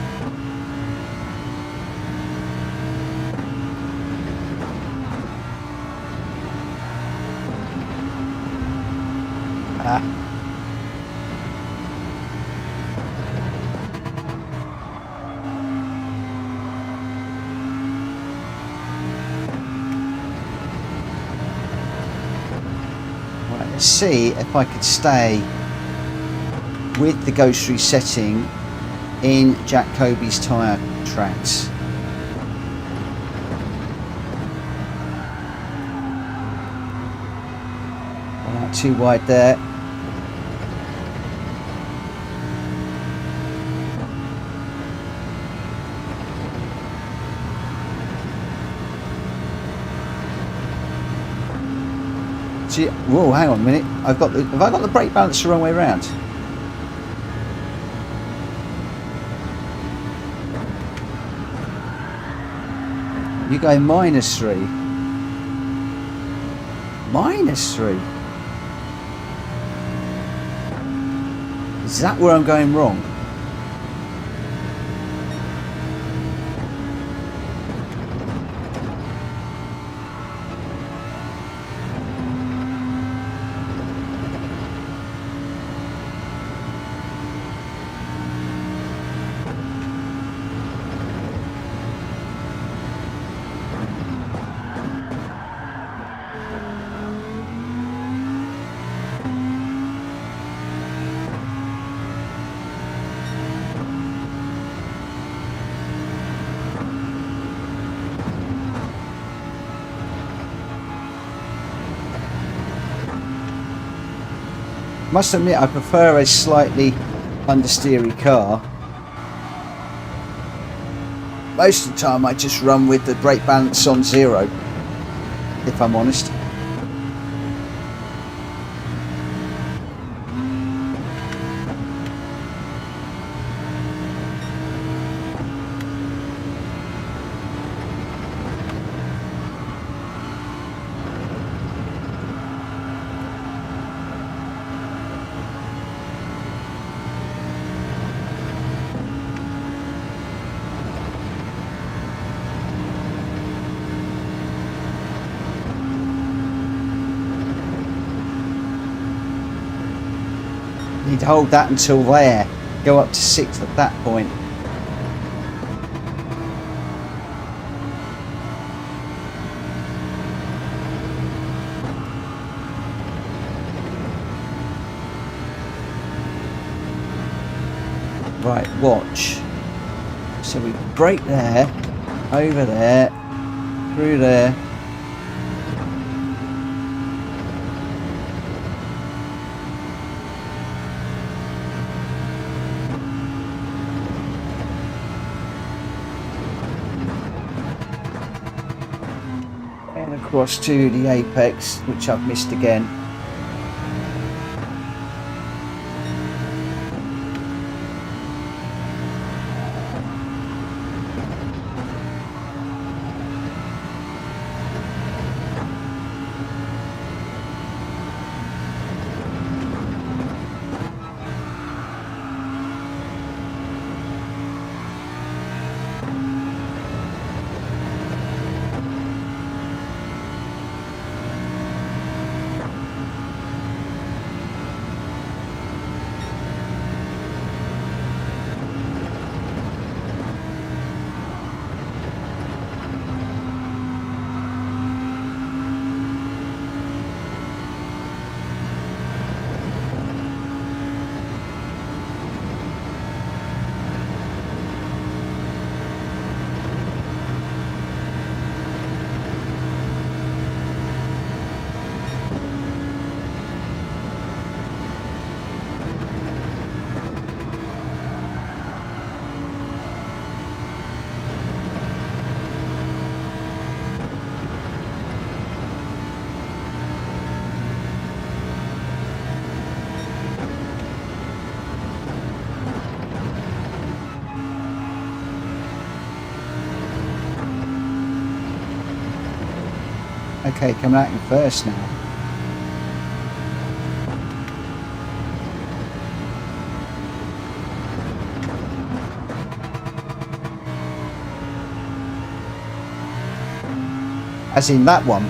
See if I could stay with the ghost resetting in Jack Kobe's tyre tracks. Not too wide there. Whoa, hang on a minute. Have I got the brake balance the wrong way around? You go -3. -3. Is that where I'm going wrong? Must admit, I prefer a slightly understeery car most of the time I just run with the brake balance on 0, if I'm honest. Need to hold that until there. Go up to 6 at that point. Right, watch. So we brake there, over there, through there. Across to the apex, which I've missed again. Okay, coming out in first now. As in that one.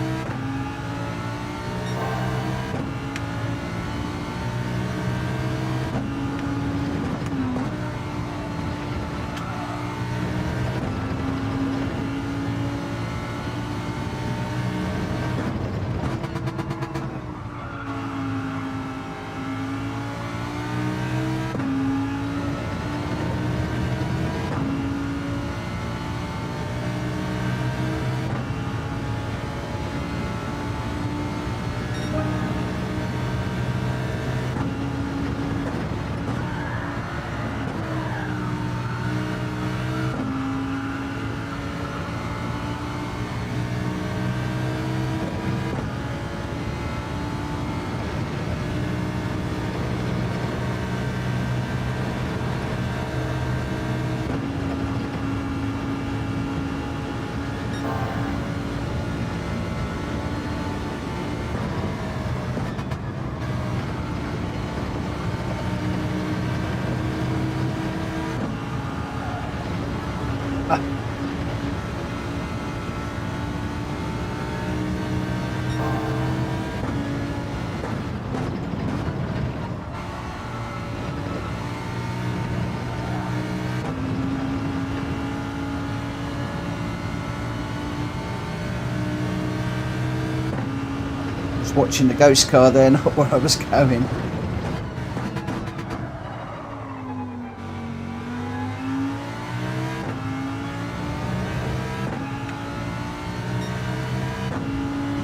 Watching the ghost car there, not where I was going.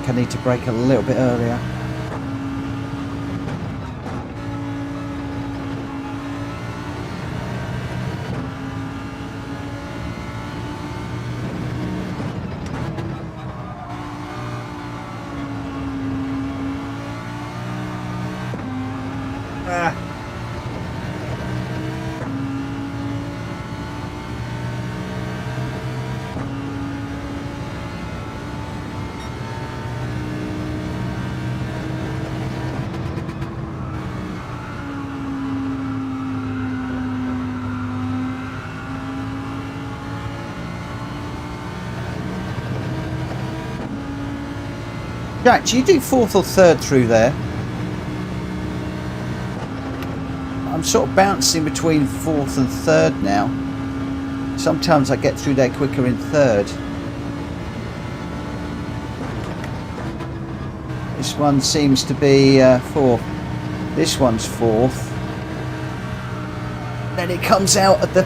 I need to brake a little bit earlier. Jack, do you do fourth or third through there? I'm sort of bouncing between fourth and third now. Sometimes I get through there quicker in third. This one seems to be fourth. This one's fourth. Then it comes out at the...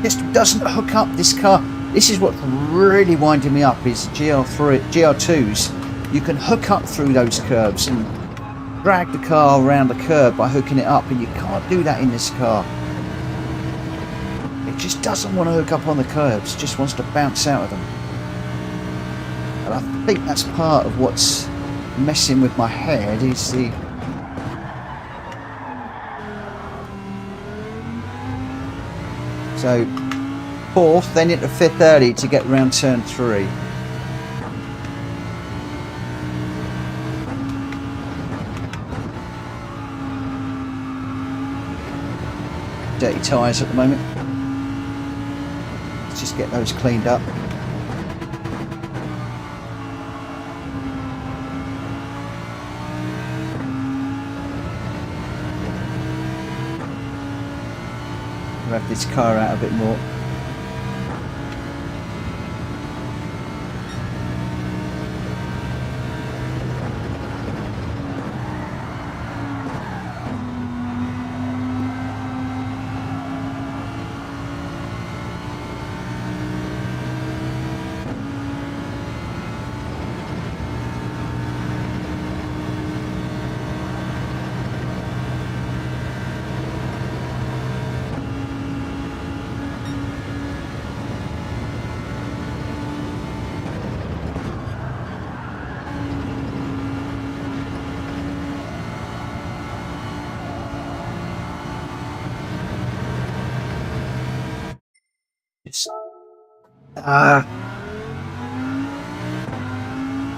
Just doesn't hook up this car. This is what's really winding me up is GR2s. You can hook up through those curves and drag the car around the curb by hooking it up, and you can't do that in this car. It just doesn't want to hook up on the curves, it just wants to bounce out of them. And I think that's part of what's messing with my head is the... So, fourth, then into fifth early to get round turn 3. Dirty tyres at the moment. Let's just get those cleaned up. Rev this car out a bit more.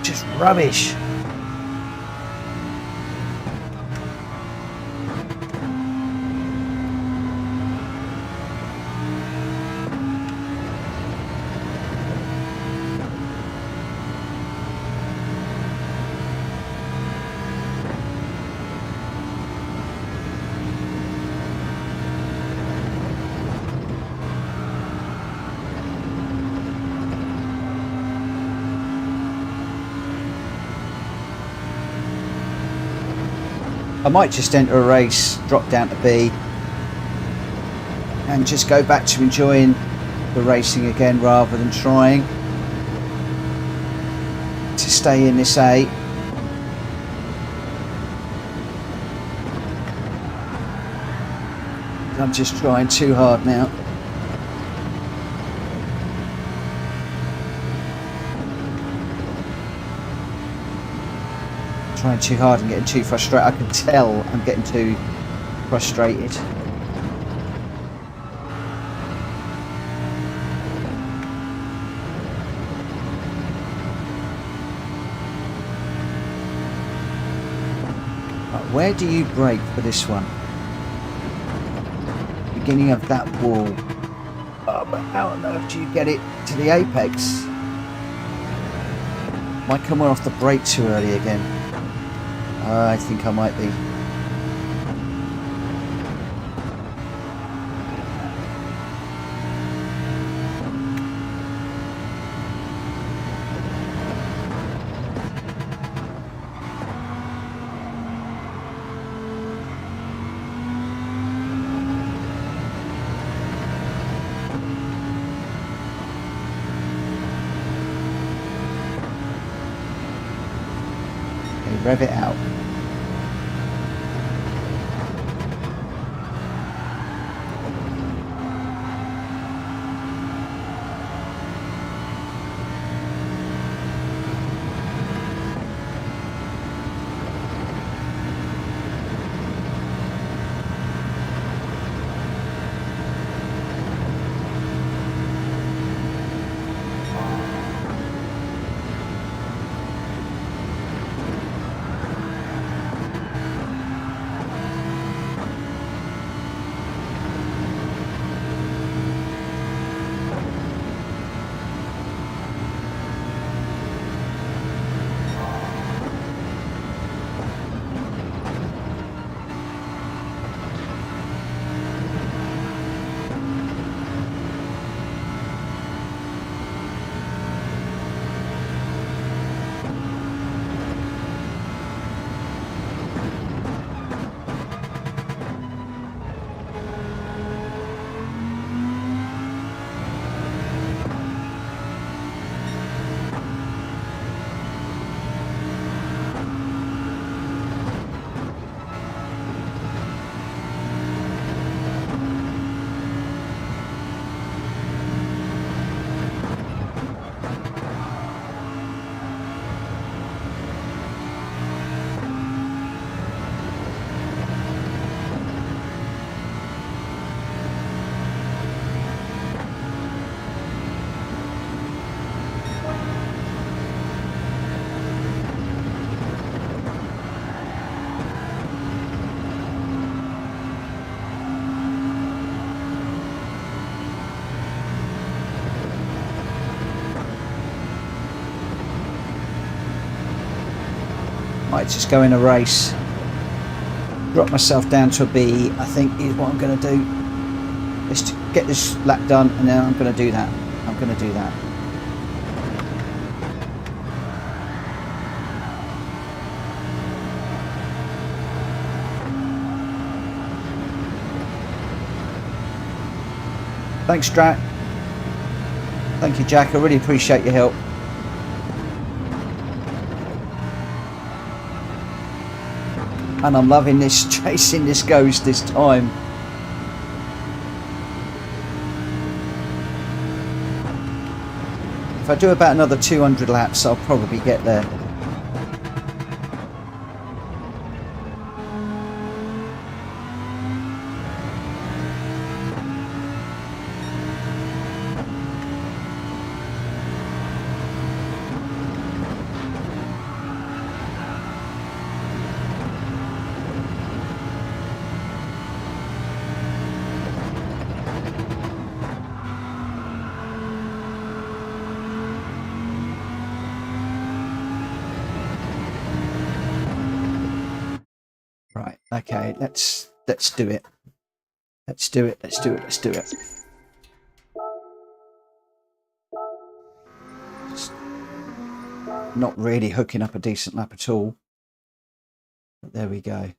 Just rubbish. I might just enter a race, drop down to B, and just go back to enjoying the racing again rather than trying to stay in this A. I'm just trying too hard now. Trying too hard and getting too frustrated. I can tell I'm getting too frustrated. Right, where do you brake for this one? Beginning of that wall. Oh, but how on earth do you get it to the apex? Might come off the brake too early again. I think I might be. Okay, rev it out. Right, just go in a race. Drop myself down to a B, I think is what I'm going to do. Let's get this lap done, and then I'm going to do that. I'm going to do that. Thanks, Strat. Thank you, Jack. I really appreciate your help. And I'm loving this chasing this Ghost this time. If I do about another 200 laps, I'll probably get there. Right, okay, let's do it. Let's do it. Just not really hooking up a decent lap at all. But there we go.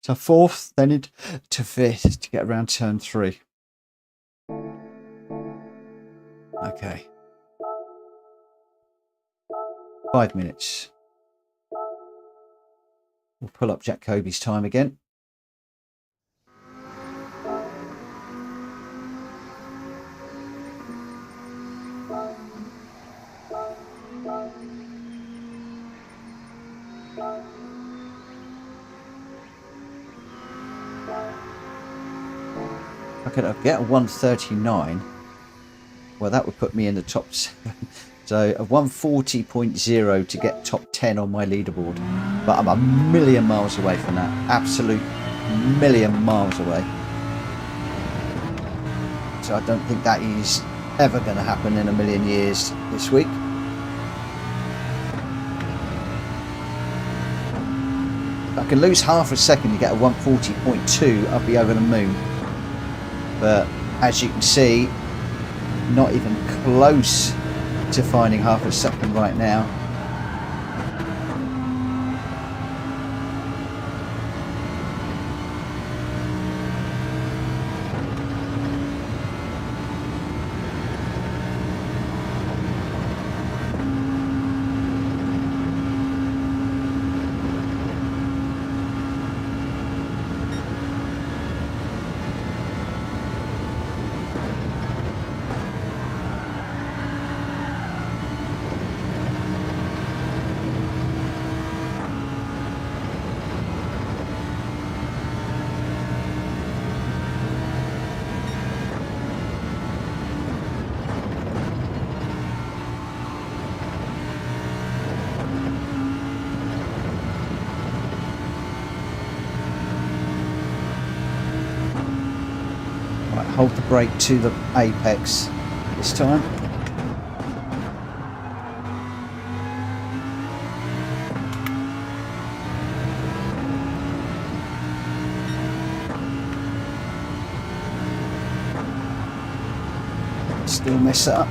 So fourth, then into fifth to get around turn 3. Okay. 5 minutes. We'll pull up Jack Kobe's time again. I could get a 139. Well, that would put me in the top 7. So a 140.0 to get top 10 on my leaderboard. But I'm a million miles away from that. Absolute million miles away. So I don't think that is ever going to happen in a million years this week. If I can lose half a second to get a 140.2, I'll be over the moon. But as you can see, not even close to finding half a second right now. Hold the brake to the apex this time. Still mess it up.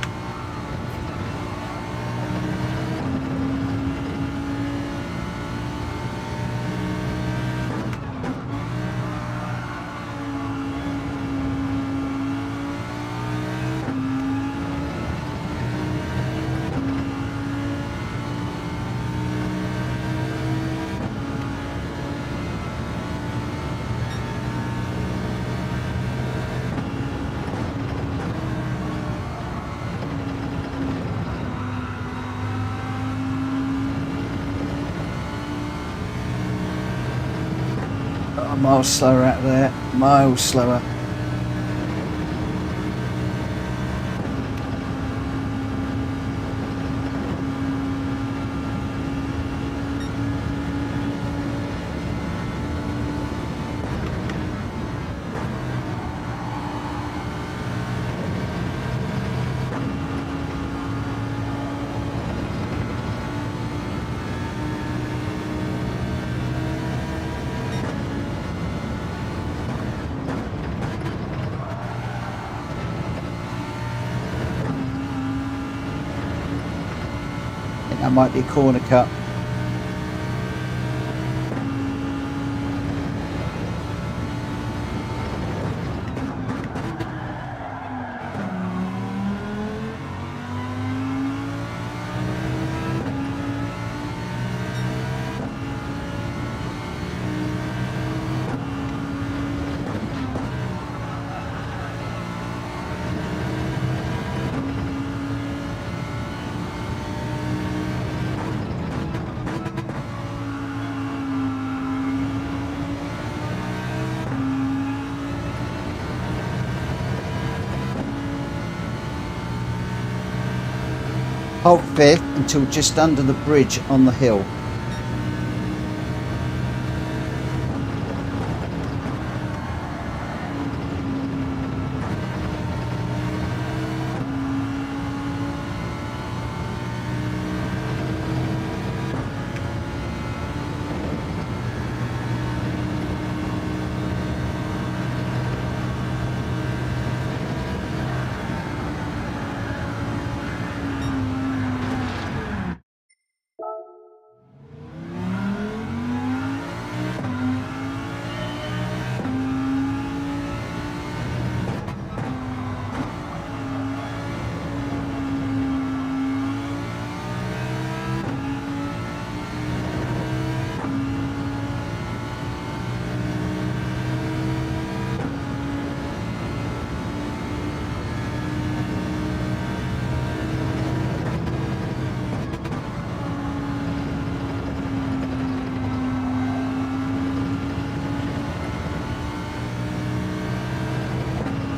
Miles slower out there, miles slower. That might be a corner cut. Hold fifth until just under the bridge on the hill.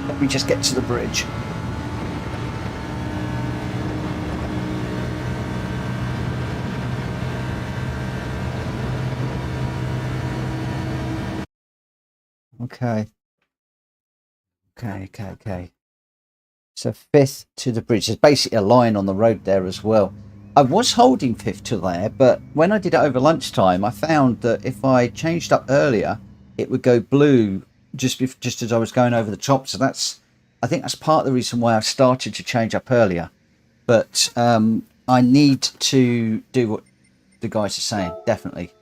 Let me just get to the bridge. Okay. So fifth to the bridge. There's basically a line on the road there as well. I was holding fifth to there, but when I did it over lunchtime, I found that if I changed up earlier, it would go blue just as I was going over the top. So I think that's part of the reason why I started to change up earlier. But I need to do what the guys are saying, definitely.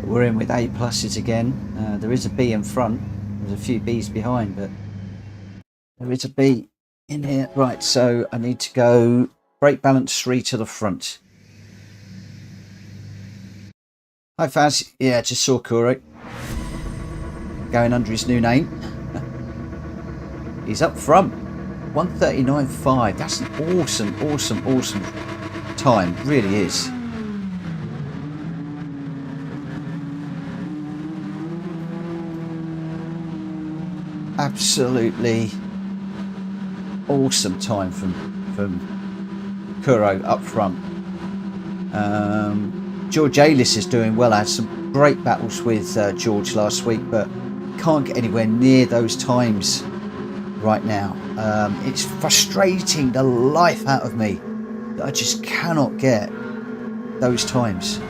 We're in with A pluses again. There is a B in front. There's a few B's behind, but there is a B in here. Right, so I need to go brake balance 3 to the front. Hi Faz, yeah, just saw Kuro going under his new name. He's up front, 1:39.5. That's an awesome time, really is. Absolutely awesome time from Kuro up front. George Alis is doing well. I had some great battles with George last week, but can't get anywhere near those times right now. It's frustrating the life out of me that I just cannot get those times.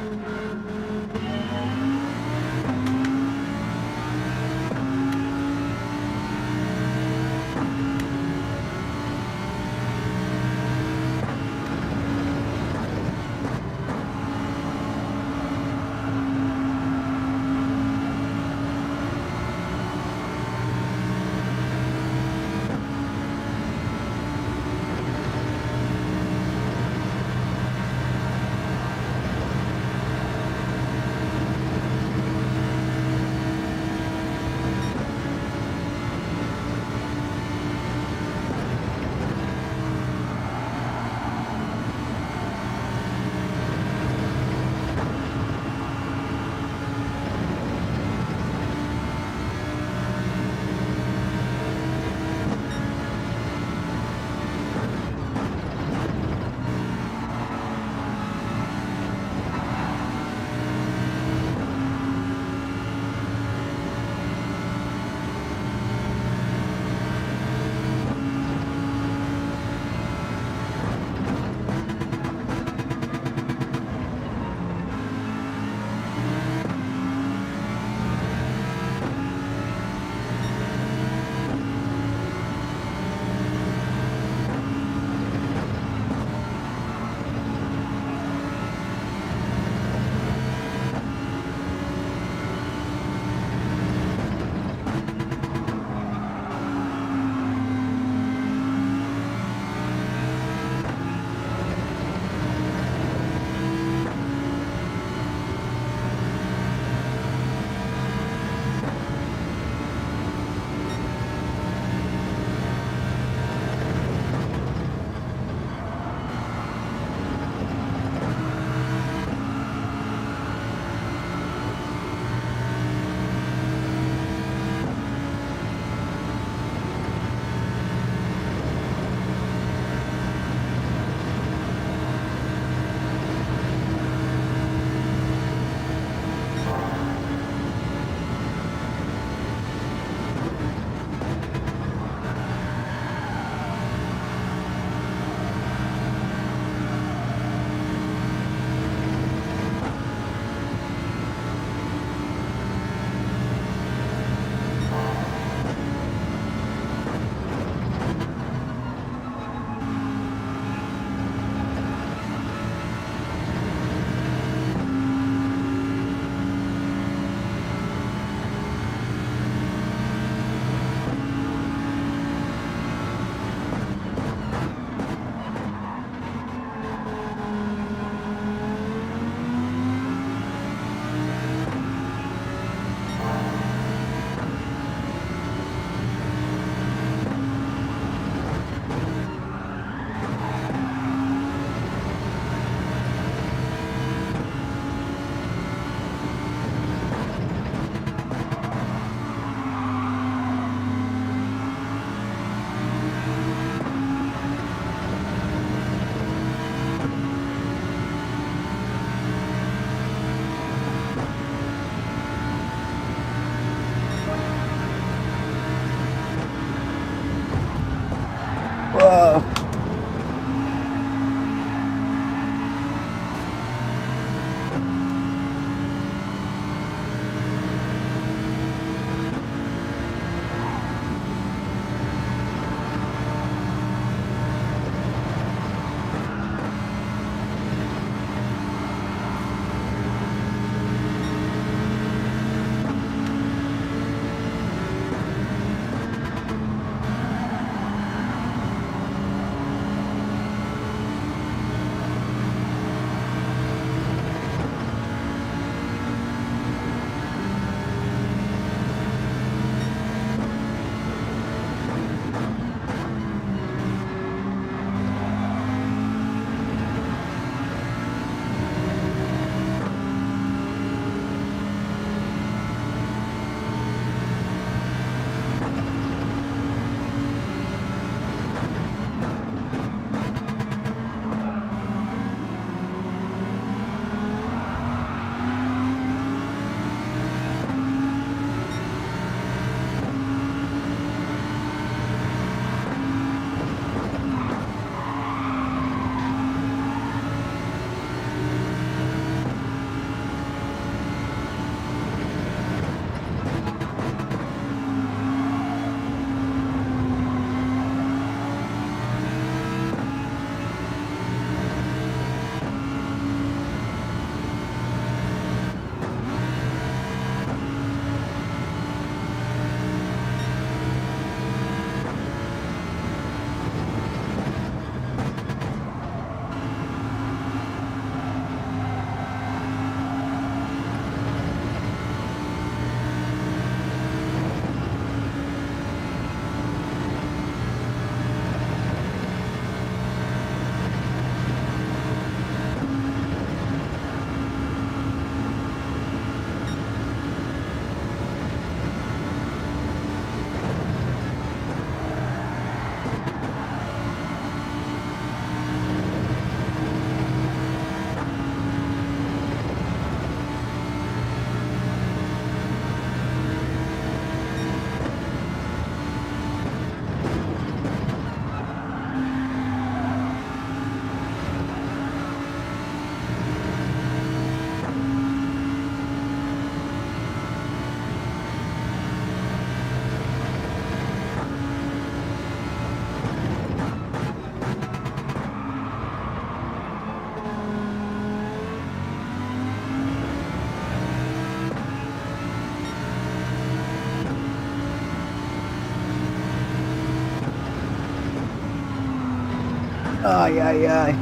Ay, ay, ay.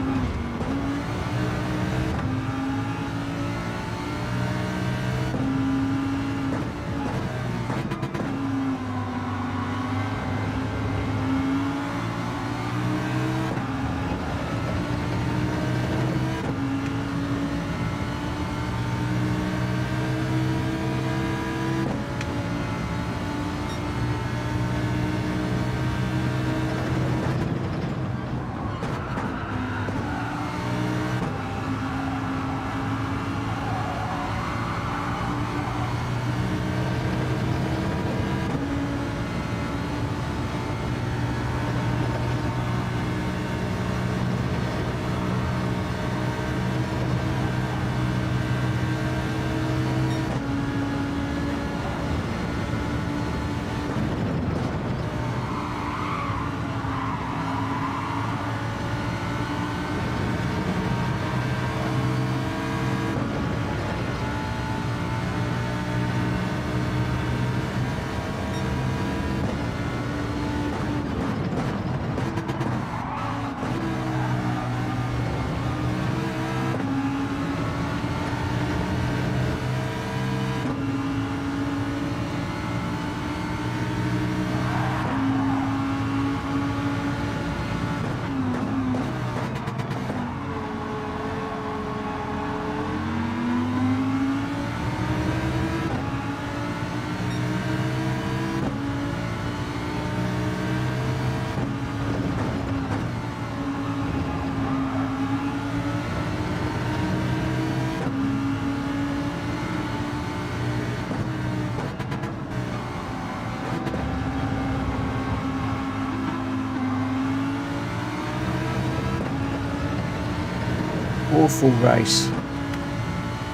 Awful race.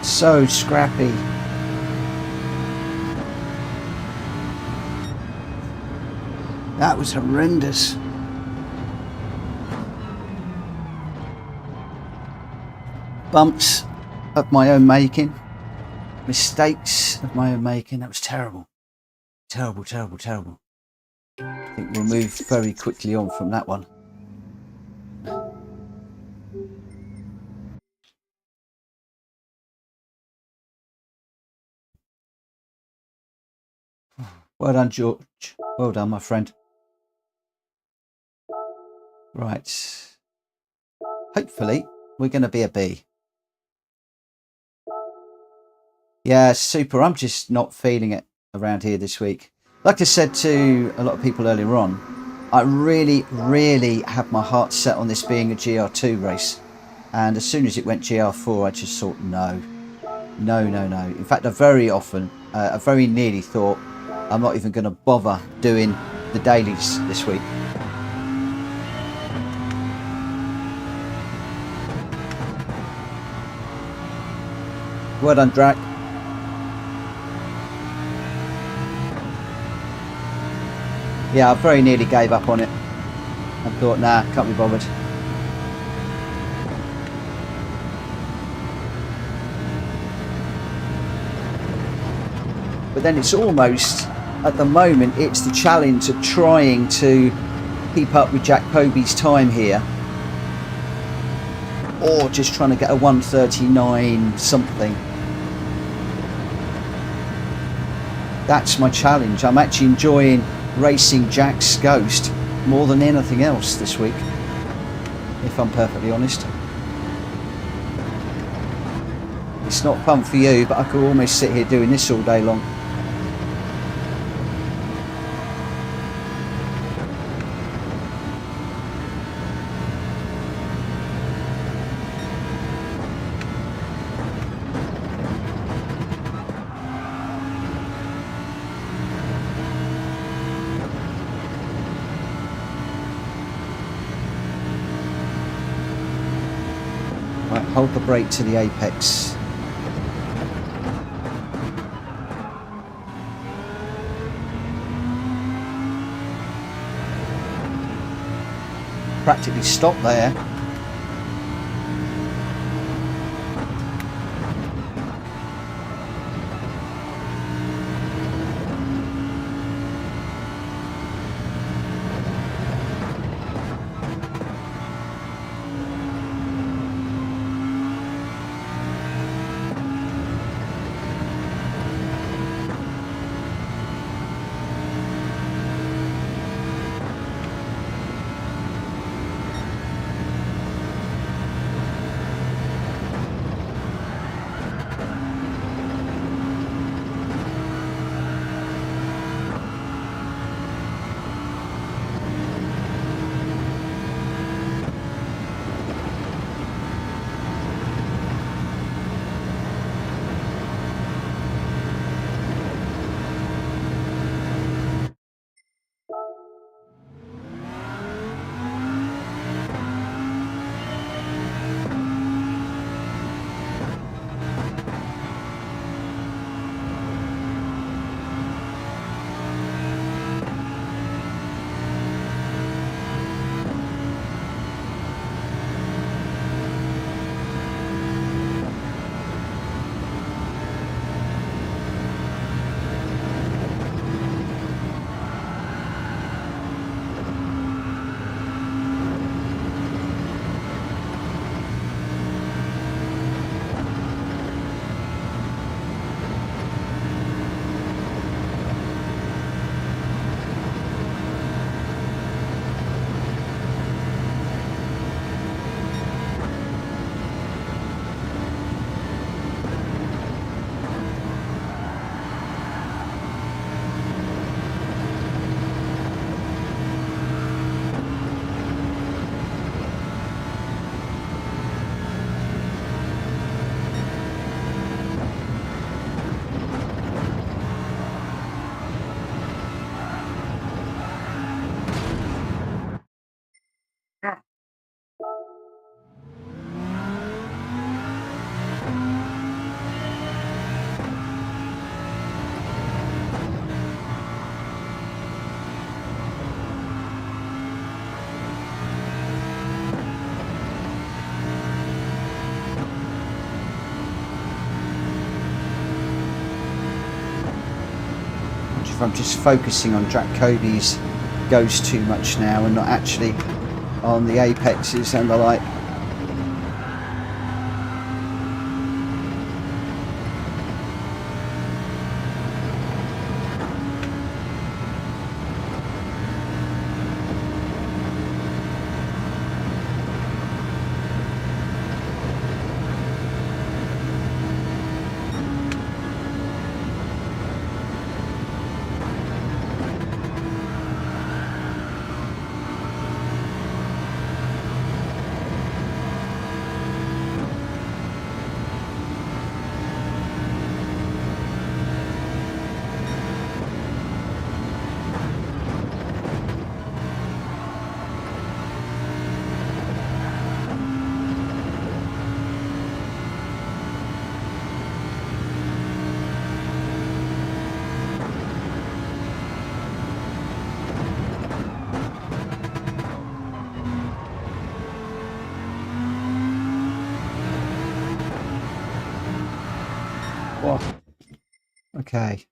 So scrappy. That was horrendous. Bumps of my own making. Mistakes of my own making. That was terrible. Terrible, terrible, terrible. I think we'll move very quickly on from that one. Well done, George. Well done, my friend. Right. Hopefully, we're going to be a B. Yeah, super. I'm just not feeling it around here this week. Like I said to a lot of people earlier on, I really, really have my heart set on this being a GR2 race. And as soon as it went GR4, I just thought, no. No, no, no. In fact, I very nearly thought I'm not even going to bother doing the dailies this week. Well done, Drac. Yeah, I very nearly gave up on it. I thought, nah, can't be bothered. But then it's almost, at the moment, it's the challenge of trying to keep up with Jack Poby's time here. Or just trying to get a 1:39 something. That's my challenge. I'm actually enjoying racing Jack's Ghost more than anything else this week, if I'm perfectly honest. It's not fun for you, but I could almost sit here doing this all day long. Right, hold the brake to the apex. Practically stopped there. if I'm just focusing on Dracobi's goes too much now and not actually on the apexes and the like. Whoa. Okay.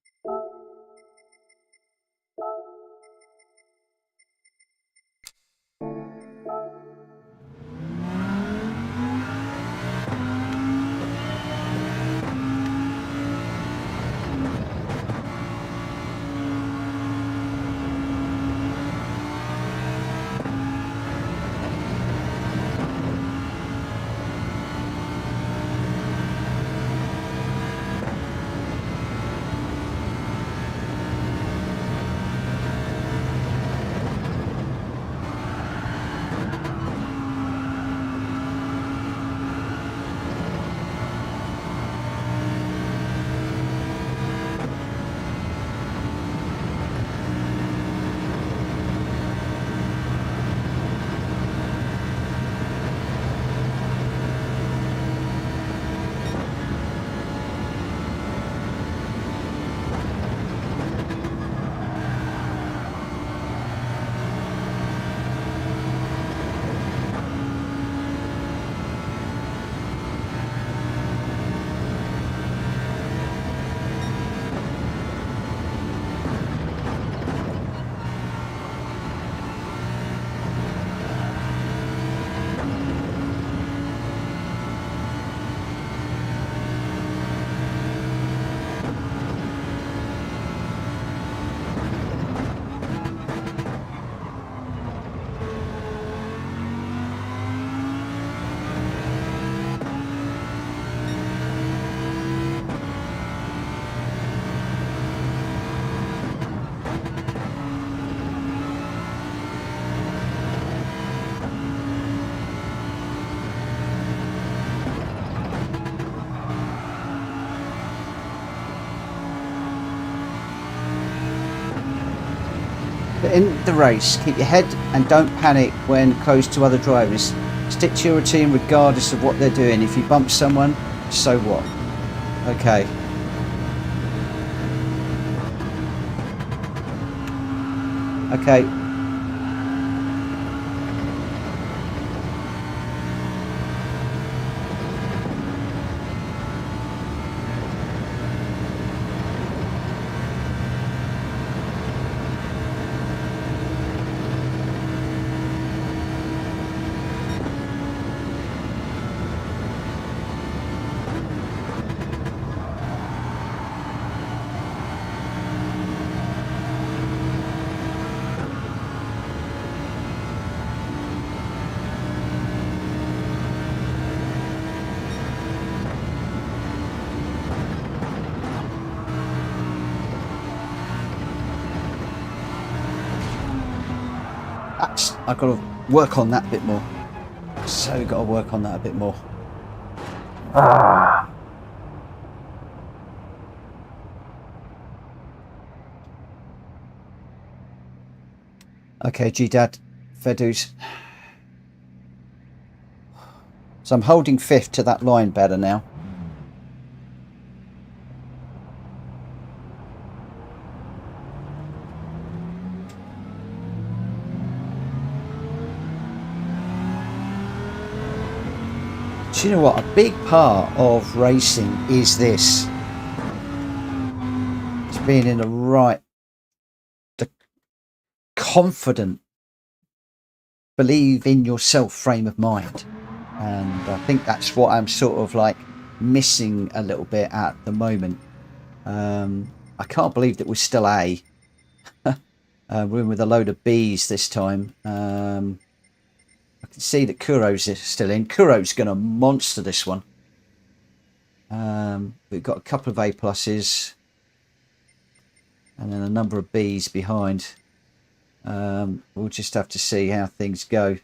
But in the race, keep your head and don't panic when close to other drivers. Stick to your routine regardless of what they're doing. If you bump someone, so what? Okay. Okay. I've got to work on that a bit more. So got to work on that a bit more. Okay, G-Dad, fair dues. So I'm holding fifth to that line better now. Do you know what? A big part of racing is this. It's being in the right confident, believe in yourself frame of mind. And I think that's what I'm sort of like missing a little bit at the moment. I can't believe that we're still A. We're in with a load of B's this time. I can see that Kuro's still in. Kuro's going to monster this one. We've got a couple of A pluses. And then a number of B's behind. We'll just have to see how things go.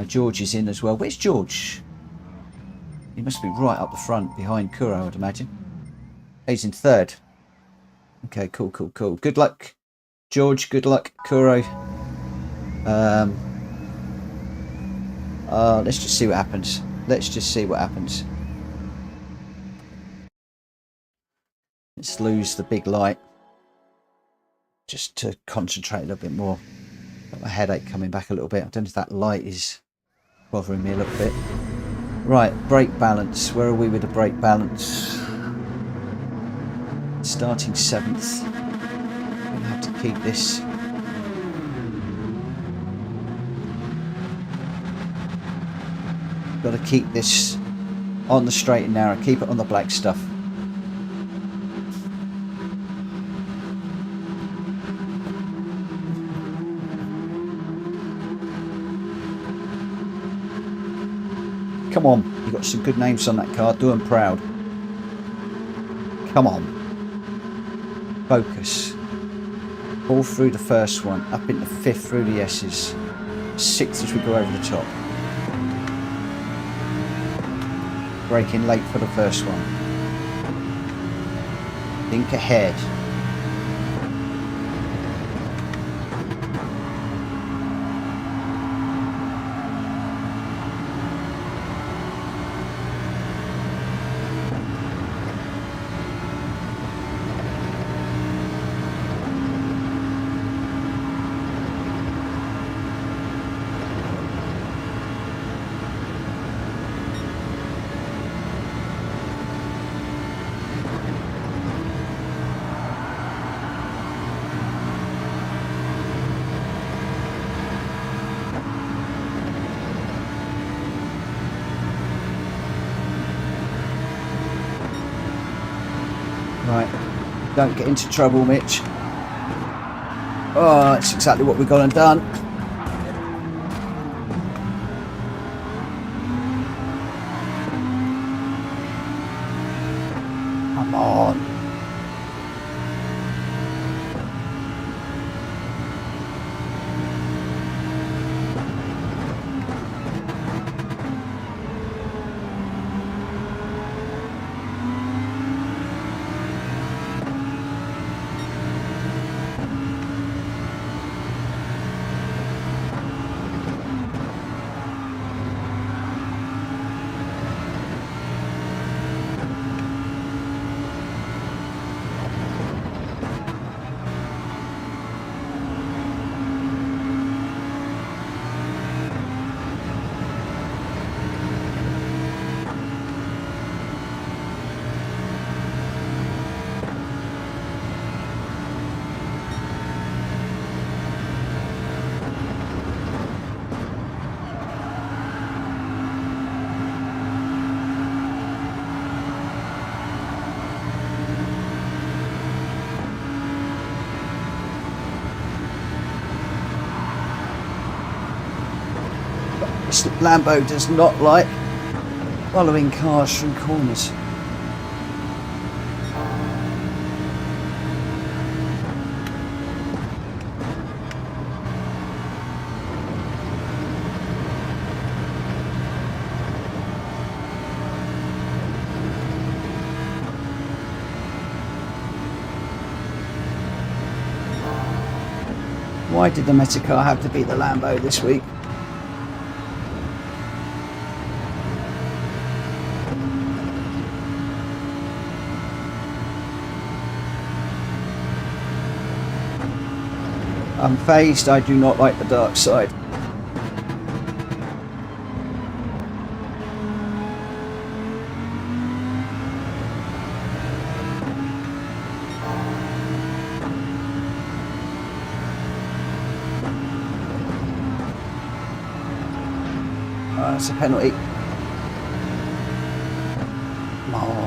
George is in as well. Where's George? He must be right up the front behind Kuro, I'd imagine. He's in third. Okay, cool. Good luck, George. Good luck, Kuro. Let's just see what happens. Let's lose the big light. Just to concentrate a little bit more. Got my headache coming back a little bit. I don't know if that light is bothering me a little bit. Right, brake balance. Where are we with the brake balance? Starting 7th. I'm gonna have to keep this. Got to keep this on the straight and narrow. Keep it on the black stuff. Come on, you've got some good names on that car. Do them proud. Come on. Focus. All through the first one. Up into 5th through the S's. 6th as we go over the top. Braking late for the first one. Think ahead. Right, don't get into trouble, Mitch. Oh, that's exactly what we've gone and done. Come on. This Lambo does not like following cars through corners. Why did the Metacar have to be the Lambo this week? Unfazed, I do not like the dark side. That's a penalty. Come on.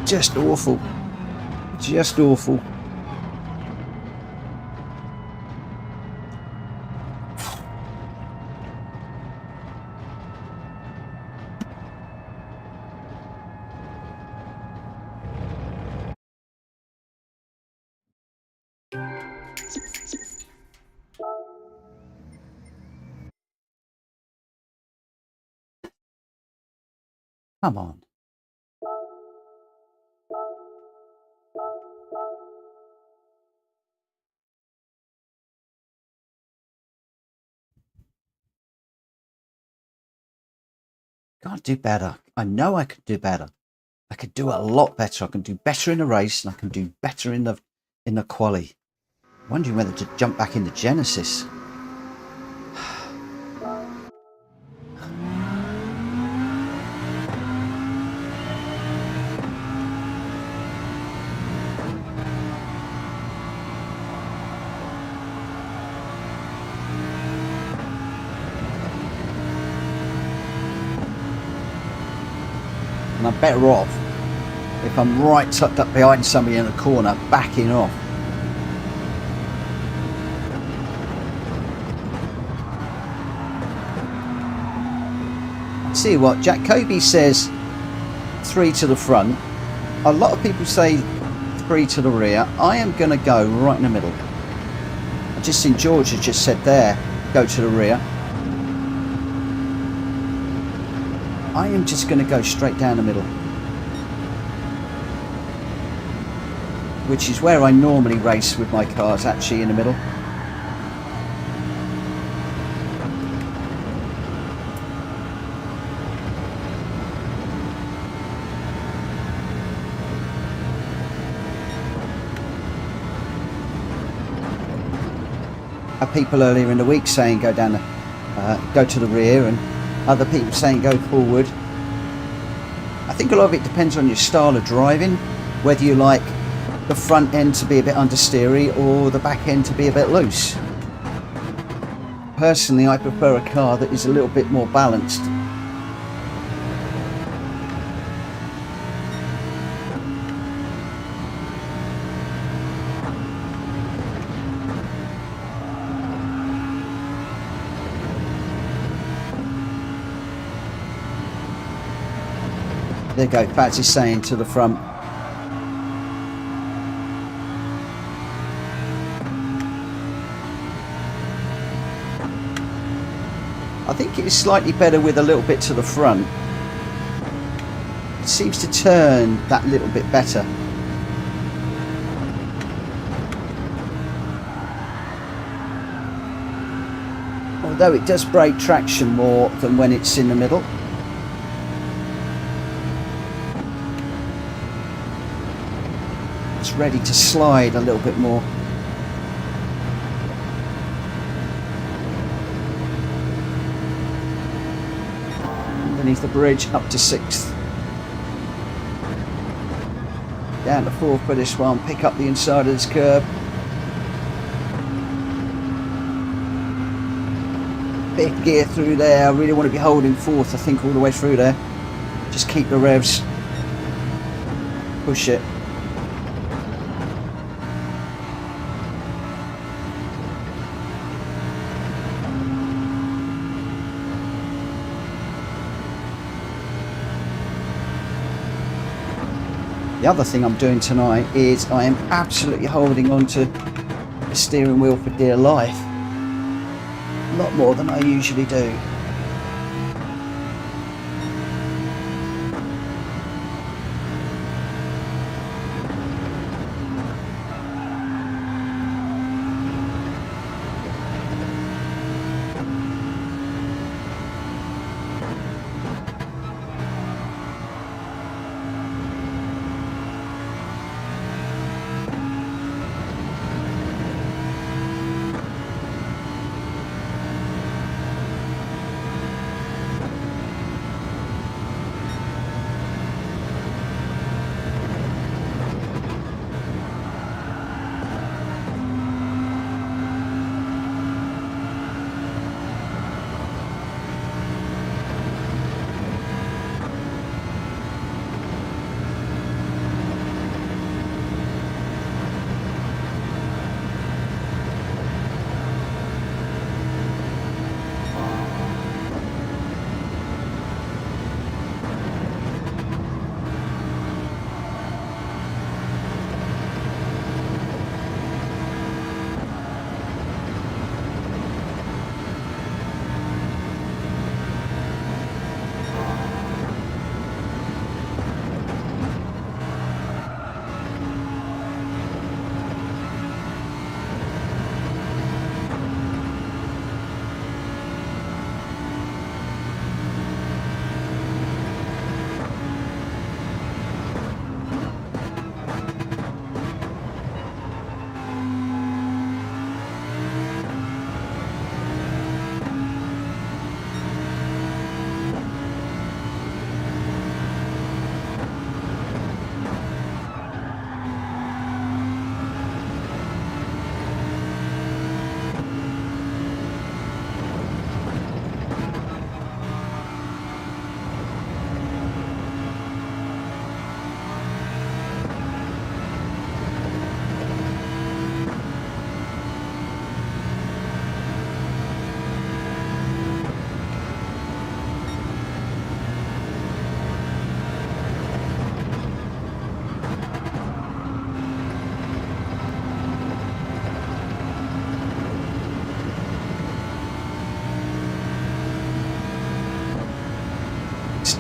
Just awful. Just awful. Come on. Gotta do better. I know I could do better. I could do it a lot better. I can do better in the race, and I can do better in the quali. Wondering whether to jump back in the Genesis. And I'm better off if I'm right tucked up behind somebody in a corner, backing off. See what Jacoby says, 3 to the front. A lot of people say 3 to the rear. I am going to go right in the middle. I just seen George has just said there, go to the rear. I am just going to go straight down the middle, which is where I normally race with my cars, actually in the middle. Had people earlier in the week saying go down go to the rear, and other people saying go forward. I think a lot of it depends on your style of driving, whether you like the front end to be a bit understeery or the back end to be a bit loose. Personally, I prefer a car that is a little bit more balanced. There you go, Pats is saying to the front. I think it is slightly better with a little bit to the front. It seems to turn that little bit better. Although it does break traction more than when it's in the middle. It's ready to slide a little bit more. Underneath the bridge, up to 6th. Down to 4th for this one, pick up the inside of this curb. Big gear through there, I really want to be holding 4th, I think, all the way through there. Just keep the revs. Push it. The other thing I'm doing tonight is I am absolutely holding on to the steering wheel for dear life. A lot more than I usually do.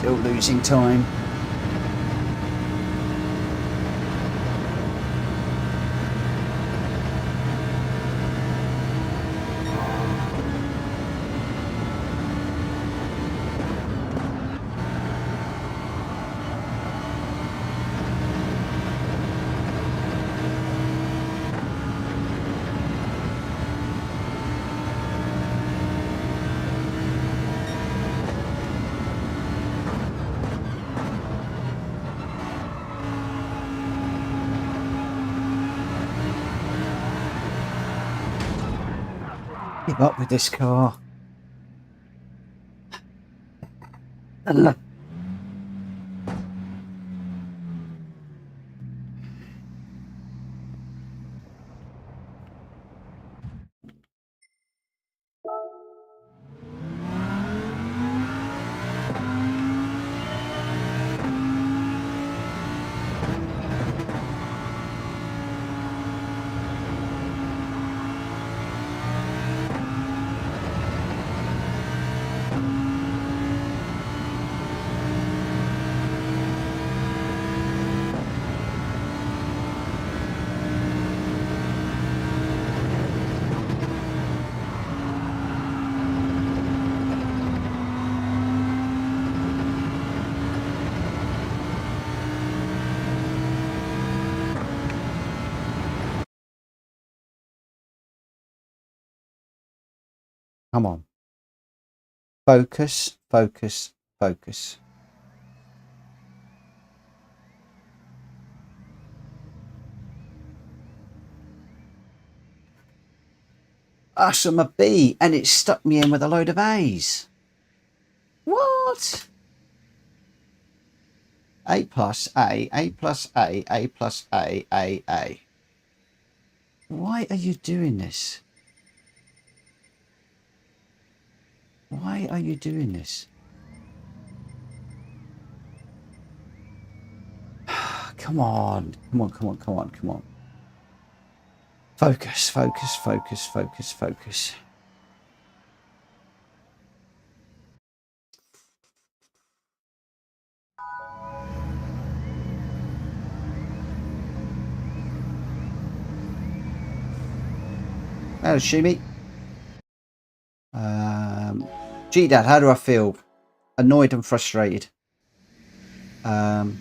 Still losing time. Give up with this car. Come on. Focus, focus, focus. I'm a B, and it stuck me in with a load of A's. What? A plus A, A plus A plus A. Why are you doing this? Why are you doing this? Come on. Come on, come on, come on, come on. Focus, focus, focus, focus, focus. Hello, Shimi. Gee, Dad, how do I feel? Annoyed and frustrated. Then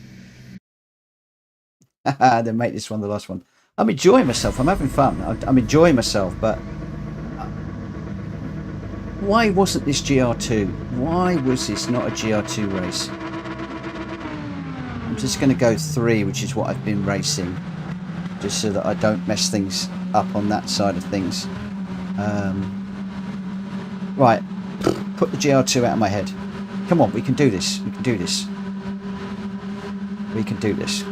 make this one the last one. I'm enjoying myself. I'm having fun. I'm enjoying myself, but why wasn't this GR2? Why was this not a GR2 race? I'm just going to go 3, which is what I've been racing, just so that I don't mess things up on that side of things. Right, put the GR2 out of my head. Come on, we can do this. We can do this. We can do this.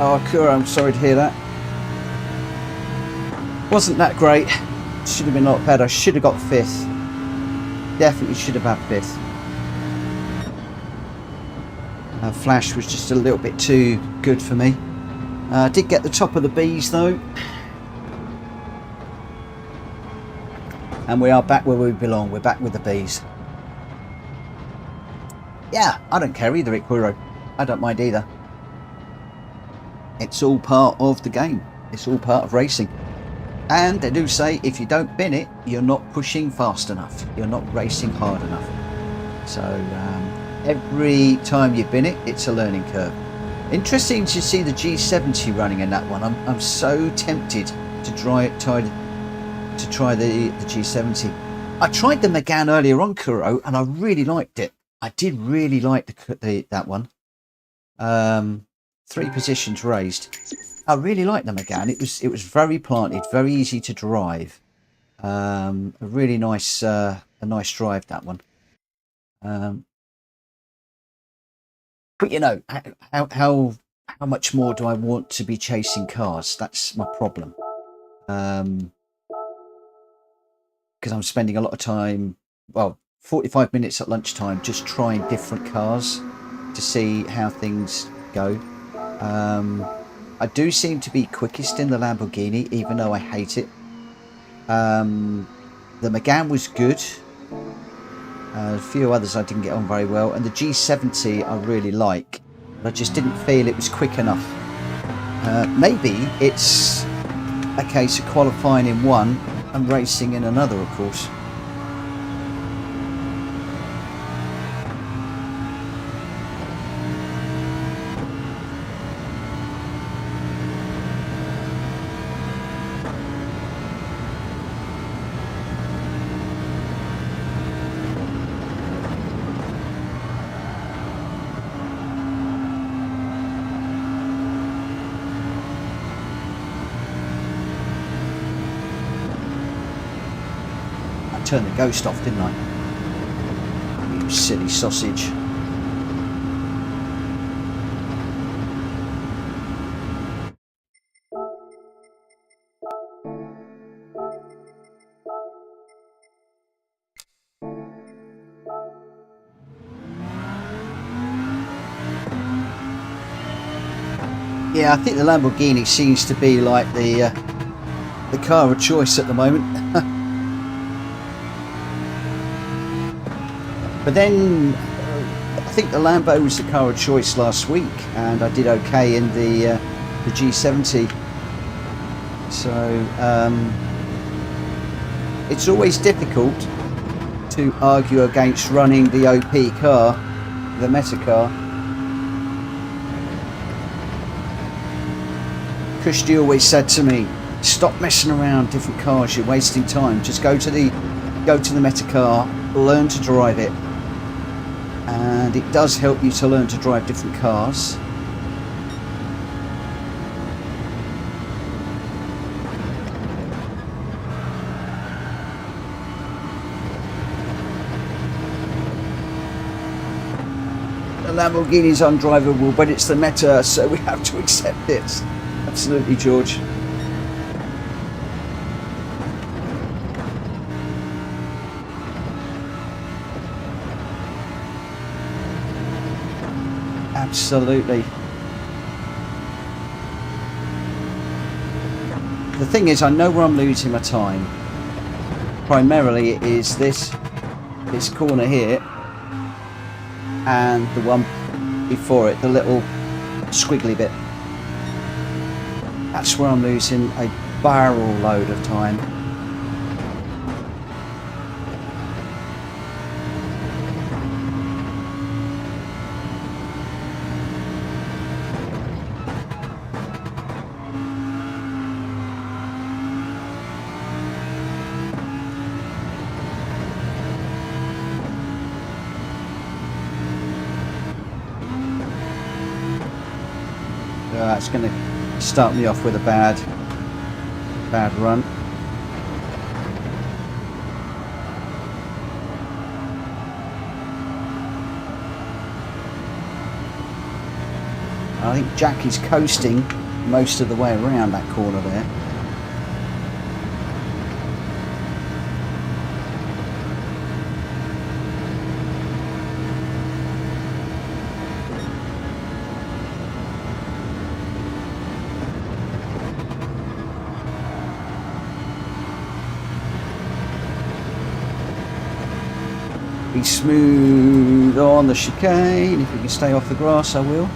Oh, Kura, I'm sorry to hear that. Wasn't that great. Should have been a lot better. Should have got 5th. Definitely should have had 5th. Flash was just a little bit too good for me. Did get the top of the Bs though. And we are back where we belong. We're back with the Bs. Yeah, I don't care either, Ikuro. I don't mind either. It's all part of the game. It's all part of racing. And they do say if you don't bin it, you're not pushing fast enough. You're not racing hard enough. So every time you bin it, it's a learning curve. Interesting to see the G70 running in that one. I'm so tempted to try the G70. I tried the Megane earlier on, Kuro, and I really liked it. I did really like that one. 3 positions raised. I really liked the Megane. It was very planted, very easy to drive. A really nice nice drive, that one. But you know, how much more do I want to be chasing cars? That's my problem. Because I'm spending a lot of time, well, 45 minutes at lunchtime just trying different cars to see how things go. I do seem to be quickest in the Lamborghini, even though I hate it. The Megane was good. A few others I didn't get on very well, and the G70 I really like, but I just didn't feel it was quick enough. Maybe it's a case of qualifying in one and racing in another, of course. Turned the ghost off, didn't I? You silly sausage. Yeah, I think the Lamborghini seems to be like the car of choice at the moment. But then I think the Lambo was the car of choice last week, and I did okay in the G70. So it's always difficult to argue against running the OP car, the meta car. Kushti always said to me, "Stop messing around different cars. You're wasting time. Just go to the meta car, learn to drive it." And it does help you to learn to drive different cars. The Lamborghini's undrivable, but it's the meta, so we have to accept it. Absolutely, George. Absolutely. The thing is, I know where I'm losing my time. Primarily it is this corner here and the one before it, the little squiggly bit. That's where I'm losing a barrel load of time. That's going to start me off with a bad run. I think Jack is coasting most of the way around that corner there. Be smooth on the chicane. If we can stay off the grass, I will.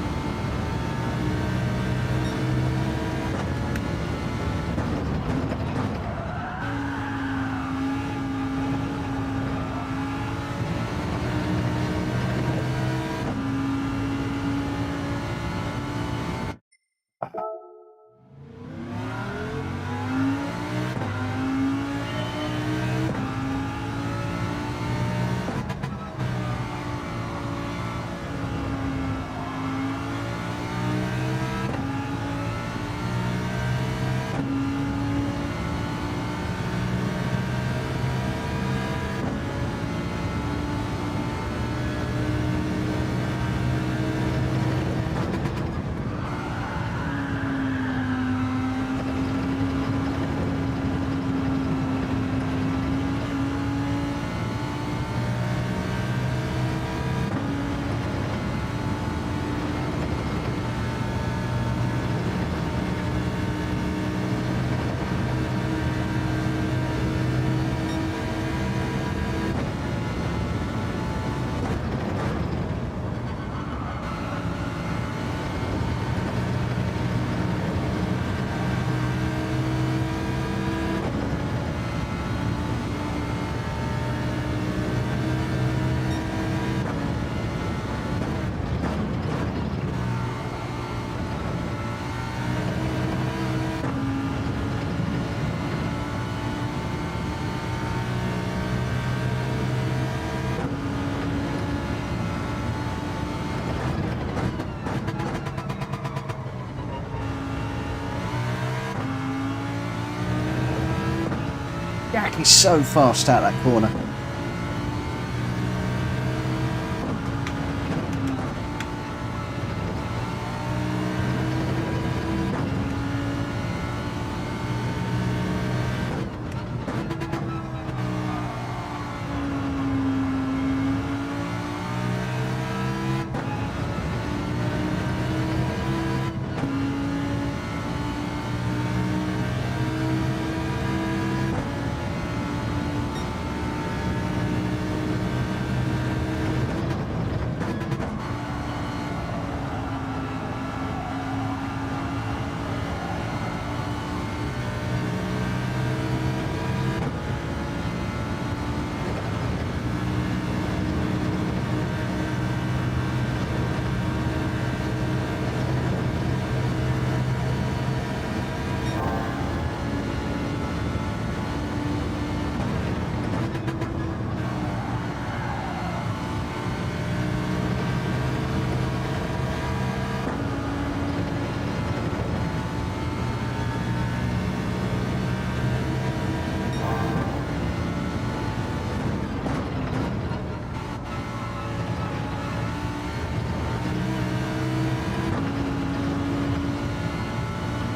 Jack is so fast out that corner.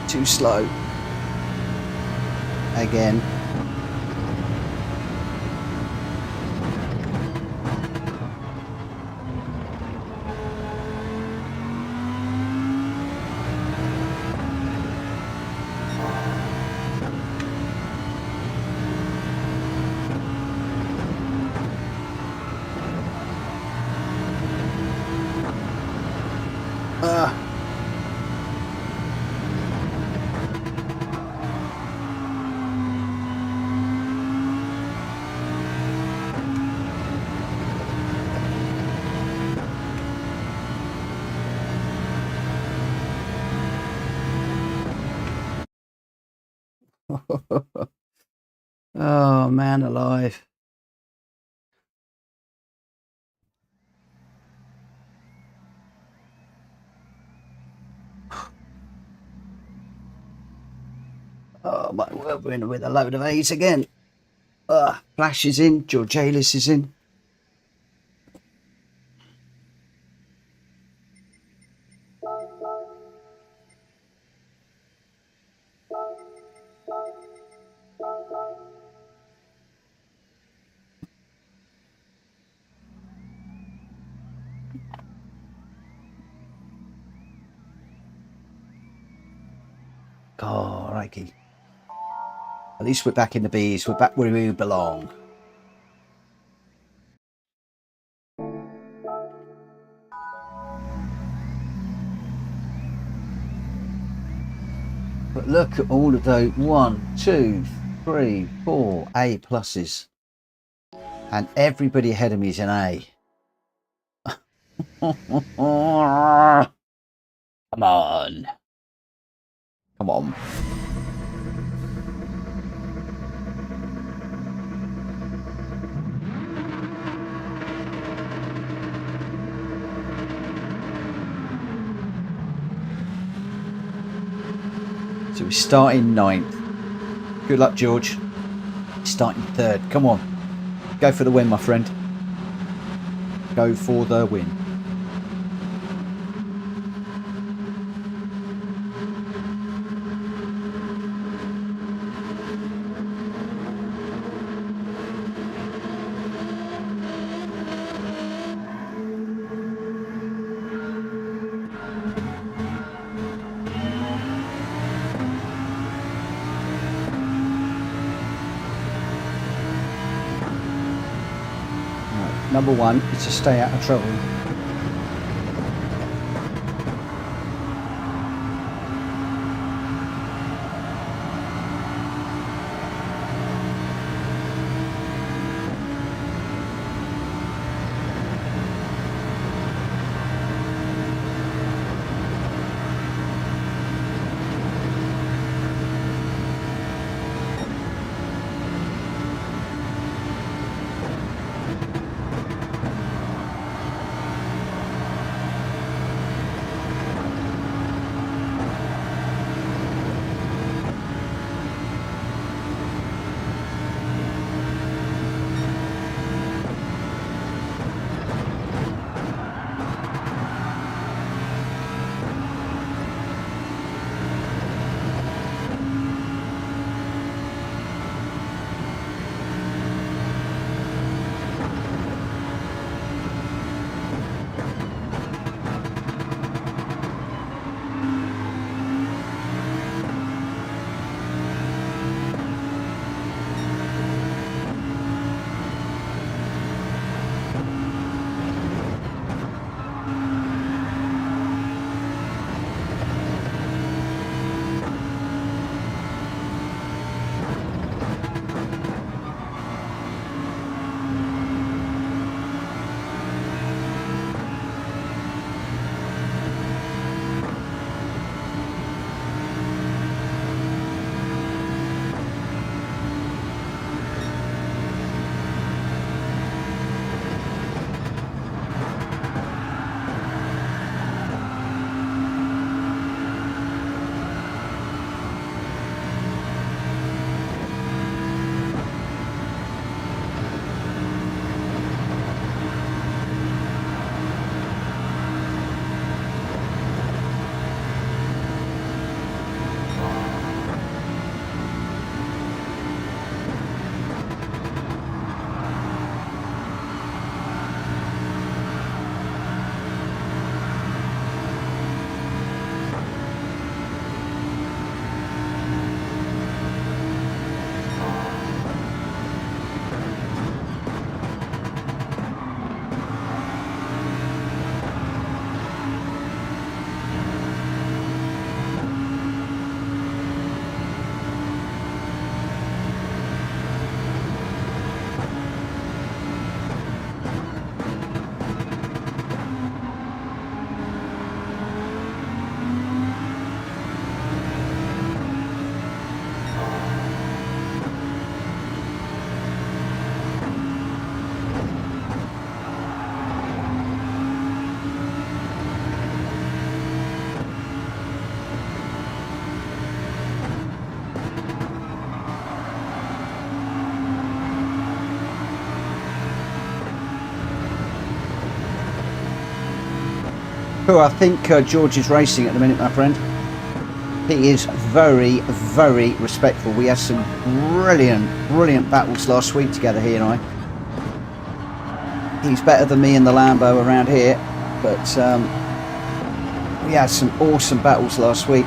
Too slow. Again. Oh, man alive. Oh my word, we're in with a load of A's again. Flash is in, George Alis is in. Oh, righty. At least we're back in the bees. We're back where we belong. But look at all of those 1, 2, 3, 4 A pluses. And everybody ahead of me is an A. Come on. Come on. So we're starting 9th. Good luck, George. Starting 3rd. Come on. Go for the win, my friend. Go for the win. Number 1 is to stay out of trouble. Cool, I think George is racing at the minute, my friend. He is very, very respectful. We had some brilliant battles last week together, he and I. He's better than me in the Lambo around here. But we had some awesome battles last week.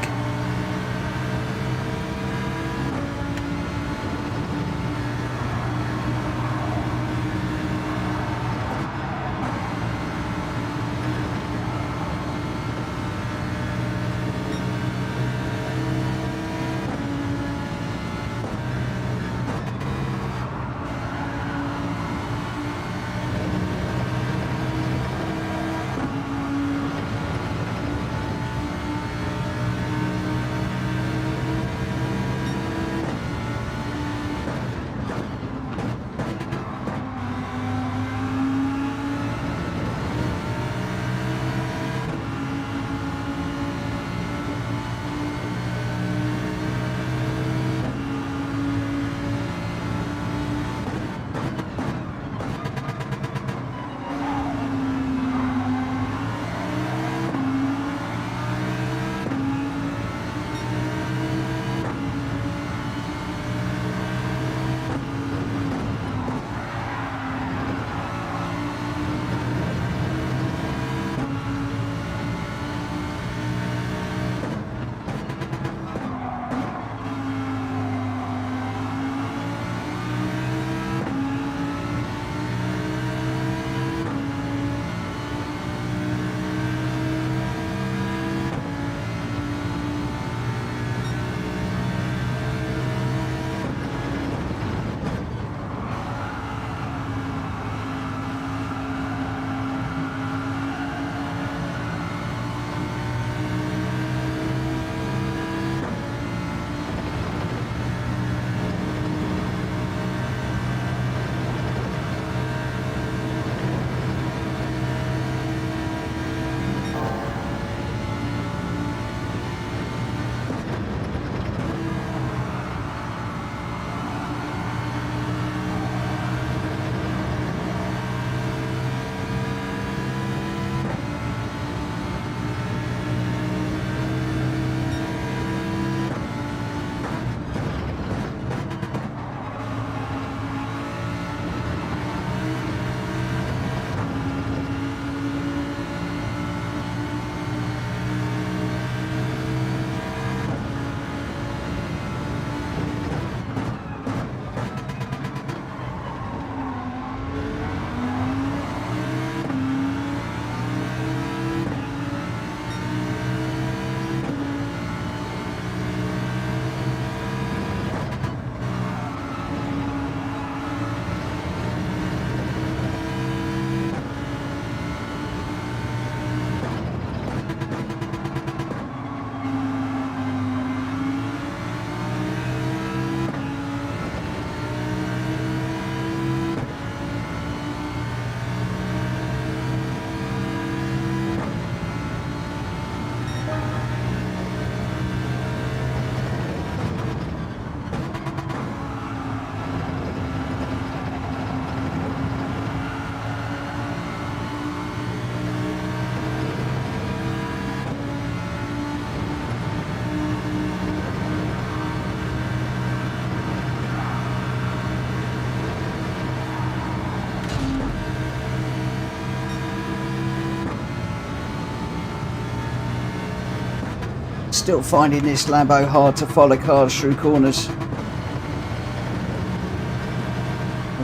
Still finding this Lambo hard to follow cars through corners. I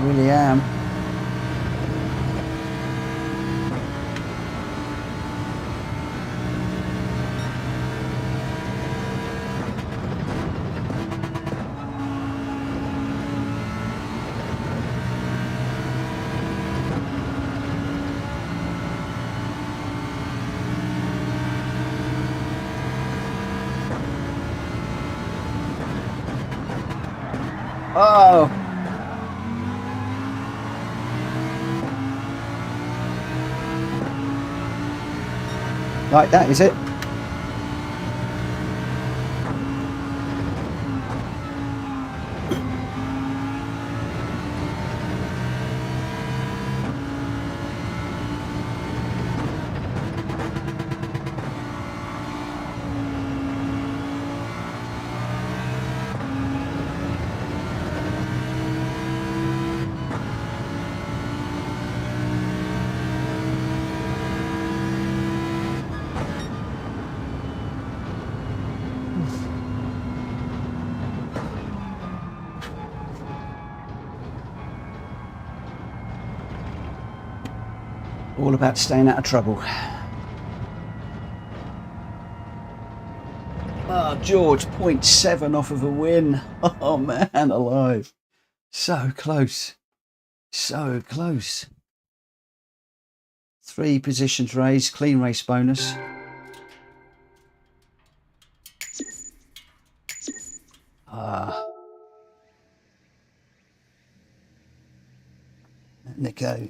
really am. Oh! Like that, is it? All about staying out of trouble. Oh, George, 0.7 off of a win. Oh, man, alive. So close. So close. 3 positions raised, clean race bonus. Letting it go.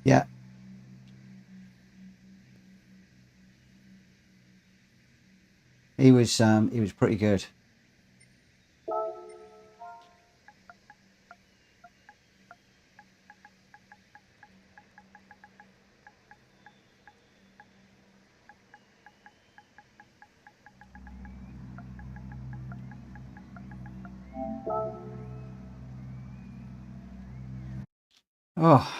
Yeah. He was pretty good. Oh.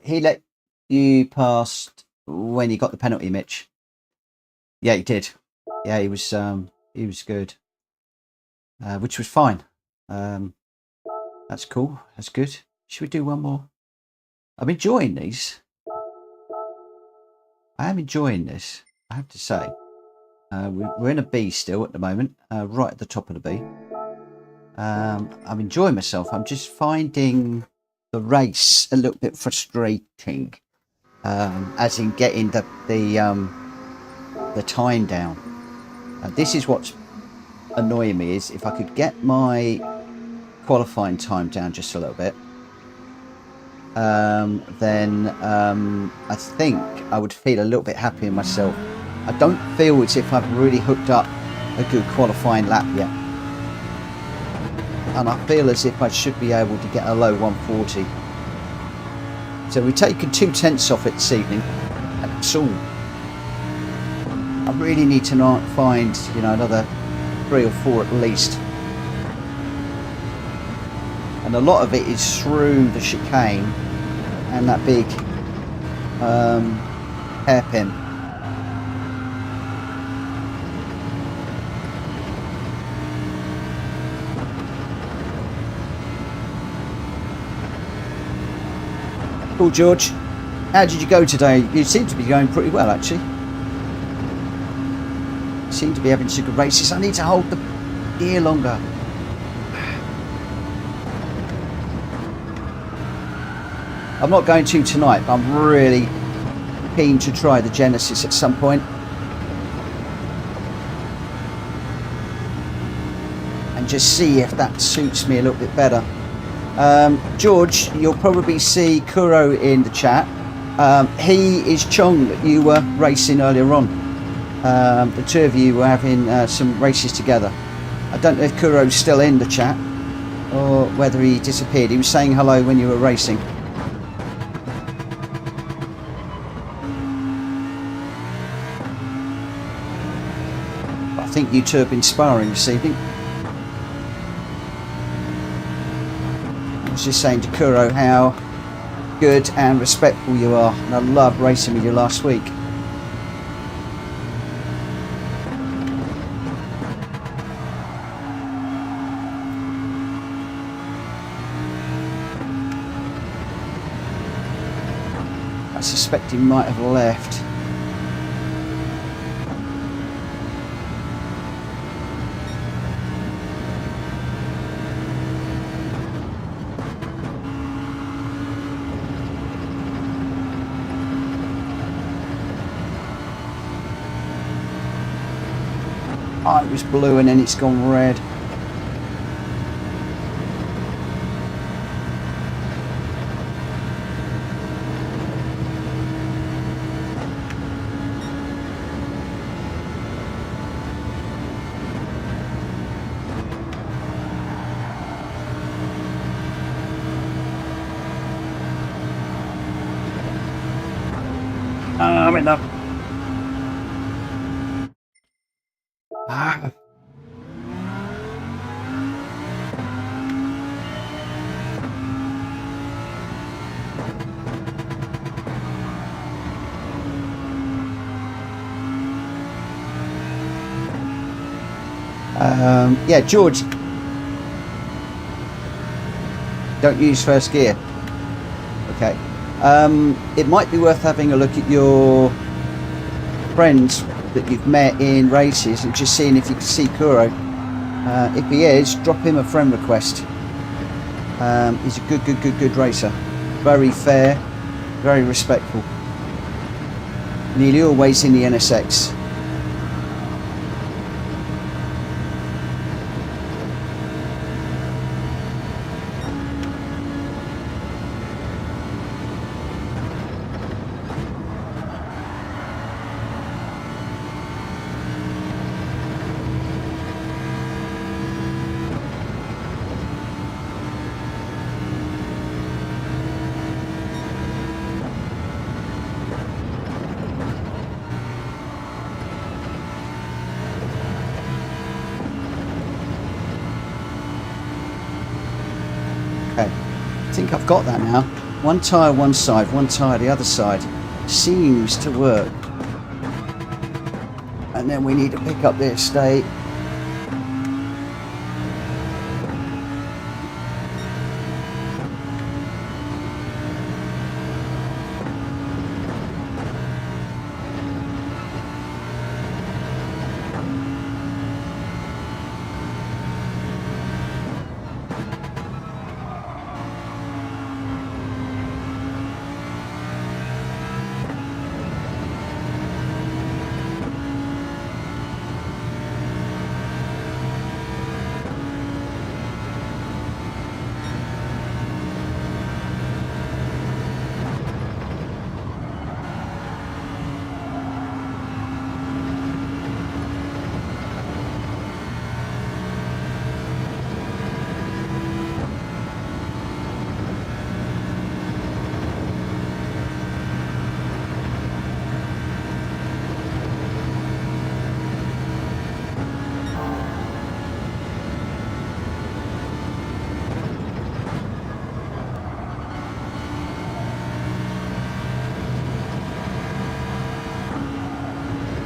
He let you past when you got the penalty, Mitch. Yeah, he did. Yeah, he was good, which was fine. That's cool. That's good. Should we do one more? I'm enjoying these. I am enjoying this, I have to say. We're in a B still at the moment, right at the top of the B. I'm enjoying myself. I'm just finding the race a little bit frustrating, as in getting the time down. This is what's annoying me, is if I could get my qualifying time down just a little bit, then I think I would feel a little bit happier myself. I don't feel as if I've really hooked up a good qualifying lap yet, and I feel as if I should be able to get a low 140. So we've taken 0.2 off it this evening, and that's all. I really need to not find, you know, another 3 or 4 at least. And a lot of it is through the chicane and that big hairpin. Cool, George. How did you go today? You seem to be going pretty well, actually. You seem to be having some good races. I need to hold the gear longer. I'm not going to tonight, but I'm really keen to try the Genesis at some point. And just see if that suits me a little bit better. George, you'll probably see Kuro in the chat. He is Chong that you were racing earlier on. The two of you were having some races together. I don't know if Kuro's still in the chat or whether he disappeared. He was saying hello when you were racing. I think you two have been sparring this evening. I was just saying to Kuro how good and respectful you are, and I loved racing with you last week. I suspect he might have left. Oh, it was blue and then it's gone red. I'm in the... Ah. Yeah, George, don't use first gear. Okay. It might be worth having a look at your friends that you've met in races and just seeing if you can see Kuro. If he is, drop him a friend request. He's a good racer. Very fair, very respectful. Nearly always in the NSX. I think I've got that now. One tyre one side, one tyre the other side. Seems to work. And then we need to pick up the estate.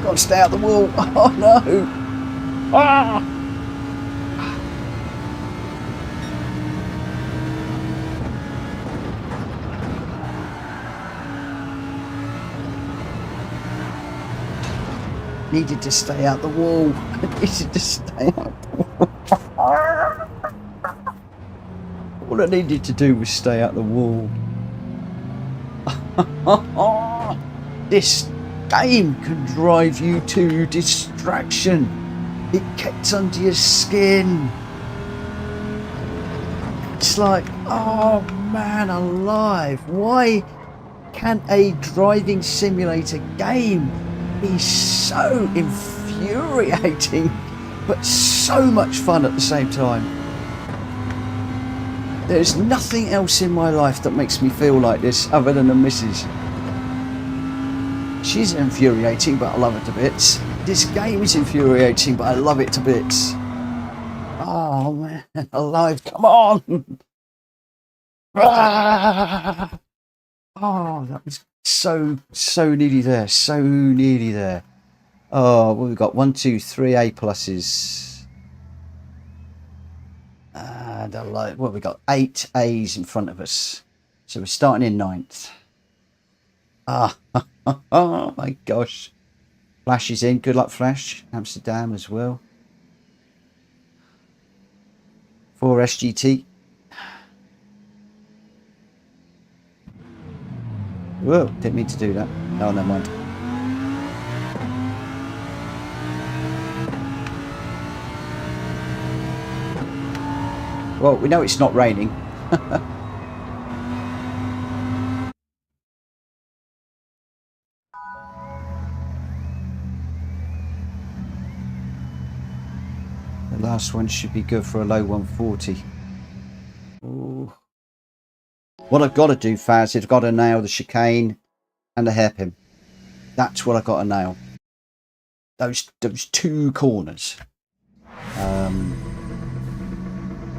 Got to stay out the wall. Oh no! Ah! Needed to stay out the wall. Needed to stay out the wall. All I needed to do was stay out the wall. This game can drive you to distraction. It gets under your skin. It's like, oh man alive, why can a driving simulator game be so infuriating but so much fun at the same time? There's nothing else in my life that makes me feel like this other than the missus. She's infuriating, but I love her to bits. This game is infuriating, but I love it to bits. Oh man, alive, come on! Ah! Oh, that was so nearly there, so nearly there. Oh, well, we've got 1, 2, 3 A pluses. And well, we've got 8 A's in front of us. So we're starting in 9th. Ah, oh my gosh. Flash is in. Good luck, Flash. Amsterdam as well. 4 SGT. Whoa, didn't mean to do that. Oh, never mind. Well, we know it's not raining. The last one should be good for a low 140. Ooh. What I've got to do, Faz, is I've got to nail the chicane and the hairpin. That's what I got to nail. Those 2 corners.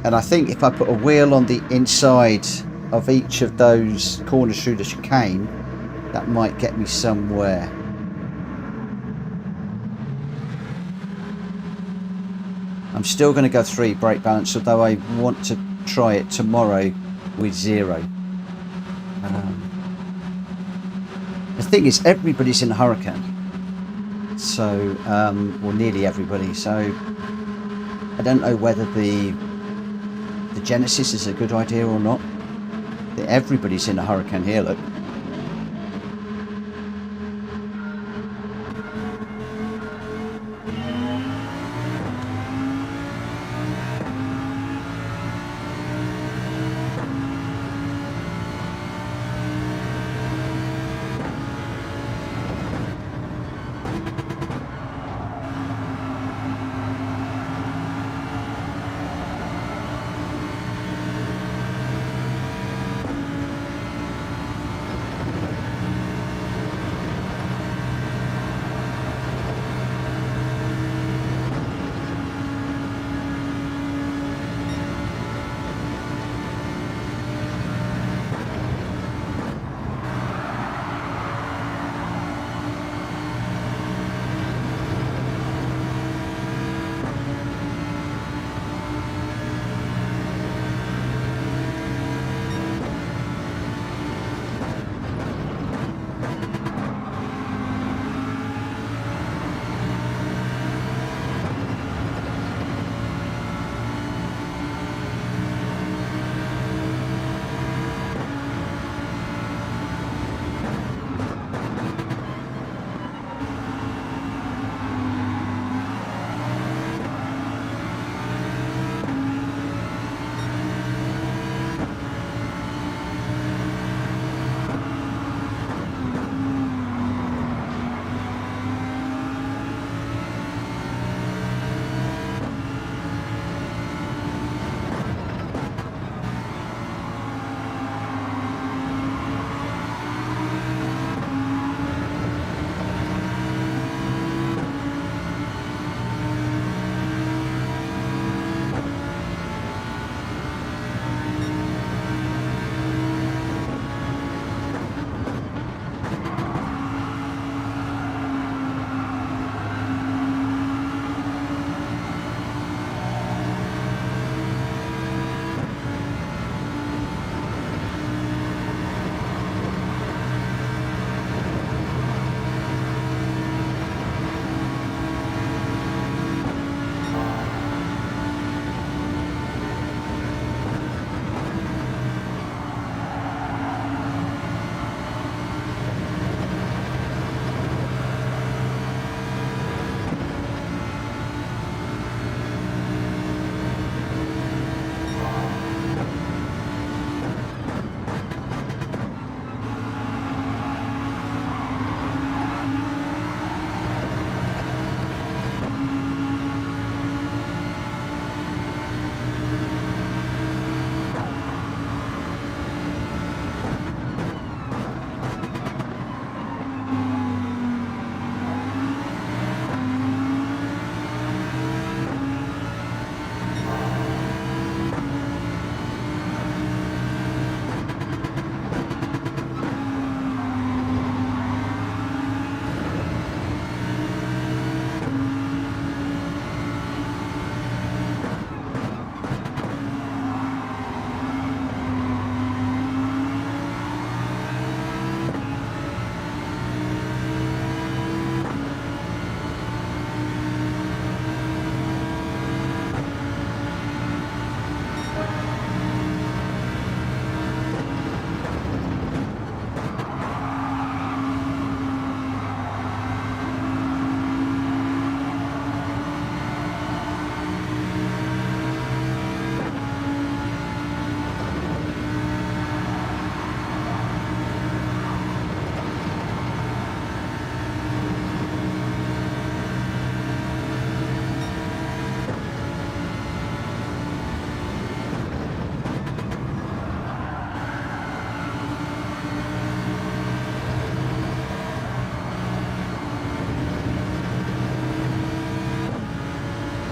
And I think if I put a wheel on the inside of each of those corners through the chicane, that might get me somewhere. I'm still going to go 3 brake balance, although I want to try it tomorrow with 0. The thing is, everybody's in a Hurricane. So, well, nearly everybody. So, I don't know whether the Genesis is a good idea or not. Everybody's in a Hurricane here, look.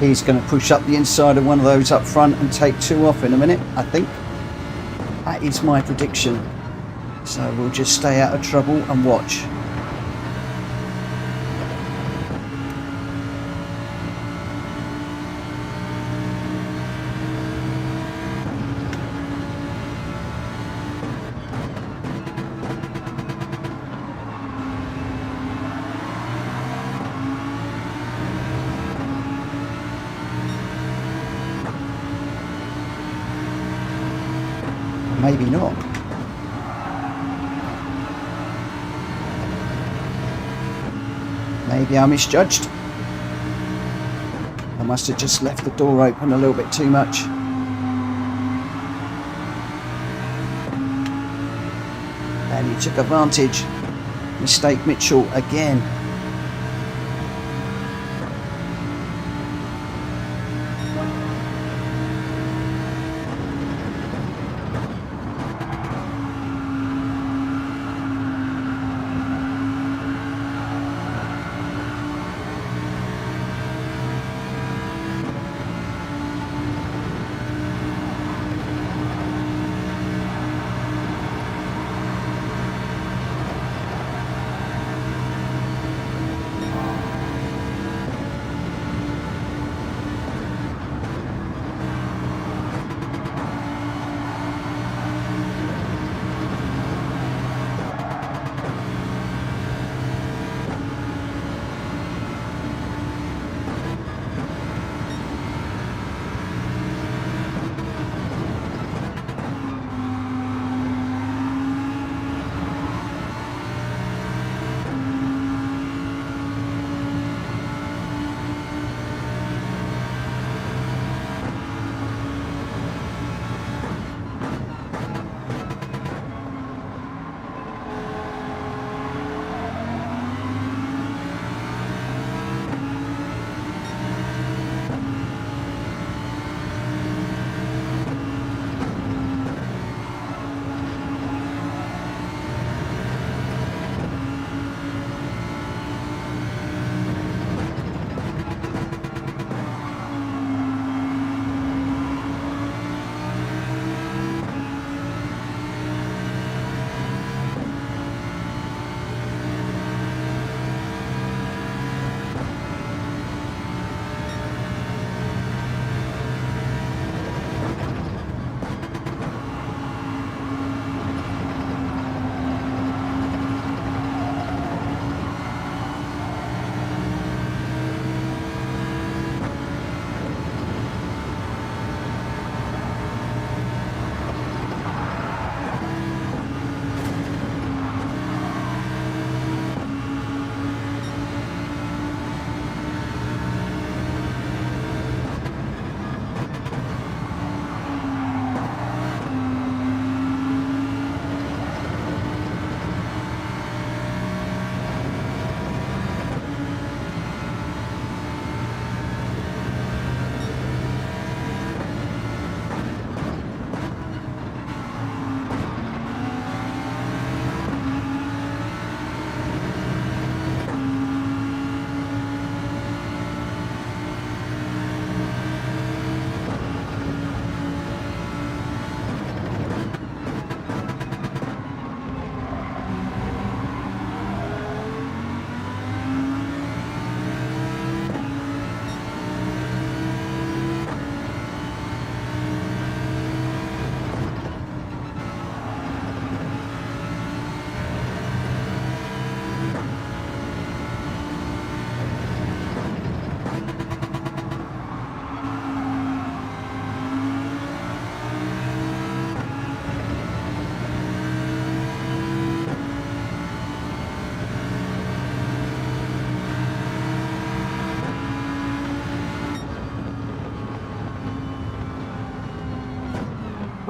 He's going to push up the inside of one of those up front and take 2 off in a minute, I think. That is my prediction. So we'll just stay out of trouble and watch. Maybe not. Maybe I misjudged. I must have just left the door open a little bit too much. And he took advantage. Mistake Mitchell again.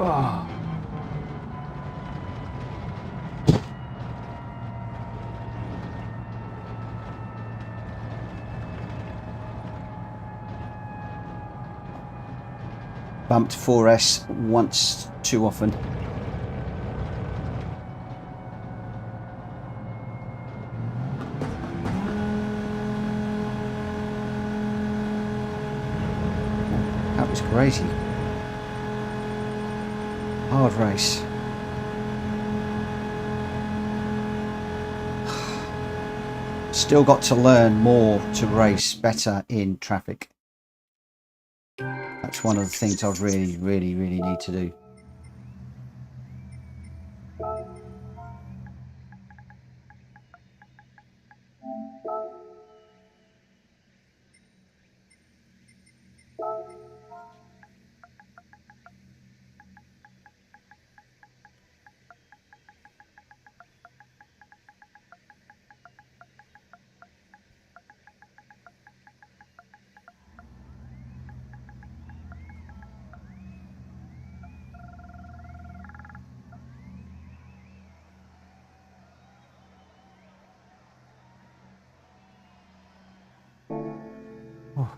Oh. Bumped 4S once too often. was crazy. Hard race. Still got to learn more to race better in traffic. That's one of the things I really need to do. Oh.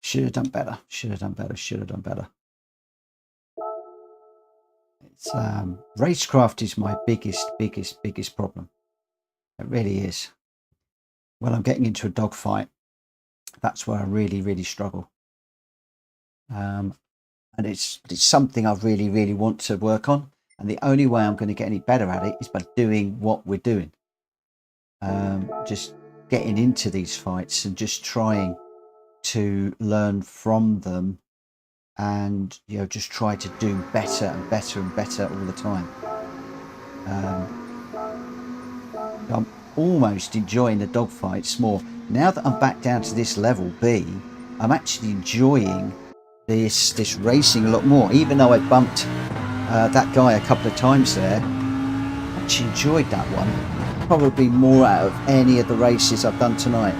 Should have done better. Should have done better. Should have done better. It's racecraft is my biggest problem. It really is. When I'm getting into a dogfight, that's where I really struggle. And it's something I really want to work on. And the only way I'm going to get any better at it is by doing what we're doing. Just getting into these fights and just trying to learn from them, and just try to do better and better all the time. I'm almost enjoying the dogfights more now that I'm back down to this level B. I'm actually enjoying this racing a lot more, even though I bumped that guy a couple of times there. I actually enjoyed that one probably more out of any of the races I've done tonight.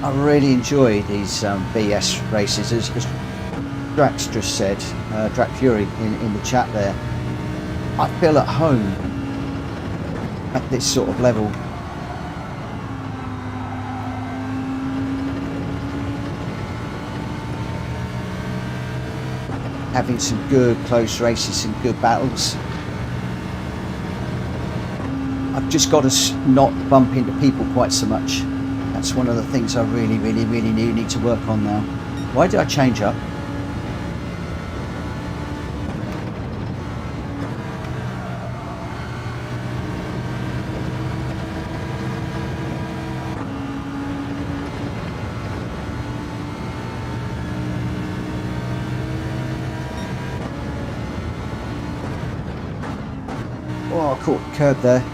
I really enjoy these BS races, as Drax just said, Drac Fury in the chat there. I feel at home at this sort of level. Having some good close races, some good battles. I've just got to not bump into people quite so much. That's one of the things I really need to work on now. Why did I change up? Oh, I caught the curb there.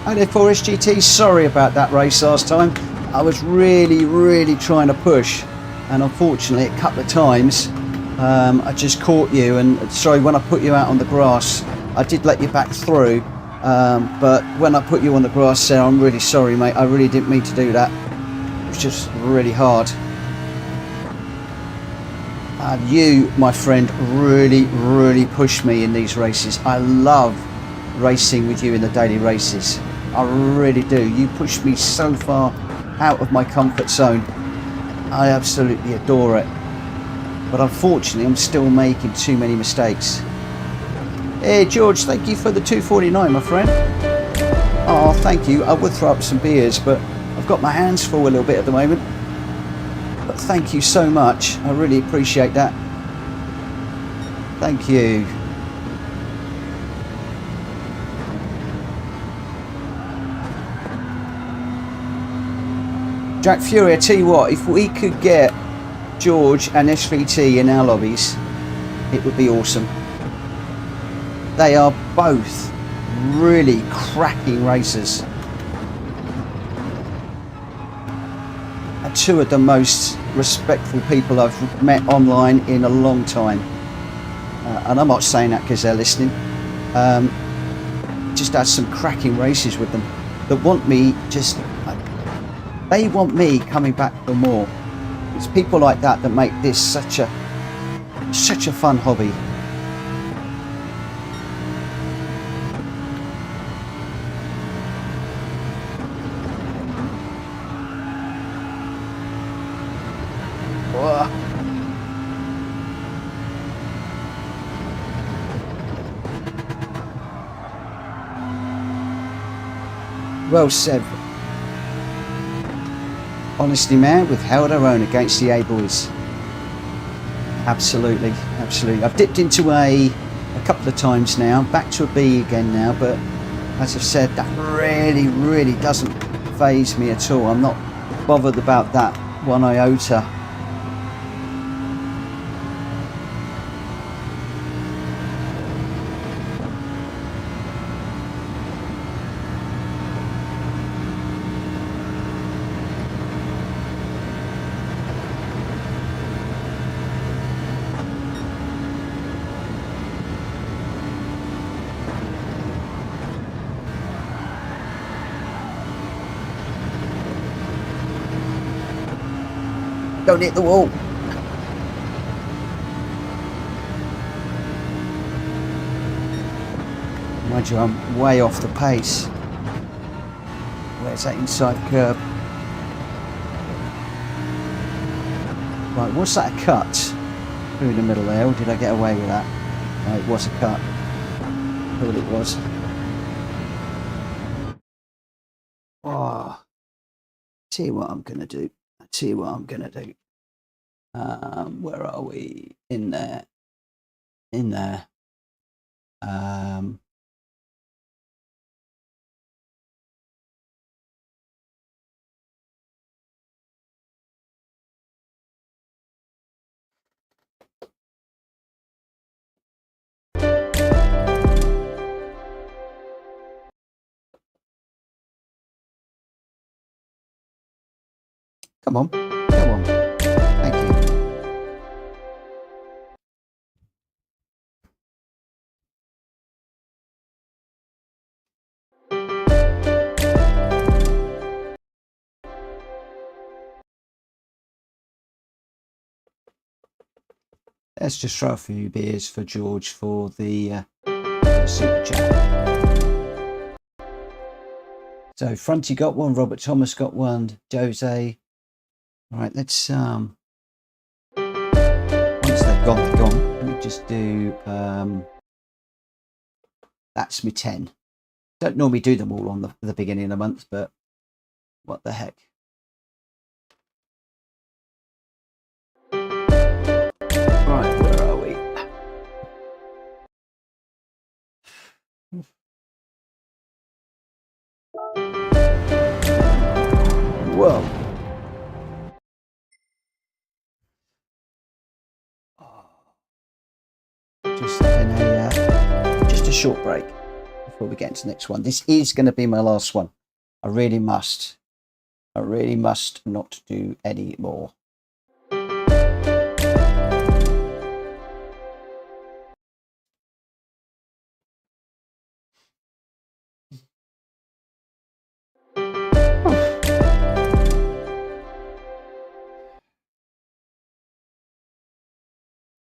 Hi there, 4SGT. Sorry about that race last time. I was really trying to push, and unfortunately a couple of times I just caught you, and sorry, when I put you out on the grass I did let you back through, but when I put you on the grass there, I'm really sorry, mate. I really didn't mean to do that. It was just really hard. You, my friend, really pushed me in these races. I love racing with you in the daily races. I really do. You push me so far out of my comfort zone. I absolutely adore it. But unfortunately, I'm still making too many mistakes. Hey, George, thank you for the 249, my friend. Oh, thank you. I would throw up some beers, but I've got my hands full a little bit at the moment. But thank you so much. I really appreciate that. Thank you. Jack Fury, I tell you what, if we could get George and SVT in our lobbies, it would be awesome. They are both really cracking racers. And two of the most respectful people I've met online in a long time. And I'm not saying that because they're listening. Just had some cracking races with them that want me just They want me coming back for more. It's people like that that make this such a fun hobby. Whoa. Well said. Honestly, man, we've held our own against the A boys. Absolutely, absolutely. I've dipped into a couple of times now, back to a B again now, but as I've said, that really doesn't faze me at all. I'm not bothered about that one iota. Don't hit the wall. Mind you, I'm way off the pace. Where's that inside curb? Right, was that a cut through the middle there, or did I get away with that? No, it was a cut. Thought it was. Oh, tell you what I'm gonna do. Where are we? In there. Come on. Thank you. Let's just throw a few beers for George for the super chat. So Fronty got one, Robert Thomas got one, Jose. All right, let's once they're gone, Let me just do that's me 10. Don't normally do them all on the beginning of the month, but what the heck. Right, where are we? Whoa. Just having just a short break before we get into the next one. This is going to be my last one. I really must not do any more.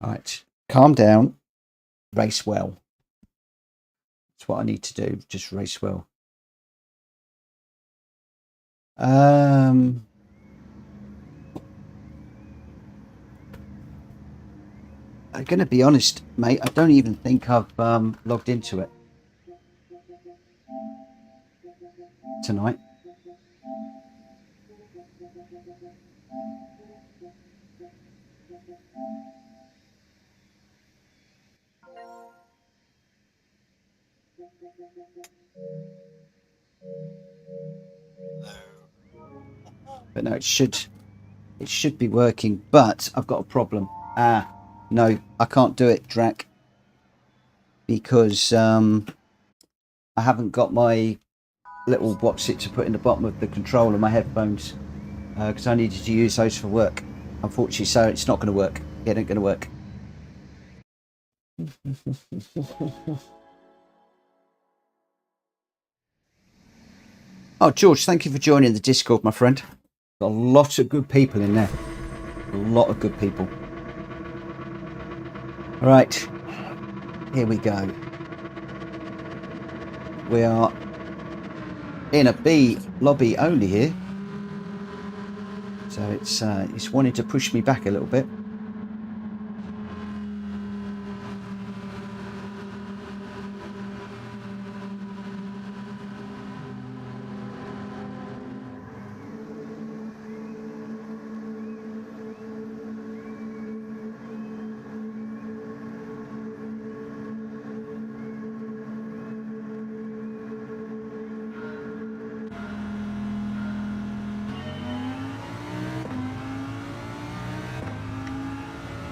All right, calm down, race well. That's what I need to do, just race well. I'm going to be honest, mate, I don't even think I've logged into it tonight. But no, it should be working, but I've got a problem. No, I can't do it, Drac, because I haven't got my little what's it to put in the bottom of the controller, my headphones, because I needed to use those for work. Unfortunately, so it's not going to work. It ain't going to work. Oh, George, thank you for joining the Discord, my friend. Got a lot of good people in there. A lot of good people. Right, here we go. We are in a B lobby only here. So it's wanting to push me back a little bit.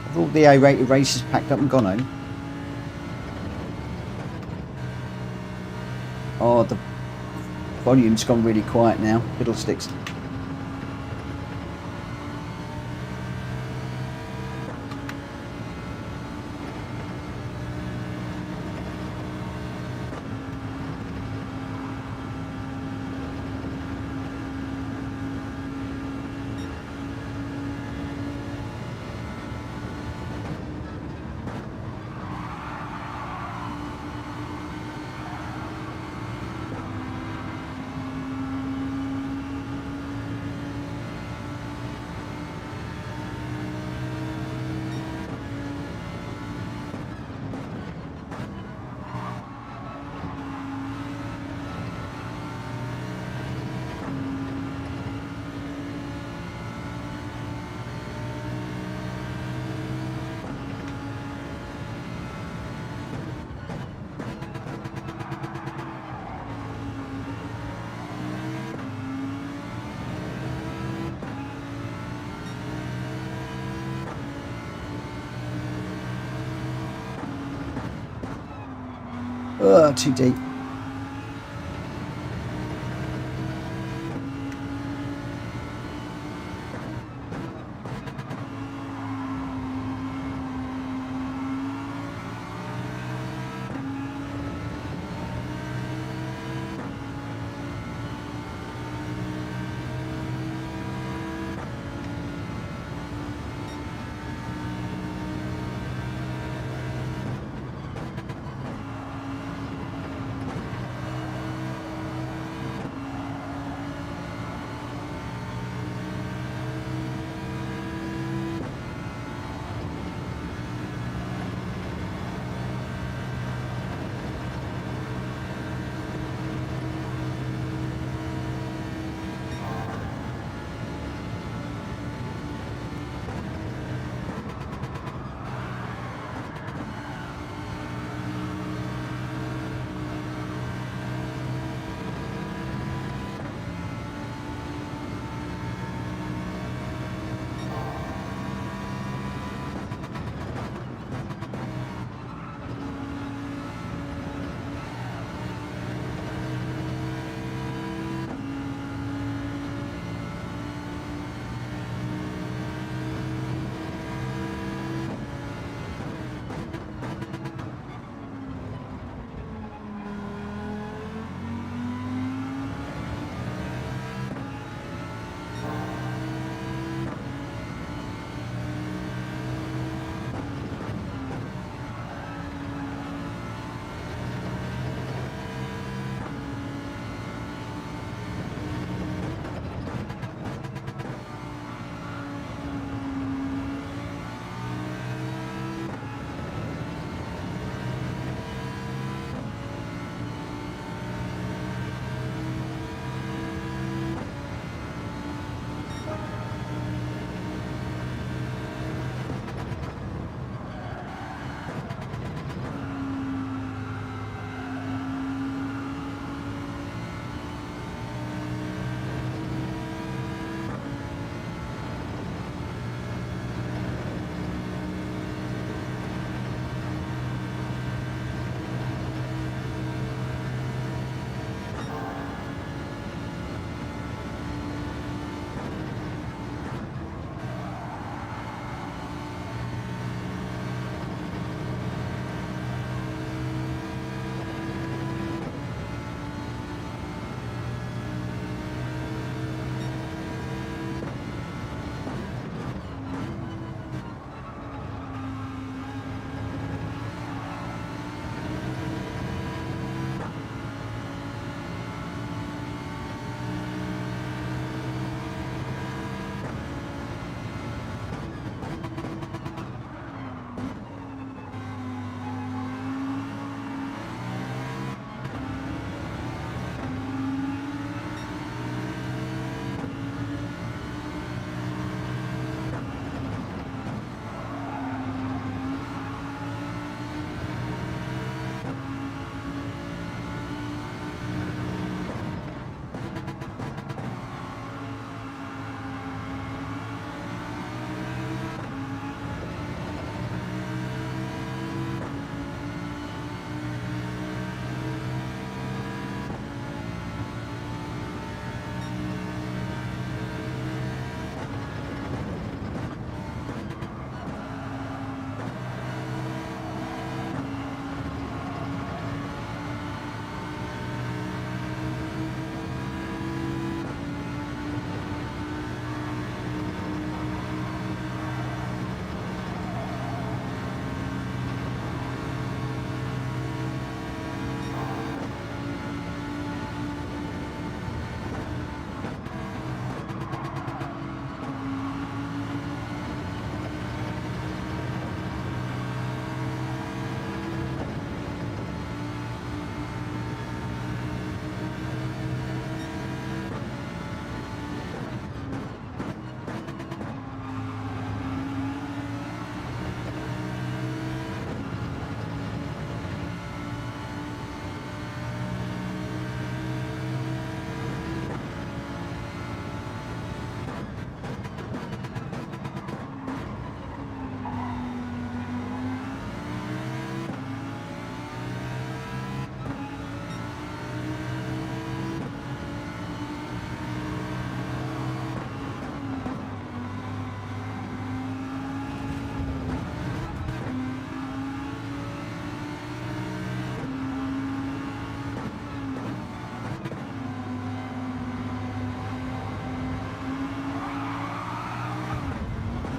Have all the A-rated races packed up and gone home? Oh, the volume's gone really quiet now. Fiddlesticks. Too deep.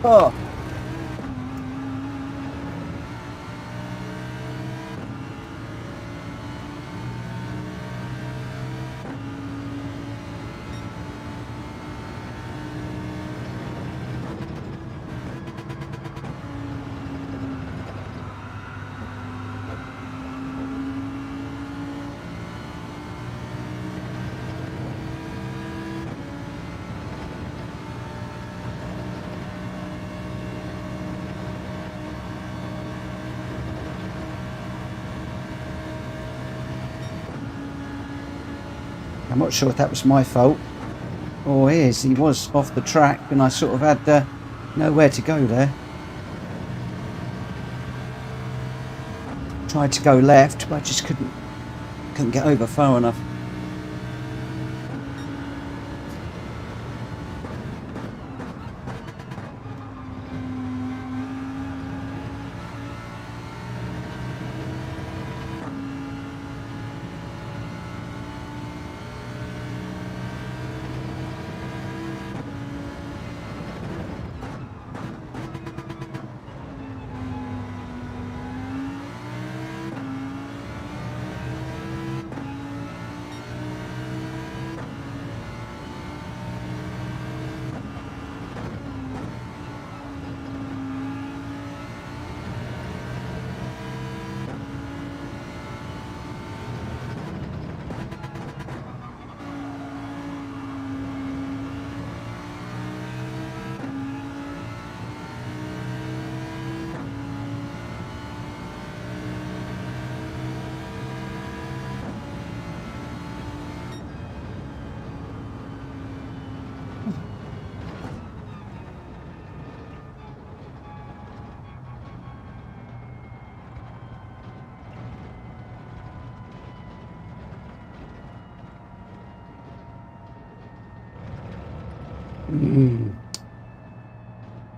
Oh. I'm not sure if that was my fault or his. He was off the track and I sort of had nowhere to go there. Tried to go left, but I just couldn't get over far enough.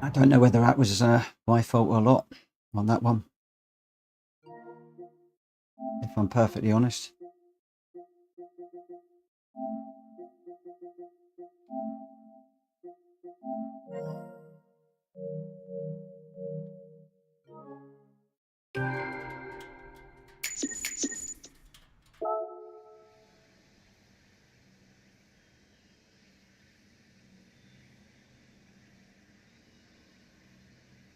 I don't know whether that was my fault or not on that one, if I'm perfectly honest.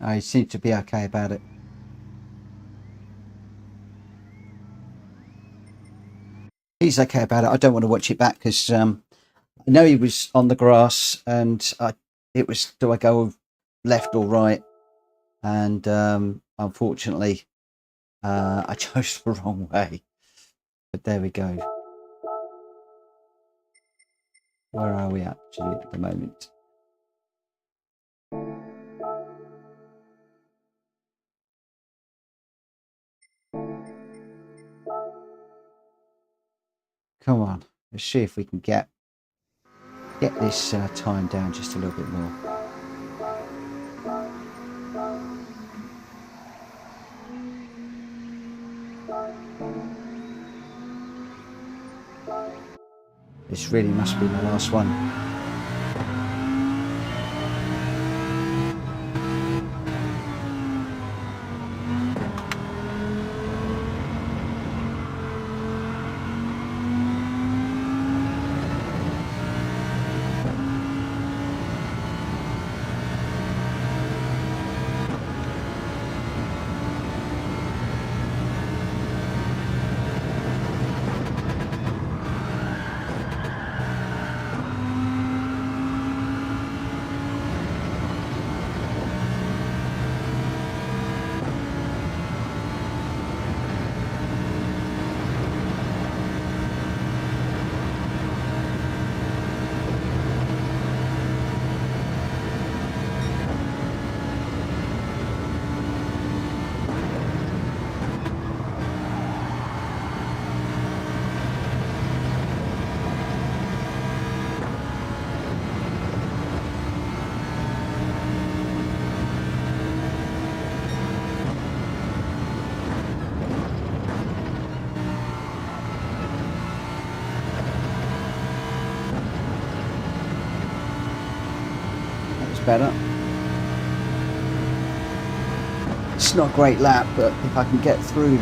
I seem to be okay about it. He's okay about it. I don't want to watch it back because I know he was on the grass and it was, do I go left or right? And unfortunately, I chose the wrong way. But there we go. Where are we actually at the moment? Come on, let's see if we can get this time down just a little bit more. This really must be my last one. Better. It's not a great lap, but if I can get through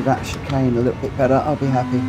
that chicane a little bit better, I'll be happy.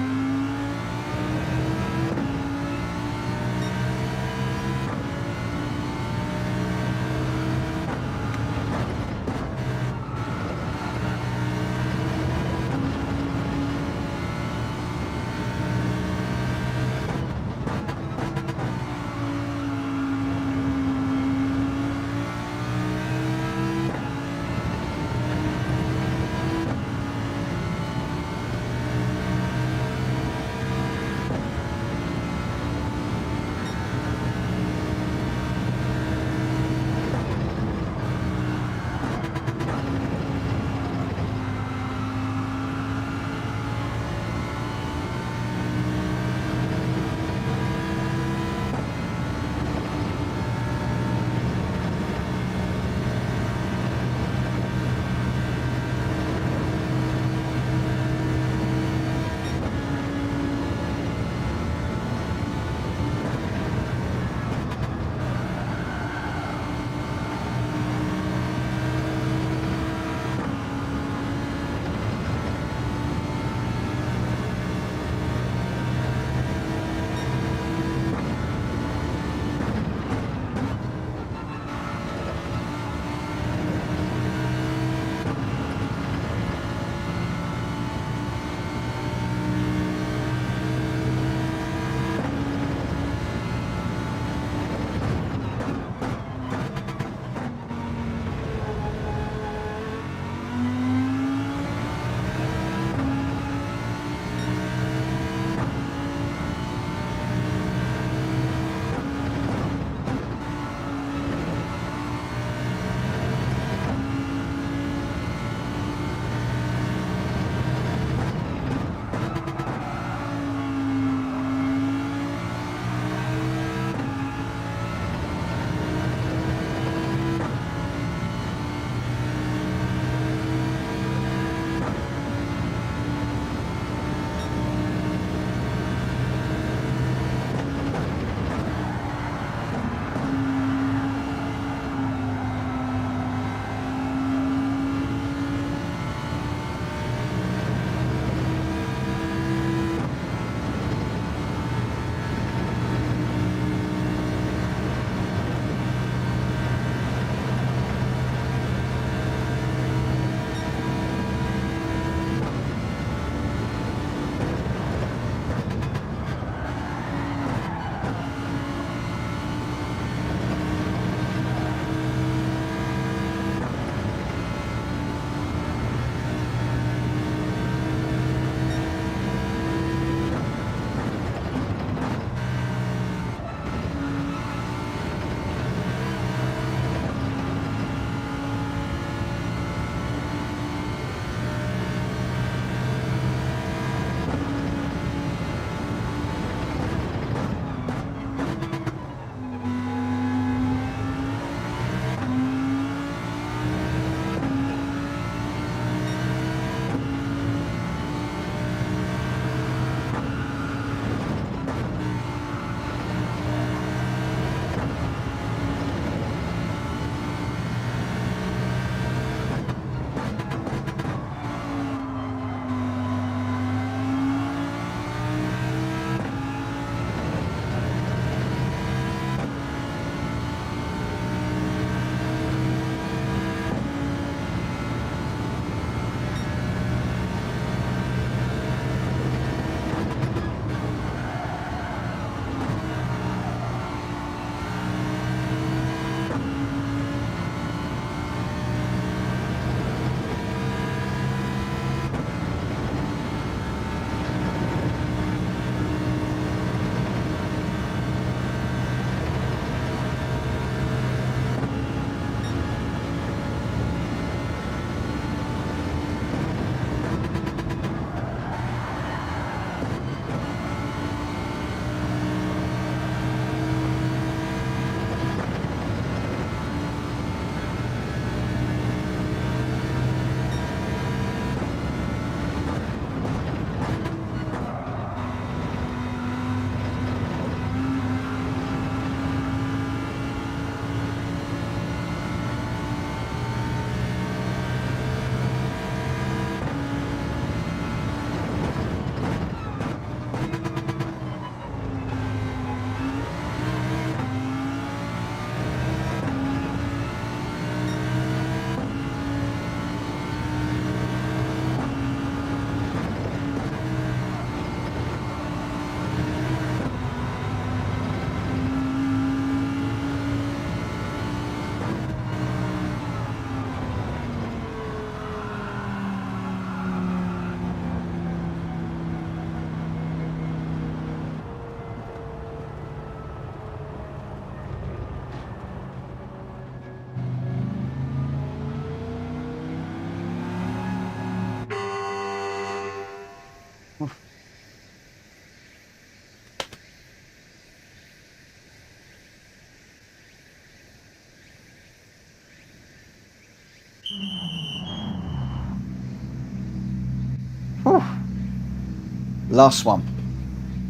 Last one.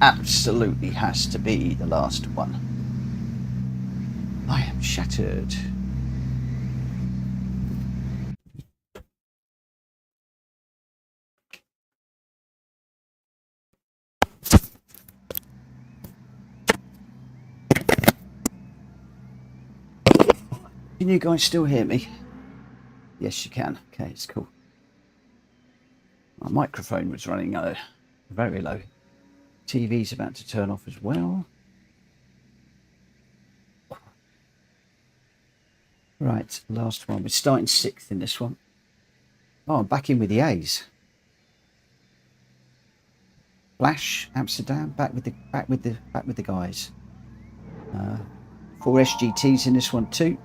Absolutely has to be the last one. I am shattered. Can you guys still hear me? Yes, you can. Okay, it's cool. My microphone was running very low. TV's about to turn off as well. Right, last one. We're starting 6th in this one. Oh, I'm back in with the A's. Flash, Amsterdam, back with the guys. 4 SGTs in this one too.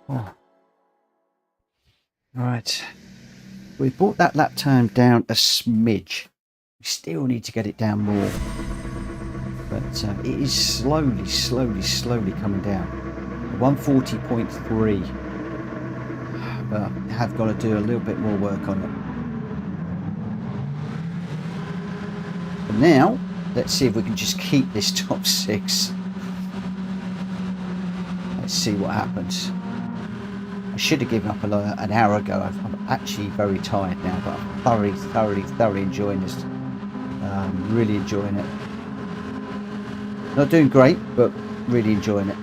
Oh. Right, we brought that lap time down a smidge. We still need to get it down more, but it is slowly coming down. 140.3, but I have got to do a little bit more work on it. But now, let's see if we can just keep this top 6. Let's see what happens. I should have given up an hour ago. I'm actually very tired now, but I'm thoroughly enjoying this. Really enjoying it. Not doing great, but really enjoying it.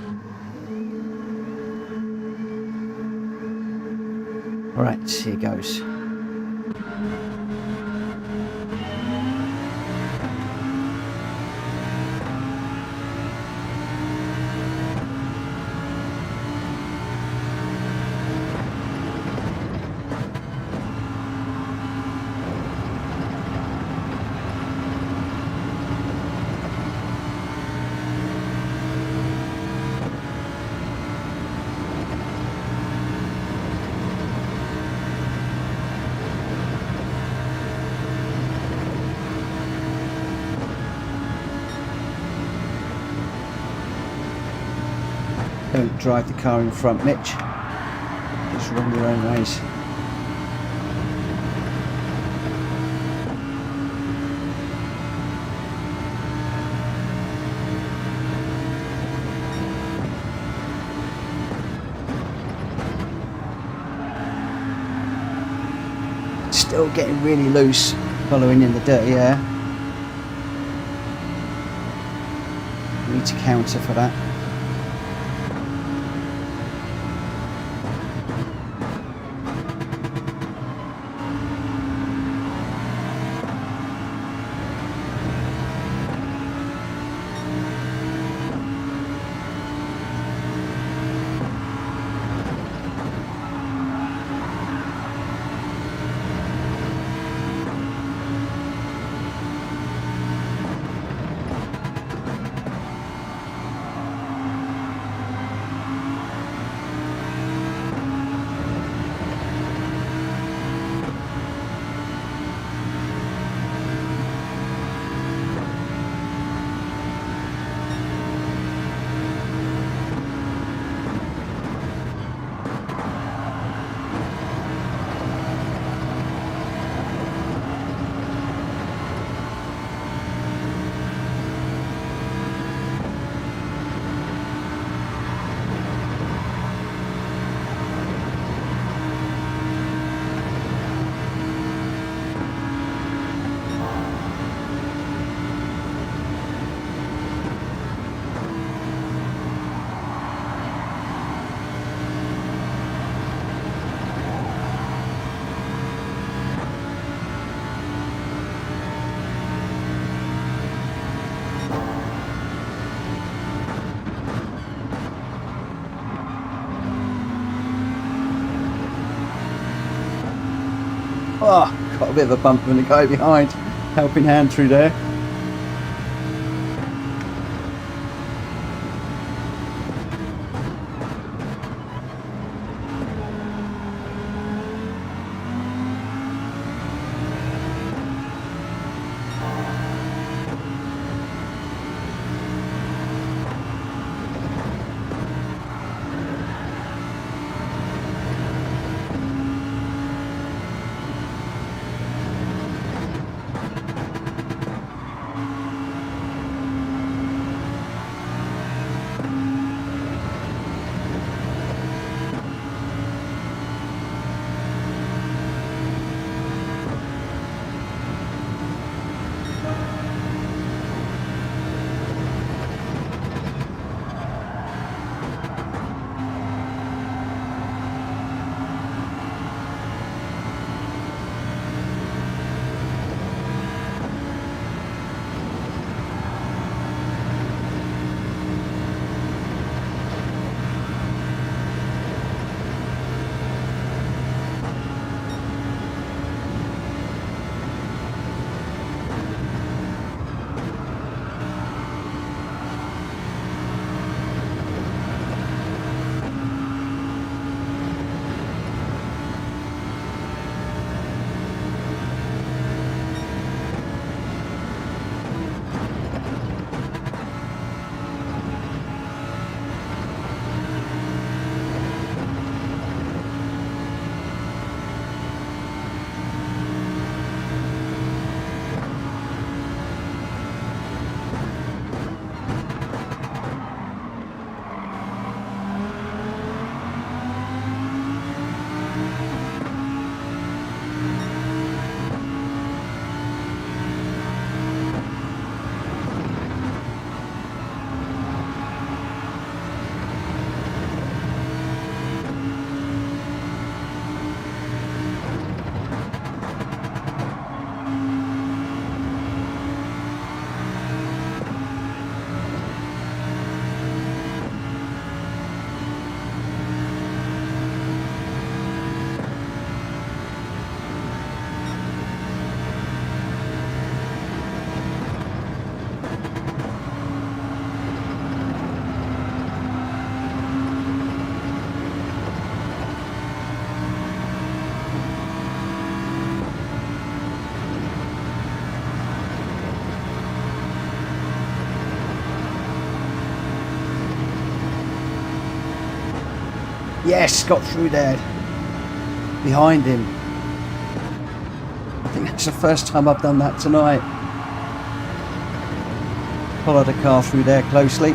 All right, here goes. Don't drive the car in front, Mitch. Just run your own ways. Still getting really loose, following in the dirty air. Need to counter for that. Oh, got a bit of a bump from the guy behind, helping hand through there. Yes, got through there. Behind him. I think that's the first time I've done that tonight. Followed a car through there closely.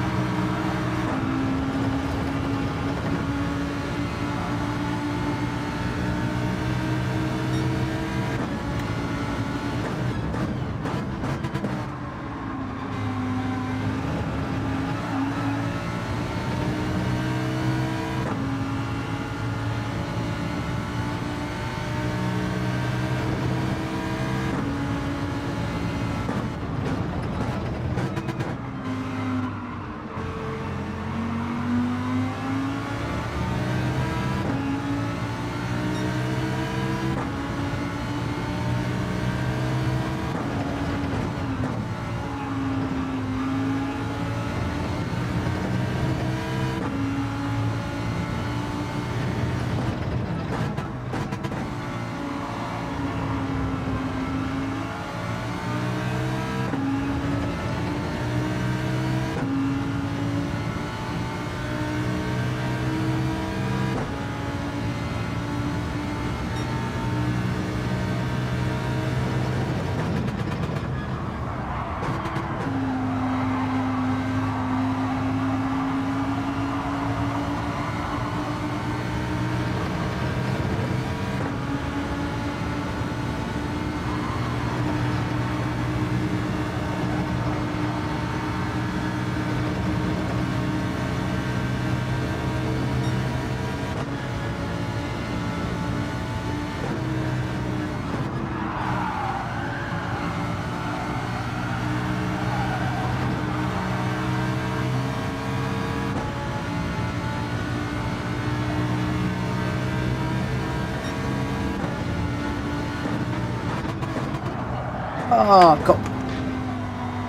Oh, got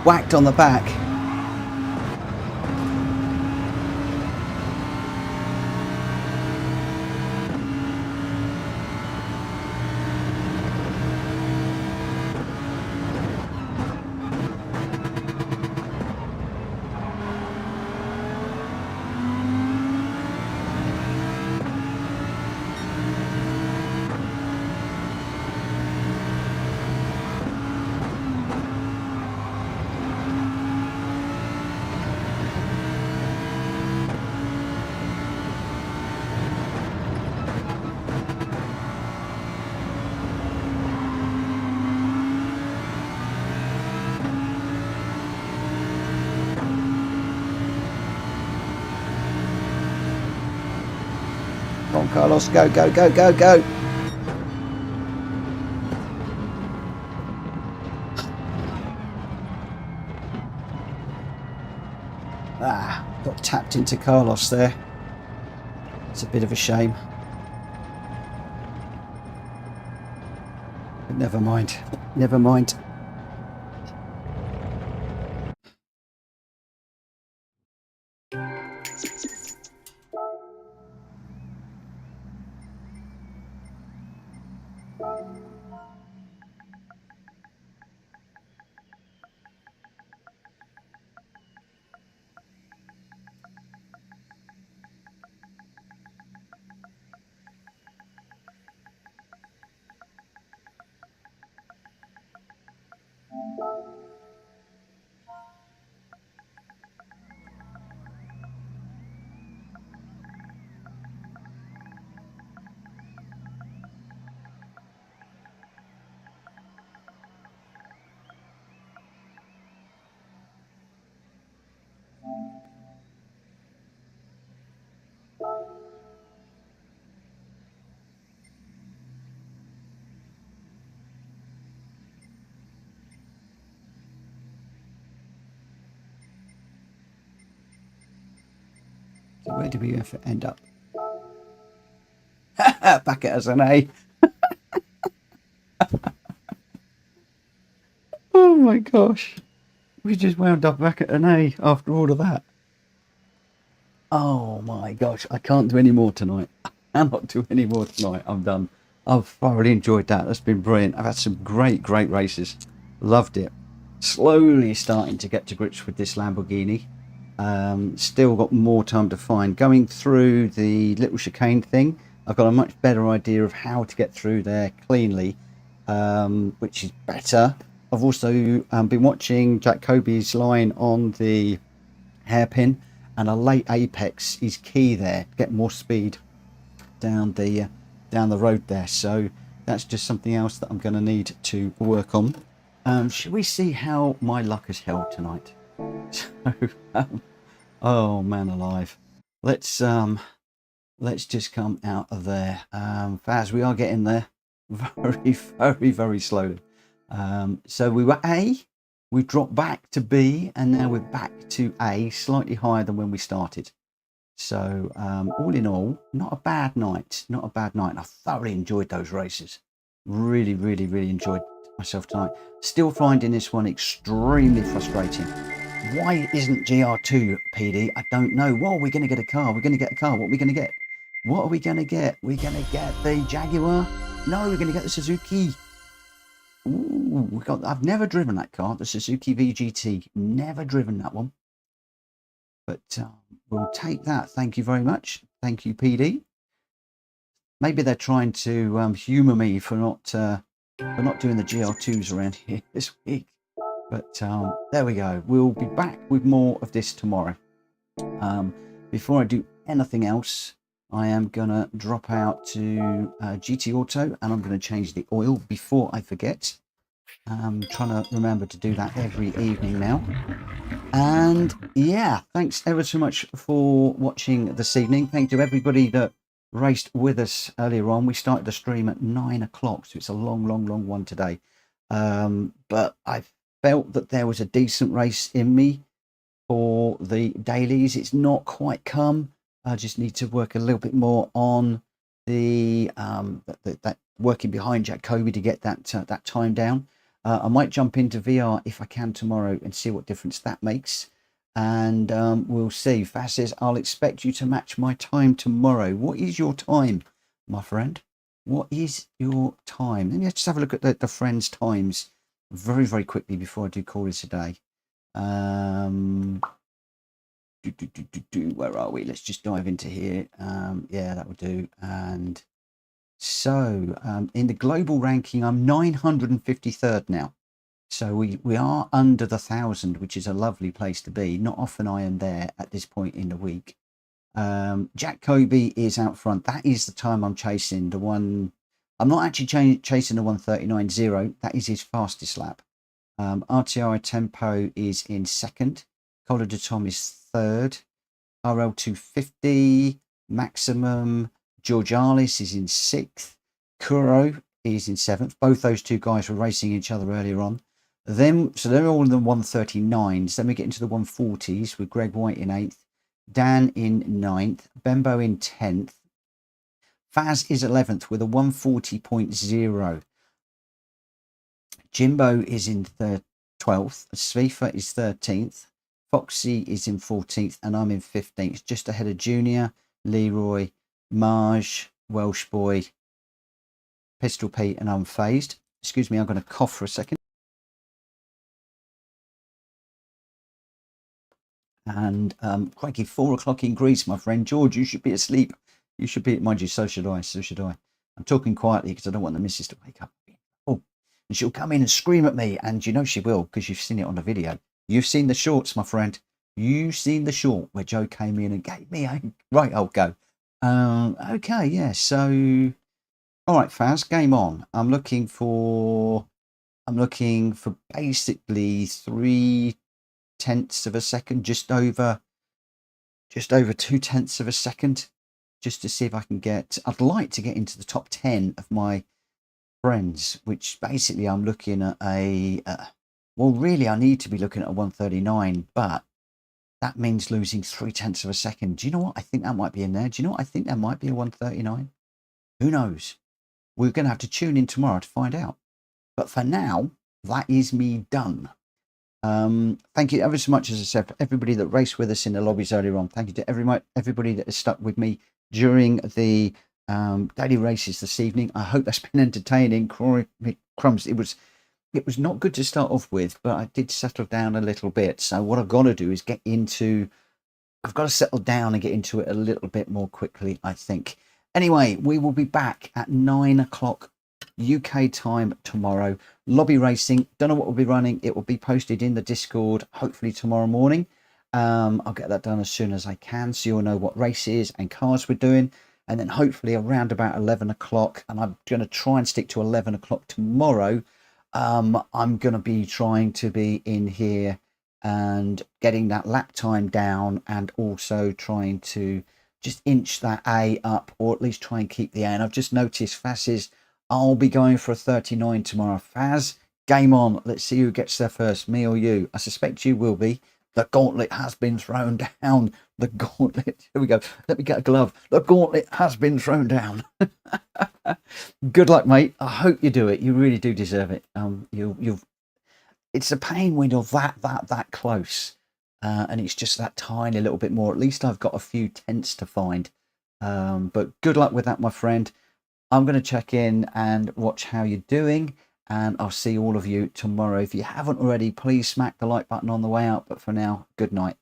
whacked on the back. Come on, Carlos, go, go, go, go, go. Ah, got tapped into Carlos there. It's a bit of a shame. But never mind, never mind. So where did we end up? Back at us an A. Oh my gosh. We just wound up back at an A after all of that. Oh my gosh. I can't do any more tonight. I cannot do any more tonight. I'm done. I've thoroughly enjoyed that. That's been brilliant. I've had some great races. Loved it. Slowly starting to get to grips with this Lamborghini. Still got more time to find. Going through the little chicane thing, I've got a much better idea of how to get through there cleanly, which is better. I've also been watching Jack Kobe's line on the hairpin, and a late apex is key there to get more speed down the road there. So that's just something else that I'm going to need to work on. Should we see how my luck has held tonight? So, oh man alive, let's just come out of there. Faz, we are getting there very slowly. So we were A, we dropped back to B, and now we're back to A, slightly higher than when we started. So all in all, not a bad night. I thoroughly enjoyed those races. Really enjoyed myself tonight. Still finding this one extremely frustrating. Why isn't GR2 PD? I don't know. Well, we're going to get a car. What are we going to get? We're going to get the Jaguar. No, we're going to get the Suzuki. Ooh, I've never driven that car, the Suzuki VGT. Never driven that one. But we'll take that. Thank you very much. Thank you, PD. Maybe they're trying to humour me for not doing the GR2s around here this week. But there we go. We'll be back with more of this tomorrow. Before I do anything else, I am going to drop out to GT Auto, and I'm going to change the oil before I forget. I'm trying to remember to do that every evening now. And yeah, thanks ever so much for watching this evening. Thank you to everybody that raced with us earlier on. We started the stream at 9 o'clock, so it's a long one today. But I felt that there was a decent race in me for the dailies. It's not quite come. I just need to work a little bit more on the that working behind Jack Kobe to get that time down. I might jump into VR if I can tomorrow and see what difference that makes. And we'll see. Faz says, I'll expect you to match my time tomorrow. What is your time, my friend? What is your time? Let me just have a look at the friends' times very quickly before I do call it today. Where are we? Let's just dive into here. Yeah, that will do. And so in the global ranking, I'm 953rd now. So we are under the 1,000, which is a lovely place to be. Not often I am there at this point in the week. Jack Kobe is out front. That is the time I'm chasing. The one I'm not actually chasing the 139.0. That is his fastest lap. RTI Tempo is in second. Cola de Tom is third. RL250 Maximum Georgialis is in sixth. Kuro is in seventh. Both those two guys were racing each other earlier on. So they're all in the 139s. Then we get into the 140s with Greg White in eighth. Dan in ninth. Bembo in 10th. Faz is 11th with a 140.0. Jimbo is in 12th. Svifa is 13th. Foxy is in 14th. And I'm in 15th. Just ahead of Junior, Leroy, Marge, Welsh Boy, Pistol Pete, and Unfazed. Excuse me, I'm going to cough for a second. And crikey, 4 o'clock in Greece, my friend. George, you should be asleep. You should be, mind you, so should I. I'm talking quietly because I don't want the missus to wake up. Oh, and she'll come in and scream at me. And you know she will, because you've seen it on the video. You've seen the shorts, my friend. You've seen the short where Joe came in and gave me a... Right, I'll go. Okay, yeah, so... All right, Faz, game on. I'm looking for basically 0.3 of a second, just over 0.2 of a second, just to see if I can get... I'd like to get into the top 10 of my friends, which basically I'm looking at well, really, I need to be looking at a 139, but that means losing 0.3 of a second. Do you know what? I think that might be in there. Do you know what? I think there might be a 139. Who knows? We're going to have to tune in tomorrow to find out. But for now, that is me done. Thank you ever so much, as I said, for everybody that raced with us in the lobbies earlier on. Thank you to everybody that has stuck with me during the daily races this evening. I hope that's been entertaining. Crumbs, it was not good to start off with, but I did settle down a little bit. So what I've got to do is get into I've got to settle down and get into it a little bit more quickly, I think. Anyway, we will be back at 9 o'clock UK time tomorrow. Lobby racing. Don't know what we'll be running. It will be posted in the Discord hopefully tomorrow morning. I'll get that done as soon as I can, so you'll know what races and cars we're doing. And then hopefully around about 11 o'clock, and I'm going to try and stick to 11 o'clock tomorrow. I'm going to be trying to be in here and getting that lap time down, and also trying to just inch that A up, or at least try and keep the A. And I've just noticed Faz's, I'll be going for a 39 tomorrow. Faz, game on. Let's see who gets there first, me or you. I suspect you will be. The gauntlet has been thrown down. The gauntlet. Here we go. Let me get a glove. The gauntlet has been thrown down. Good luck, mate. I hope you do it. You really do deserve it. It's a pain when you're that close, and it's just that tiny little bit more. At least I've got a few tenths to find. But good luck with that, my friend. I'm going to check in and watch how you're doing. And I'll see all of you tomorrow. If you haven't already, please smack the like button on the way out. But for now, good night.